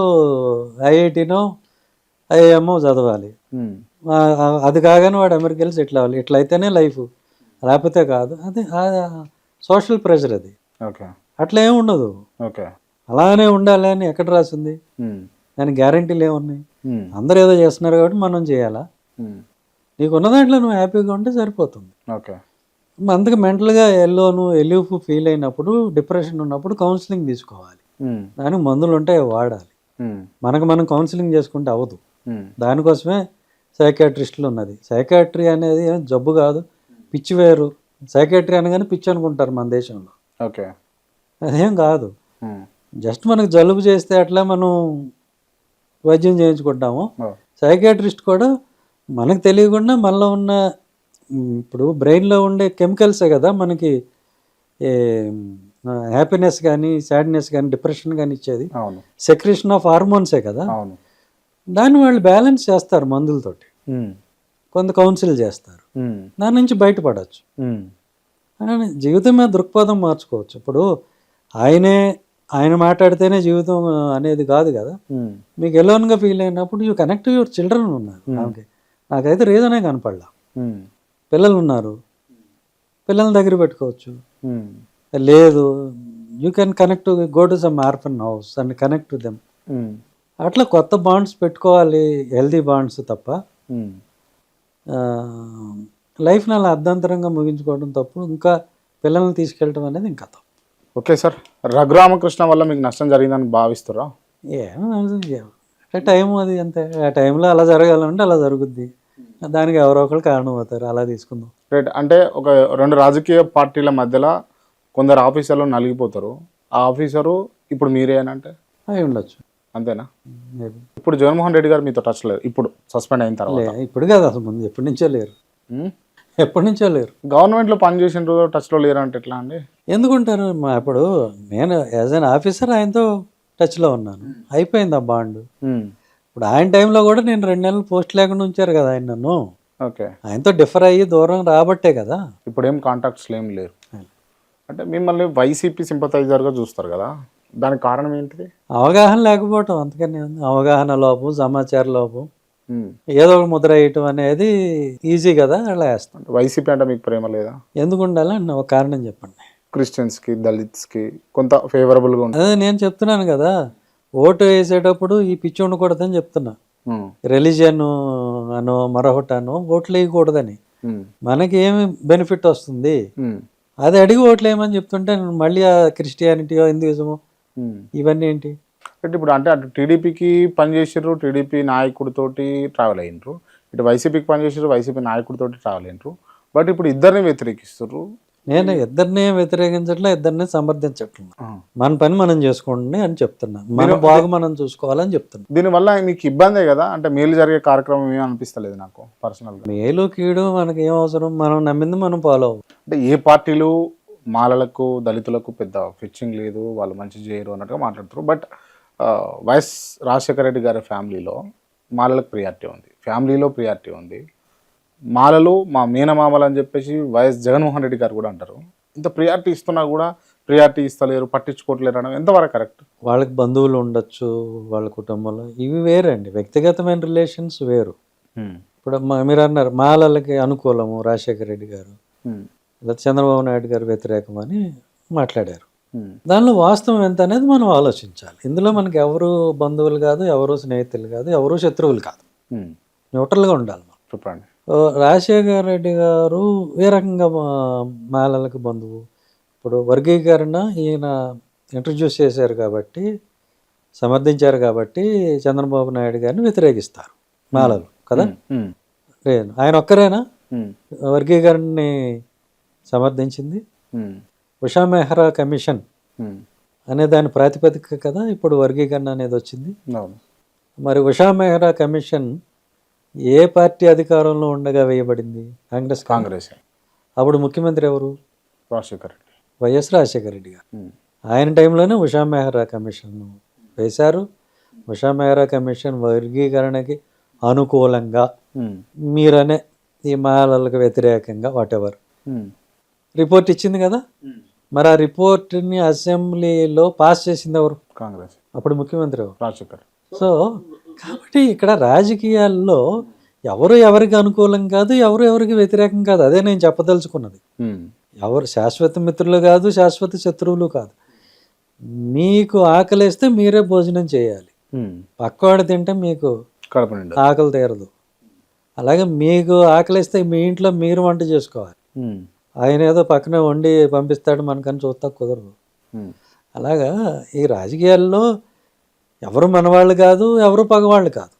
ఐఐటీనో ఐఐఎంఓ చదవాలి, అది కాగానే వాడు అమెరికా వెళ్ళి సెటిల్ అవ్వాలి. ఇట్లయితేనే లైఫ్, లేకపోతే కాదు. అది సోషల్ ప్రెషర్ అది. ఓకే. అట్లా ఏమి ఉండదు. ఓకే. అలానే ఉండాలి అని ఎక్కడ రాసింది? దానికి గ్యారంటీలు ఏమున్నాయి? అందరూ ఏదో చేస్తున్నారు కాబట్టి మనం చేయాలా? నీకున్న దాంట్లో నువ్వు హ్యాపీగా ఉంటే సరిపోతుంది. ఓకే. అందుకే మెంటల్గా ఎల్యూఫ్ ఫీల్ అయినప్పుడు, డిప్రెషన్ ఉన్నప్పుడు కౌన్సిలింగ్ తీసుకోవాలి. దానికి మందులు ఉంటాయి, వాడాలి. మనం కౌన్సిలింగ్ చేసుకుంటే అవ్వదు. దానికోసమే సైకాట్రిస్టులు ఉన్నది. సైకాట్రీ అనేది జబ్బు కాదు, పిచ్చి వేరు. సైకాట్రీ అనగానే పిచ్చి అనుకుంటారు మన దేశంలో. ఓకే. అదేం కాదు. జస్ట్ మనకు జలుబు చేస్తే అట్లా మనం వైద్యం చేయించుకుంటాము. సైకాట్రిస్ట్ కూడా మనకు తెలియకుండా మనలో ఉన్న, ఇప్పుడు బ్రెయిన్లో ఉండే కెమికల్సే కదా మనకి హ్యాపీనెస్ కానీ, సాడ్నెస్ కానీ, డిప్రెషన్ కానీ ఇచ్చేది. సెక్రేషన్ ఆఫ్ హార్మోన్సే కదా. దాన్ని వాళ్ళు బ్యాలెన్స్ చేస్తారు మందులతోటి, కొంత కౌన్సిల్ చేస్తారు, దాని నుంచి బయటపడవచ్చు. జీవితం మీద దృక్పథం మార్చుకోవచ్చు. ఇప్పుడు ఆయన మాట్లాడితేనే జీవితం అనేది కాదు కదా. మీకు ఎలోన్గా ఫీల్ అయినప్పుడు యూ కనెక్ట్ యువర్ చిల్డ్రన్ ఉన్నారు. నాకైతే రీజనే కనపడలా. పిల్లలు ఉన్నారు, పిల్లల దగ్గర పెట్టుకోవచ్చు. లేదు, you can connect, go to some orphan house and connect to them. అట్లా కొత్త బాండ్స్ పెట్టుకోవాలి, హెల్దీ బాండ్స్ తప్ప లైఫ్ని అలా అర్ధాంతరంగా ముగించుకోవడం తప్పు. ఇంకా పిల్లల్ని తీసుకెళ్ళడం అనేది ఇంకా తప్పు. ఓకే సార్, రఘురామకృష్ణ వల్ల మీకు నష్టం జరిగిందని భావిస్తారా? టైం అది అంతే, ఆ టైంలో అలా జరగాలంటే అలా జరుగుద్ది, దానికి ఎవరో ఒకరు కారణం అవుతారు, అలా తీసుకుందాం. రైట్. అంటే ఒక 2 రాజకీయ పార్టీల మధ్యలో కొందరు ఆఫీసర్లు నలిగిపోతారు, ఆ ఆఫీసరు ఇప్పుడు మీరేనంటే అయి ఉండొచ్చు, అంతేనా? ఇప్పుడు జగన్మోహన్ రెడ్డి గారు మీతో టచ్ లేరు, ఇప్పుడు సస్పెండ్ అయిన తర్వాత? ఇప్పుడు కాదు, అసలు ముందు ఎప్పటి నుంచో లేరు. ఎప్పటి నుంచో లేరు. గవర్నమెంట్లో పనిచేసిన టచ్లో లేరు అంటే ఎట్లా అండి? ఎందుకుంటారు? ఇప్పుడు నేను యాజ్ అన్ ఆఫీసర్ ఆయనతో టచ్లో ఉన్నాను, అయిపోయింది ఆ బాండ్. ఇప్పుడు ఆయన టైంలో కూడా నేను 2 నెలలు పోస్ట్ లేకుండా ఉంచారు కదా ఆయన నన్ను. ఓకే. ఆయనతో డిఫర్ అయ్యి దూరం రాబట్టే కదా. ఇప్పుడు ఏం కాంటాక్ట్స్ ఏం లేరు అంటే మిమ్మల్ని వైసీపీ సింపథైజర్గా చూస్తారు కదా, దానికి కారణం ఏంటిది? అవగాహన లేకపోవటం, అంతకని అవగాహన లోపం, సమాచార లోపం. ఏదో ఒక ముద్ర వేయటం అనేది ఈజీ కదా, అలా వేస్తాం. వైసీపీ అంటే మీకు ప్రేమ లేదా? ఎందుకు ఉండాలని ఒక కారణం చెప్పండి. క్రిస్టియన్స్కి, దళిత్స్కి కొంత ఫేవరబుల్గా ఉంటుంది. అదే నేను చెప్తున్నాను కదా, ఓటు వేసేటప్పుడు ఈ పిచ్చి ఉండకూడదని చెప్తున్నా. రిలీజియన్ అనో మరొకటి అనో ఓట్లు వేయకూడదని. మనకి ఏమి బెనిఫిట్ వస్తుంది అది అడిగి ఓట్లు వేయమని చెప్తుంటే మళ్ళీ ఆ క్రిస్టియానిటీయో హిందూయిజమో ఇవన్నీ ఏంటి అంటే ఇప్పుడు అంటే అటు టీడీపీకి పనిచేసారు, టీడీపీ నాయకుడితోటి ట్రావెల్ అయ్యిండ్రు, ఇటు వైసీపీకి పనిచేసారు, వైసీపీ నాయకుడితోటి ట్రావెల్ అయ్యిండ్రు. బట్ ఇప్పుడు ఇద్దరిని వ్యతిరేకిస్తారు. నేను ఇద్దరిని వ్యతిరేకించట్లే, ఇద్దరిని సమర్థించట్లేదు. మన పని మనం చేసుకోండి అని చెప్తున్నా, మన బాగు మనం చూసుకోవాలని చెప్తున్నా. దీనివల్ల మీకు ఇబ్బందే కదా, అంటే మేలు జరిగే కార్యక్రమం ఏమీ అనిపిస్తలేదు నాకు పర్సనల్గా. మేలు కీడు మనకి ఏం అవసరం, మనం నమ్మింది మనం ఫాలో అవ్వం. అంటే ఏ పార్టీలు మాలలకు దళితులకు పెద్ద ఫిచ్చింగ్ లేదు, వాళ్ళు మంచి చేయరు అన్నట్టుగా మాట్లాడుతారు. బట్ వైఎస్ రాజశేఖర రెడ్డి గారి ఫ్యామిలీలో మాలలకు ప్రియారిటీ ఉంది, ఫ్యామిలీలో ప్రియారిటీ ఉంది. మాలలు మా మేనమామలు అని చెప్పేసి వైఎస్ జగన్మోహన్ రెడ్డి గారు కూడా అంటారు. ఇంత ప్రియారిటీ ఇస్తున్నా కూడా ప్రియారిటీ ఇస్తలేరు, పట్టించుకోవట్లేరు అనడం ఎంతవరకు కరెక్ట్? వాళ్ళకి బంధువులు ఉండొచ్చు, వాళ్ళ కుటుంబంలో, ఇవి వేరండి, వ్యక్తిగతమైన రిలేషన్స్ వేరు. ఇప్పుడు మీరు అన్నారు మాలలకి అనుకూలము రాజశేఖర రెడ్డి గారు, లేదా చంద్రబాబు నాయుడు గారు వ్యతిరేకం అని మాట్లాడారు. దానిలో వాస్తవం ఎంత అనేది మనం ఆలోచించాలి. ఇందులో మనకి ఎవరు బంధువులు కాదు, ఎవరు స్నేహితులు కాదు, ఎవరు శత్రువులు కాదు, న్యూట్రల్గా ఉండాలి మనం. చెప్పండి. రాజశేఖర రెడ్డి గారు ఏ రకంగా మాలలకు బంధువు? ఇప్పుడు వర్గీకరణ ఈయన ఇంట్రడ్యూస్ చేశారు కాబట్టి, సమర్థించారు కాబట్టి చంద్రబాబు నాయుడు గారిని వ్యతిరేకిస్తారు మాలలు కదా. ఆయన ఒక్కరేనా వర్గీకరణని సమర్థించింది? ఉషా మెహ్రా కమిషన్ అనే దాని ప్రాతిపదిక కదా ఇప్పుడు వర్గీకరణ అనేది వచ్చింది. మరి ఉషా మెహ్రా కమిషన్ ఏ పార్టీ అధికారంలో ఉండగా వేయబడింది? కాంగ్రెస్. అప్పుడు ముఖ్యమంత్రి ఎవరు? రాజశేఖర రెడ్డి, వైఎస్ రాజశేఖర రెడ్డి గారు. ఆయన టైంలోనే ఉషా మెహ్రా కమిషన్ వేశారు. ఉషా మెహ్రా కమిషన్ వర్గీకరణకి అనుకూలంగా, మీరనే ఈ మాలలకు వ్యతిరేకంగా వాటెవర్ రిపోర్ట్ ఇచ్చింది కదా. మరి ఆ రిపోర్ట్ని అసెంబ్లీలో పాస్ చేసింది ఎవరు? కాంగ్రెస్. అప్పుడు ముఖ్యమంత్రి ఎవరు? రాజశేఖర్. సో కాబట్టి ఇక్కడ రాజకీయాల్లో ఎవరు ఎవరికి అనుకూలం కాదు, ఎవరు ఎవరికి వ్యతిరేకం కాదు. అదే నేను చెప్పదలుచుకున్నది. ఎవరు శాశ్వత మిత్రులు కాదు, శాశ్వత శత్రువులు కాదు. మీకు ఆకలిస్తే మీరే భోజనం చేయాలి, పక్కవాడు తింటే మీకు ఆకలి తీరదు. అలాగే మీకు ఆకలిస్తే మీ ఇంట్లో మీరు వంట చేసుకోవాలి. ఆయన ఏదో పక్కన వండి పంపిస్తాడు మనకని చూస్తా కుదరదు. అలాగా ఈ రాజకీయాల్లో ఎవరు మనవాళ్ళు కాదు, ఎవరు పగవాళ్ళు కాదు.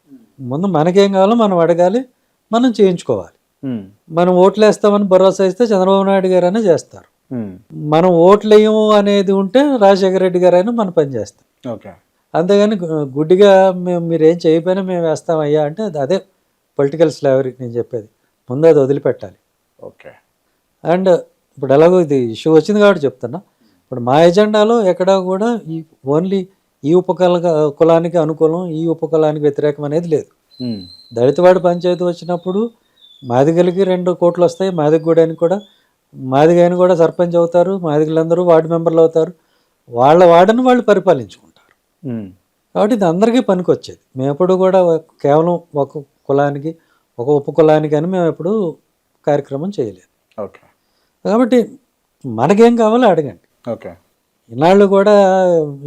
ముందు మనకేం కావాలో మనం అడగాలి, మనం చేయించుకోవాలి. మనం ఓట్లు వేస్తామని భరోసా ఇస్తే చంద్రబాబు నాయుడు గారు అయినా చేస్తారు. మనం ఓట్లు వేయము అనేది ఉంటే రాజశేఖర రెడ్డి గారు అయినా మన పని చేస్తాం. అంతేగాని గుడ్డిగా మీరేం చేయకపోయినా మేము వేస్తామయ్యా అంటే అదే పొలిటికల్ స్లేవరీ. నేను చెప్పేది ముందు అది వదిలిపెట్టాలి. ఓకే. అండ్ ఇప్పుడు ఎలాగో ఇది ఇష్యూ వచ్చింది కాబట్టి చెప్తున్నా, ఇప్పుడు మా ఎజెండాలో ఎక్కడా కూడా ఈ ఓన్లీ ఈ కులానికి అనుకూలం, ఈ ఉపకులానికి వ్యతిరేకం అనేది లేదు. దళితవాడి పంచాయతీ వచ్చినప్పుడు మాదిగలకి 2 కోట్లు వస్తాయి, మాదిగూడానికి కూడా, మాదిగైన కూడా సర్పంచ్ అవుతారు, మాదిగలందరూ వార్డు మెంబర్లు అవుతారు, వాళ్ళ వార్డును వాళ్ళు పరిపాలించుకుంటారు. కాబట్టి ఇది అందరికీ పనికి వచ్చేది. మేము ఎప్పుడు కూడా కేవలం ఒక కులానికి, ఒక ఉపకులానికి అని మేము ఎప్పుడు కార్యక్రమం చేయలేదు. ఓకే. కాబట్టి మనకేం కావాలో అడగండి. ఓకే. ఇన్నాళ్ళు కూడా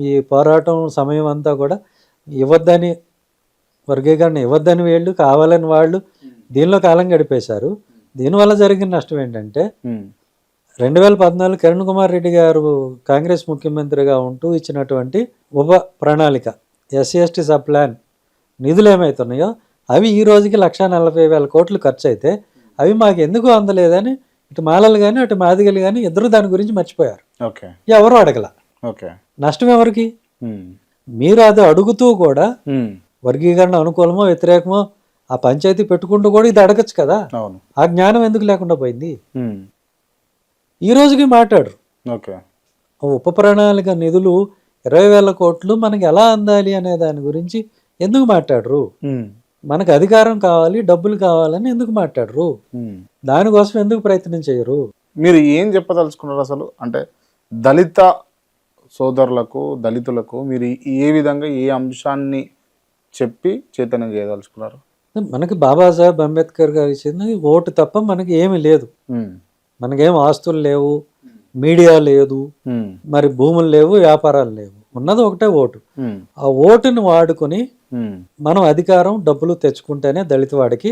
ఈ పోరాటం సమయం అంతా కూడా ఇవ్వద్దని, వర్గీకరణ ఇవ్వద్దని వీళ్ళు, కావాలని వాళ్ళు దీనిలో కాలం గడిపేశారు. దీనివల్ల జరిగిన నష్టం ఏంటంటే 2014 కిరణ్ కుమార్ రెడ్డి గారు కాంగ్రెస్ ముఖ్యమంత్రిగా ఉంటూ ఇచ్చినటువంటి ఉప ప్రణాళిక SC/ST సబ్ ప్లాన్ నిధులు ఏమవుతున్నాయో అవి ఈ రోజుకి 1,40,000 కోట్లు ఖర్చు అయితే అవి మాకు ఎందుకు అందలేదని ఇటు మాలలు కానీ అటు మాదిగలు కానీ ఇద్దరు దాని గురించి మర్చిపోయారు. ఎవరు అడగల. నష్టం ఎవరికి? మీరు అది అడుగుతూ కూడా వర్గీకరణ అనుకూలమో వ్యతిరేకమో ఆ పంచాయతీ పెట్టుకుంటూ కూడా ఇది అడగచ్చు కదా. అవును. ఆ జ్ఞానం ఎందుకు లేకుండా పోయింది? ఉమ్. ఈ రోజుకి మాట్లాడరు. ఓకే. ఉప ప్రణాళిక నిధులు 20,000 కోట్లు మనకి ఎలా అందాలి అనే దాని గురించి ఎందుకు మాట్లాడరు? ఉమ్. మనకు అధికారం కావాలి, డబ్బులు కావాలని ఎందుకు మాట్లాడరు? ఉమ్. దానికోసం ఎందుకు ప్రయత్నం చేయరు? మీరు ఏం చెప్పదలుచుకున్నారు అసలు? అంటే దళిత సోదరులకు, దళితులకు మీరు ఏ విధంగా ఏ అంశాన్ని చెప్పి చైతన్యం చేయదలుచుకున్నారు? మనకి బాబాసాహెబ్ అంబేద్కర్ గారు ఇచ్చింది ఓటు తప్ప మనకి ఏమీ లేదు. ఉమ్. మనకేం ఆస్తులు లేవు, మీడియా లేదు, ఉమ్. మరి భూములు లేవు, వ్యాపారాలు లేవు. ఉన్నది ఒకటే ఓటు. ఉమ్. ఆ ఓటుని వాడుకొని ఉమ్. మనం అధికారం, డబ్బులు తెచ్చుకుంటేనే దళిత వాడికి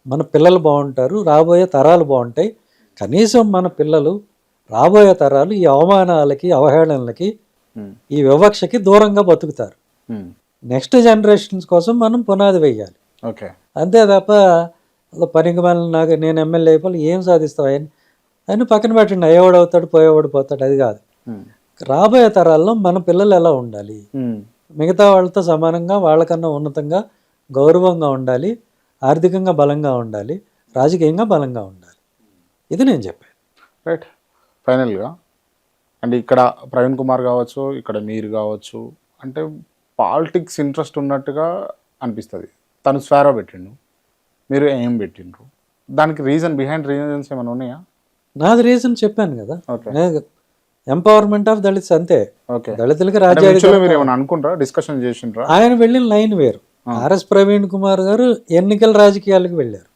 మన పిల్లలు బాగుంటారు, రాబోయే తరాలు బాగుంటాయి. కనీసం మన పిల్లలు రాబోయే తరాలు ఈ అవమానాలకి, అవహేళనలకి, ఉమ్. ఈ వివక్షకి దూరంగా బతుకుతారు. ఉమ్. నెక్స్ట్ జనరేషన్స్ కోసం మనం పునాది వేయాలి. ఓకే. అంతే తప్ప పనికి మళ్ళీ నాకు నేను ఎమ్మెల్యే అయిపోయి ఏం సాధిస్తావు అని పక్కన పెట్టండి. అయ్యేవాడు అవుతాడు, పోయేవాడు పోతాడు, అది కాదు. ఉమ్. రాబోయే తరాల్లో మన పిల్లలు ఎలా ఉండాలి? ఉమ్. మిగతా వాళ్ళతో సమానంగా, వాళ్ళకన్నా ఉన్నతంగా, గౌరవంగా ఉండాలి, ఆర్థికంగా బలంగా ఉండాలి, రాజకీయంగా బలంగా ఉండాలి. ఇది నేను చెప్పాను. రైట్. ఫైనల్గా అంటే ఇక్కడ ప్రవీణ్ కుమార్ కావచ్చు, ఇక్కడ మీరు కావచ్చు, అంటే పాలిటిక్స్ ఇంట్రెస్ట్ ఉన్నట్టుగా అనిపిస్తుంది. తను స్వేరా పెట్టిండు, మీరు ఏం పెట్టిండ్రు, దానికి బిహైండ్ రీజన్స్ ఏమైనా ఉన్నాయా? నాది రీజన్ చెప్పాను కదా, ఓకే. Empowerment of Dalits. అంతే. ఓకే. దళితులకి అంటే రాజ్యాధికారం. mutually మీరు ఏమైనా అనుకుంటారా, డిస్కషన్ చేసిండ్రా? ఆయన వెళ్ళిన లైన్ వేరు. ఆర్ఎస్ ప్రవీణ్ కుమార్ గారు ఎన్నికల రాజకీయాలకు వెళ్ళారు.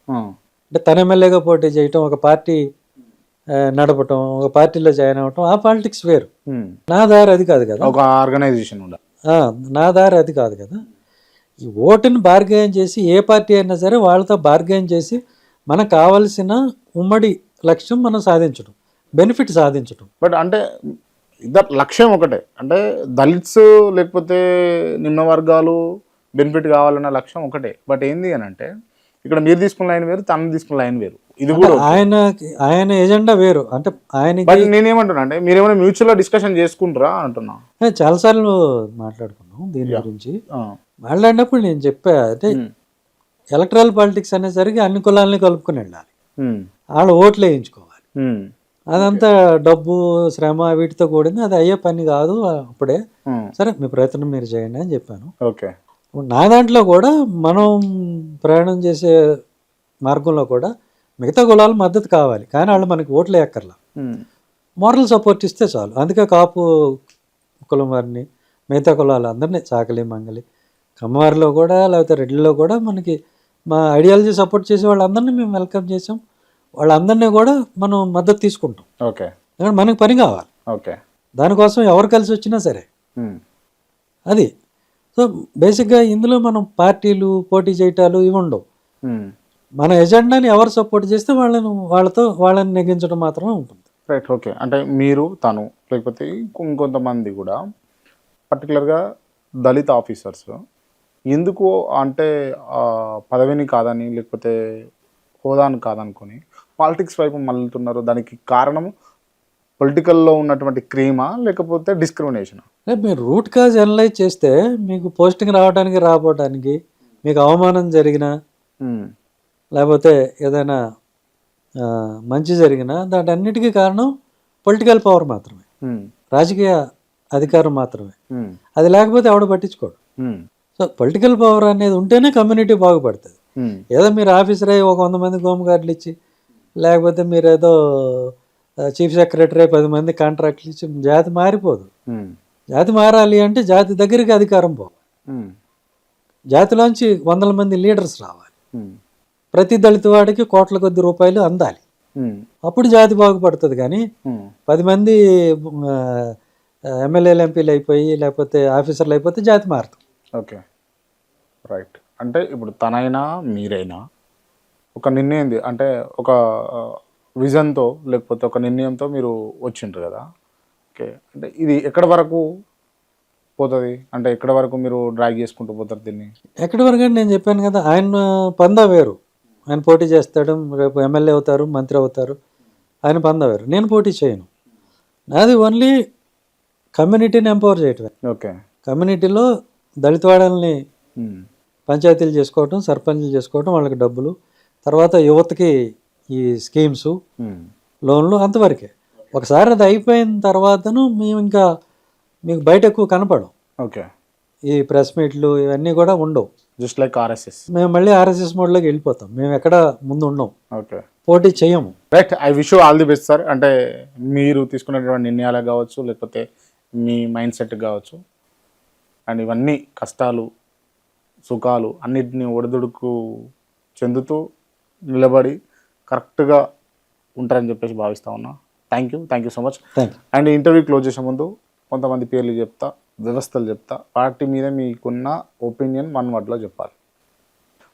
అంటే తన ఎమ్మెల్యేగా పోటీ చేయటం, ఒక పార్టీ నడపటం, ఒక పార్టీలో జాయిన్ అవ్వటం, ఆ పాలిటిక్స్ వేరు. నా దారి అది కాదు కదా. ఒక ఆర్గనైజేషన్ ఉండాలి. నా దారి అది కాదు కదా. ఈ ఓటుని బార్గెన్ చేసి, ఏ పార్టీ అయినా సరే వాళ్ళతో బార్గెన్ చేసి మనకు కావలసిన ఉమ్మడి లక్ష్యం మనం సాధించడం, బెనిఫిట్ సాధించడం. బట్ అంటే ఇద్దరు లక్ష్యం ఒకటే, అంటే దళిత్స్ లేకపోతే నిమ్న వర్గాలు బెనిఫిట్ కావాలన్న లక్ష్యం ఒకటే. బట్ ఏంది అని అంటే ఇక్కడ మీరు తీసుకున్న లైన్ వేరు, తను తీసుకున్న లైన్ వేరు. ఇది కూడా ఆయన ఎజెండా వేరు. అంటే ఆయన నేనేమంటున్నా అంటే మీరేమైనా మ్యూచువల్ డిస్కషన్ చేసుకుంటారా అంటున్నా. చాలాసార్లు మాట్లాడుకున్నాం దీని గురించి. మాట్లాడినప్పుడు నేను చెప్పా, అంటే ఎలక్ట్రల్ పాలిటిక్స్ అనేసరికి అన్ని కులాలని కలుపుకుని వెళ్ళాలి, వాళ్ళు ఓట్లు వేయించుకోవాలి. అదంతా డబ్బు, శ్రమ, వీటితో కూడింది. అది అయ్యే పని కాదు అప్పుడే. సరే, మీ ప్రయత్నం మీరు చేయండి అని చెప్పాను. ఓకే. నా దాంట్లో కూడా మనం ప్రయాణం చేసే మార్గంలో కూడా మిగతా కులాలు మద్దతు కావాలి, కానీ వాళ్ళు మనకి ఓట్లు వేయక్కర్లా, మోరల్ సపోర్ట్ ఇస్తే చాలు. అందుకే కాపు కులం వారిని, మిగతా కులాలు అందరినీ, చాకలి, మంగలి, కమ్మవారిలో కూడా, లేకపోతే రెడ్డిలో కూడా మనకి మా ఐడియాలజీ సపోర్ట్ చేసే వాళ్ళందరినీ మేము వెల్కమ్ చేసాం. వాళ్ళందరినీ కూడా మనం మద్దతు తీసుకుంటాం. ఓకే. ఎందుకంటే మనకి పని కావాలి. ఓకే. దానికోసం ఎవరు కలిసి వచ్చినా సరే అది. సో బేసిక్గా ఇందులో మనం పార్టీలు, పోటీ చేయటాలు ఇవి ఉండవు. మన ఎజెండాని ఎవరు సపోర్ట్ చేస్తే వాళ్ళని నెగ్గించడం మాత్రమే ఉంటుంది. రైట్. ఓకే. అంటే మీరు, తను, లేకపోతే ఇంకొంతమంది కూడా పర్టికులర్గా దళిత ఆఫీసర్స్ ఎందుకు అంటే పదవిని కాదని, లేకపోతే హోదాను కాదనుకొని పాలిటిక్స్ వైపు మళ్ళుతున్నారు? దానికి కారణం పొలిటికల్లో ఉన్నటువంటి క్రీమా, లేకపోతే డిస్క్రిమినేషన్? మీరు రూట్ కాజ్ అనలైజ్ చేస్తే మీకు పోస్టింగ్ రావడానికి, రాబోవడానికి, మీకు అవమానం జరిగినా, లేకపోతే ఏదైనా మంచి జరిగినా, దాటన్నిటికీ కారణం పొలిటికల్ పవర్ మాత్రమే, రాజకీయ అధికారం మాత్రమే. అది లేకపోతే ఎవడు పట్టించుకోడు. సో పొలిటికల్ పవర్ అనేది ఉంటేనే కమ్యూనిటీ బాగుపడుతుంది. ఏదో మీరు ఆఫీసర్ అయ్యి ఒక 100 మంది హోమ్ గార్డులు ఇచ్చి, లేకపోతే మీరు ఏదో చీఫ్ సెక్రటరీ 10 మంది కాంట్రాక్ట్లు ఇచ్చి జాతి మారిపోదు. జాతి మారాలి అంటే జాతి దగ్గరికి అధికారం పోవాలి, జాతిలోంచి 100 మంది లీడర్స్ రావాలి, ప్రతి దళిత వాడికి కోట్ల కొద్ది రూపాయలు అందాలి. అప్పుడు జాతి బాగుపడుతుంది. కానీ 10 మంది ఎమ్మెల్యేలు, ఎంపీలు అయిపోయి, లేకపోతే ఆఫీసర్లు అయిపోతే జాతి మారుతుంది. ఓకే. రైట్. అంటే ఇప్పుడు తనైనా మీరైనా ఒక నిర్ణయం, అంటే ఒక విజన్తో, లేకపోతే ఒక నిర్ణయంతో మీరు వచ్చిండ్రు కదా. ఓకే. అంటే ఇది ఎక్కడి వరకు పోతుంది, అంటే ఎక్కడి వరకు మీరు డ్రాగ్ చేసుకుంటూ పోతారు దీన్ని? ఎక్కడి వరకు అంటే నేను చెప్పాను కదా, ఆయన పందా వేరు. ఆయన పోటీ చేస్తాడు, రేపు ఎమ్మెల్యే అవుతారు, మంత్రి అవుతారు, ఆయన పందా వేరు. నేను పోటీ చేయను. నాది ఓన్లీ కమ్యూనిటీని ఎంపవర్ చేయటమే. ఓకే. కమ్యూనిటీలో దళిత వాడల్ని పంచాయతీలు చేసుకోవటం, సర్పంచ్లు చేసుకోవటం, వాళ్ళకి డబ్బులు, తర్వాత యువతకి ఈ స్కీమ్స్, లోన్లు, అంతవరకే. ఒకసారి అది అయిపోయిన తర్వాతను మేము ఇంకా మీకు బయట ఎక్కువ కనపడం. ఓకే, ఈ ప్రెస్ మీట్లు ఇవన్నీ కూడా ఉండవు. Just like RSS. మేము మళ్ళీ ఆర్ఎస్ఎస్ మోడ్లోకి వెళ్ళిపోతాం. మేము ఎక్కడ ముందు ఉండం, ఓకే, పోటీ చేయము. Right. I wish you all the best sir. అంటే మీరు తీసుకున్నటువంటి నిర్ణయాలు కావచ్చు, లేకపోతే మీ మైండ్ సెట్ కావచ్చు, అండ్ ఇవన్నీ కష్టాలు సుఖాలు అన్నిటినీ ఒడిదుడుకు చెందుతూ నిలబడి కరెక్ట్గా ఉంటారని చెప్పేసి భావిస్తా ఉన్నా. Thank you so much. Thank you. And interview close చేసే ముందు కొంతమంది పేర్లు చెప్తా, వ్యవస్థలు చెప్తా, వాటి మీద మీకున్న ఒపీనియన్ 1 wordలో చెప్పాలి.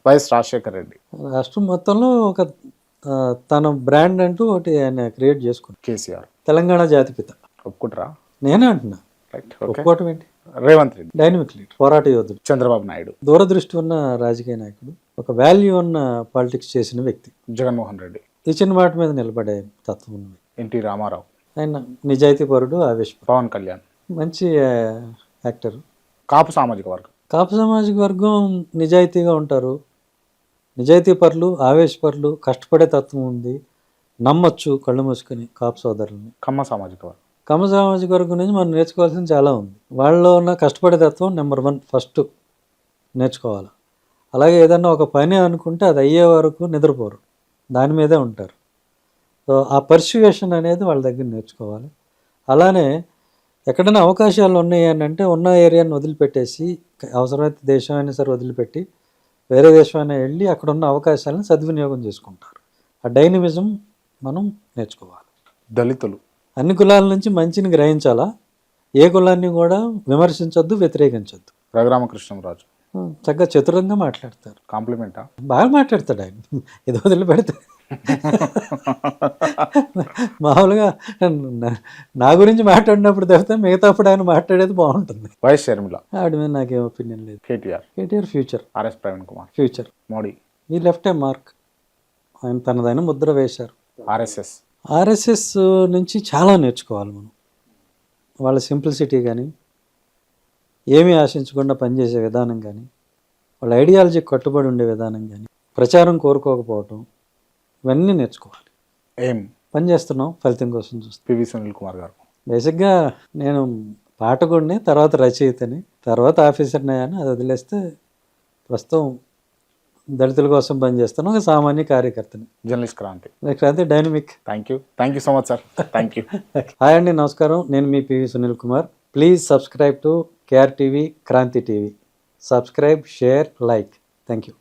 వైఎస్ రాజశేఖర్ రెడ్డి. రాష్ట్రం మొత్తంలో ఒక తన బ్రాండ్ అంటూ ఒకటి ఆయన క్రియేట్ చేసుకున్నాడు. కేసీఆర్. తెలంగాణ జాతిపిత. ఒప్పుకుంటారా? నేనే అంటున్నా. రైట్. ఒప్పుకోవటం ఏంటి? రేవంత్ రెడ్డి. డైనమిక్ లీడర్, పోరాట యోధుడు. చంద్రబాబు నాయుడు. దూరదృష్టి ఉన్న రాజకీయ నాయకుడు, ఒక వాల్యూ ఉన్న పాలిటిక్స్ చేసిన వ్యక్తి. జగన్మోహన్ రెడ్డి. ఇచ్చిన మాట మీద నిలబడే తత్వం ఉన్నది. ఎన్టీ రామారావు. ఆయన నిజాయితీపరుడు, ఆవేశపరుడు. పవన్ కళ్యాణ్. మంచి యాక్టర్. కాపు సామాజిక వర్గం. కాపు సామాజిక వర్గం నిజాయితీగా ఉంటారు, నిజాయితీపరులు, ఆవేశపరులు, కష్టపడే తత్వం ఉంది, నమ్మొచ్చు కళ్ళు మూసుకొని కాపు సోదరులని. కమ్మ సామాజిక వర్గం. కమ్మ సామాజిక వర్గం నుంచి మనం నేర్చుకోవాల్సింది చాలా ఉంది. వాళ్ళలో ఉన్న కష్టపడే తత్వం నెంబర్ 1 ఫస్ట్ నేర్చుకోవాలి. అలాగే ఏదన్నా ఒక పని అనుకుంటే అది అయ్యే వరకు నిద్రపోరు, దాని మీదే ఉంటారు. సో ఆ పర్సువేషన్ అనేది వాళ్ళ దగ్గర నేర్చుకోవాలి. అలానే ఎక్కడైనా అవకాశాలు ఉన్నాయి అని అంటే ఉన్న ఏరియాని వదిలిపెట్టేసి, అవసరమైతే దేశం అయినా సరే వదిలిపెట్టి వేరే దేశం అయినా వెళ్ళి అక్కడ ఉన్న అవకాశాలను సద్వినియోగం చేసుకుంటారు. ఆ డైనమిజం మనం నేర్చుకోవాలి. దళితులు. అన్ని కులాల నుంచి మంచిని గ్రహించాలా, ఏ కులాన్ని కూడా విమర్శించొద్దు, వ్యతిరేకించొద్దు. రఘురామకృష్ణంరాజు. చక్కగా చతురంగా మాట్లాడతారు. కాంప్లిమెంటా? బాగా మాట్లాడతాడు ఆయన. ఏదో వదిలిపెడితే మామూలుగా నా గురించి మాట్లాడినప్పుడు తప్పితే మిగతాప్పుడు ఆయన మాట్లాడేది బాగుంటుంది. వైఎస్ షర్మిల. ఆవిడ మీద నాకేం ఒపీనియన్ లేదు. KTR future. RS Praveen Kumar. Future. Modi. ఈ లెఫ్ట్ ఏ మార్క్. ఆయన తనదైన ముద్ర వేశారు. ఆర్ఎస్ఎస్ నుంచి చాలా నేర్చుకోవాలి మనం. వాళ్ళ సింప్లిసిటీ కానీ, ఏమీ ఆశించకుండా పనిచేసే విధానం కానీ, వాళ్ళ ఐడియాలజీకి కట్టుబడి ఉండే విధానం కానీ, ప్రచారం కోరుకోకపోవటం, ఇవన్నీ నేర్చుకోవాలి. ఏం పని చేస్తున్నాం, ఫలితం కోసం చూస్తాం. పివి సునీల్ కుమార్ గారు. బేసిక్గా నేను పాఠకుడిని, తర్వాత రచయితని, తర్వాత ఆఫీసర్ని అని అది వదిలేస్తే ప్రస్తుతం దళితుల కోసం పనిచేస్తాను, ఒక సామాన్య కార్యకర్తని. Journalist Kranthi. Kranthi dynamic. Thank you so much sir. Thank you. Hi అండి, నమస్కారం. నేను మీ PV Sunil Kumar. Please subscribe to KR TV, Kranthi TV. Subscribe, share, like. Thank you.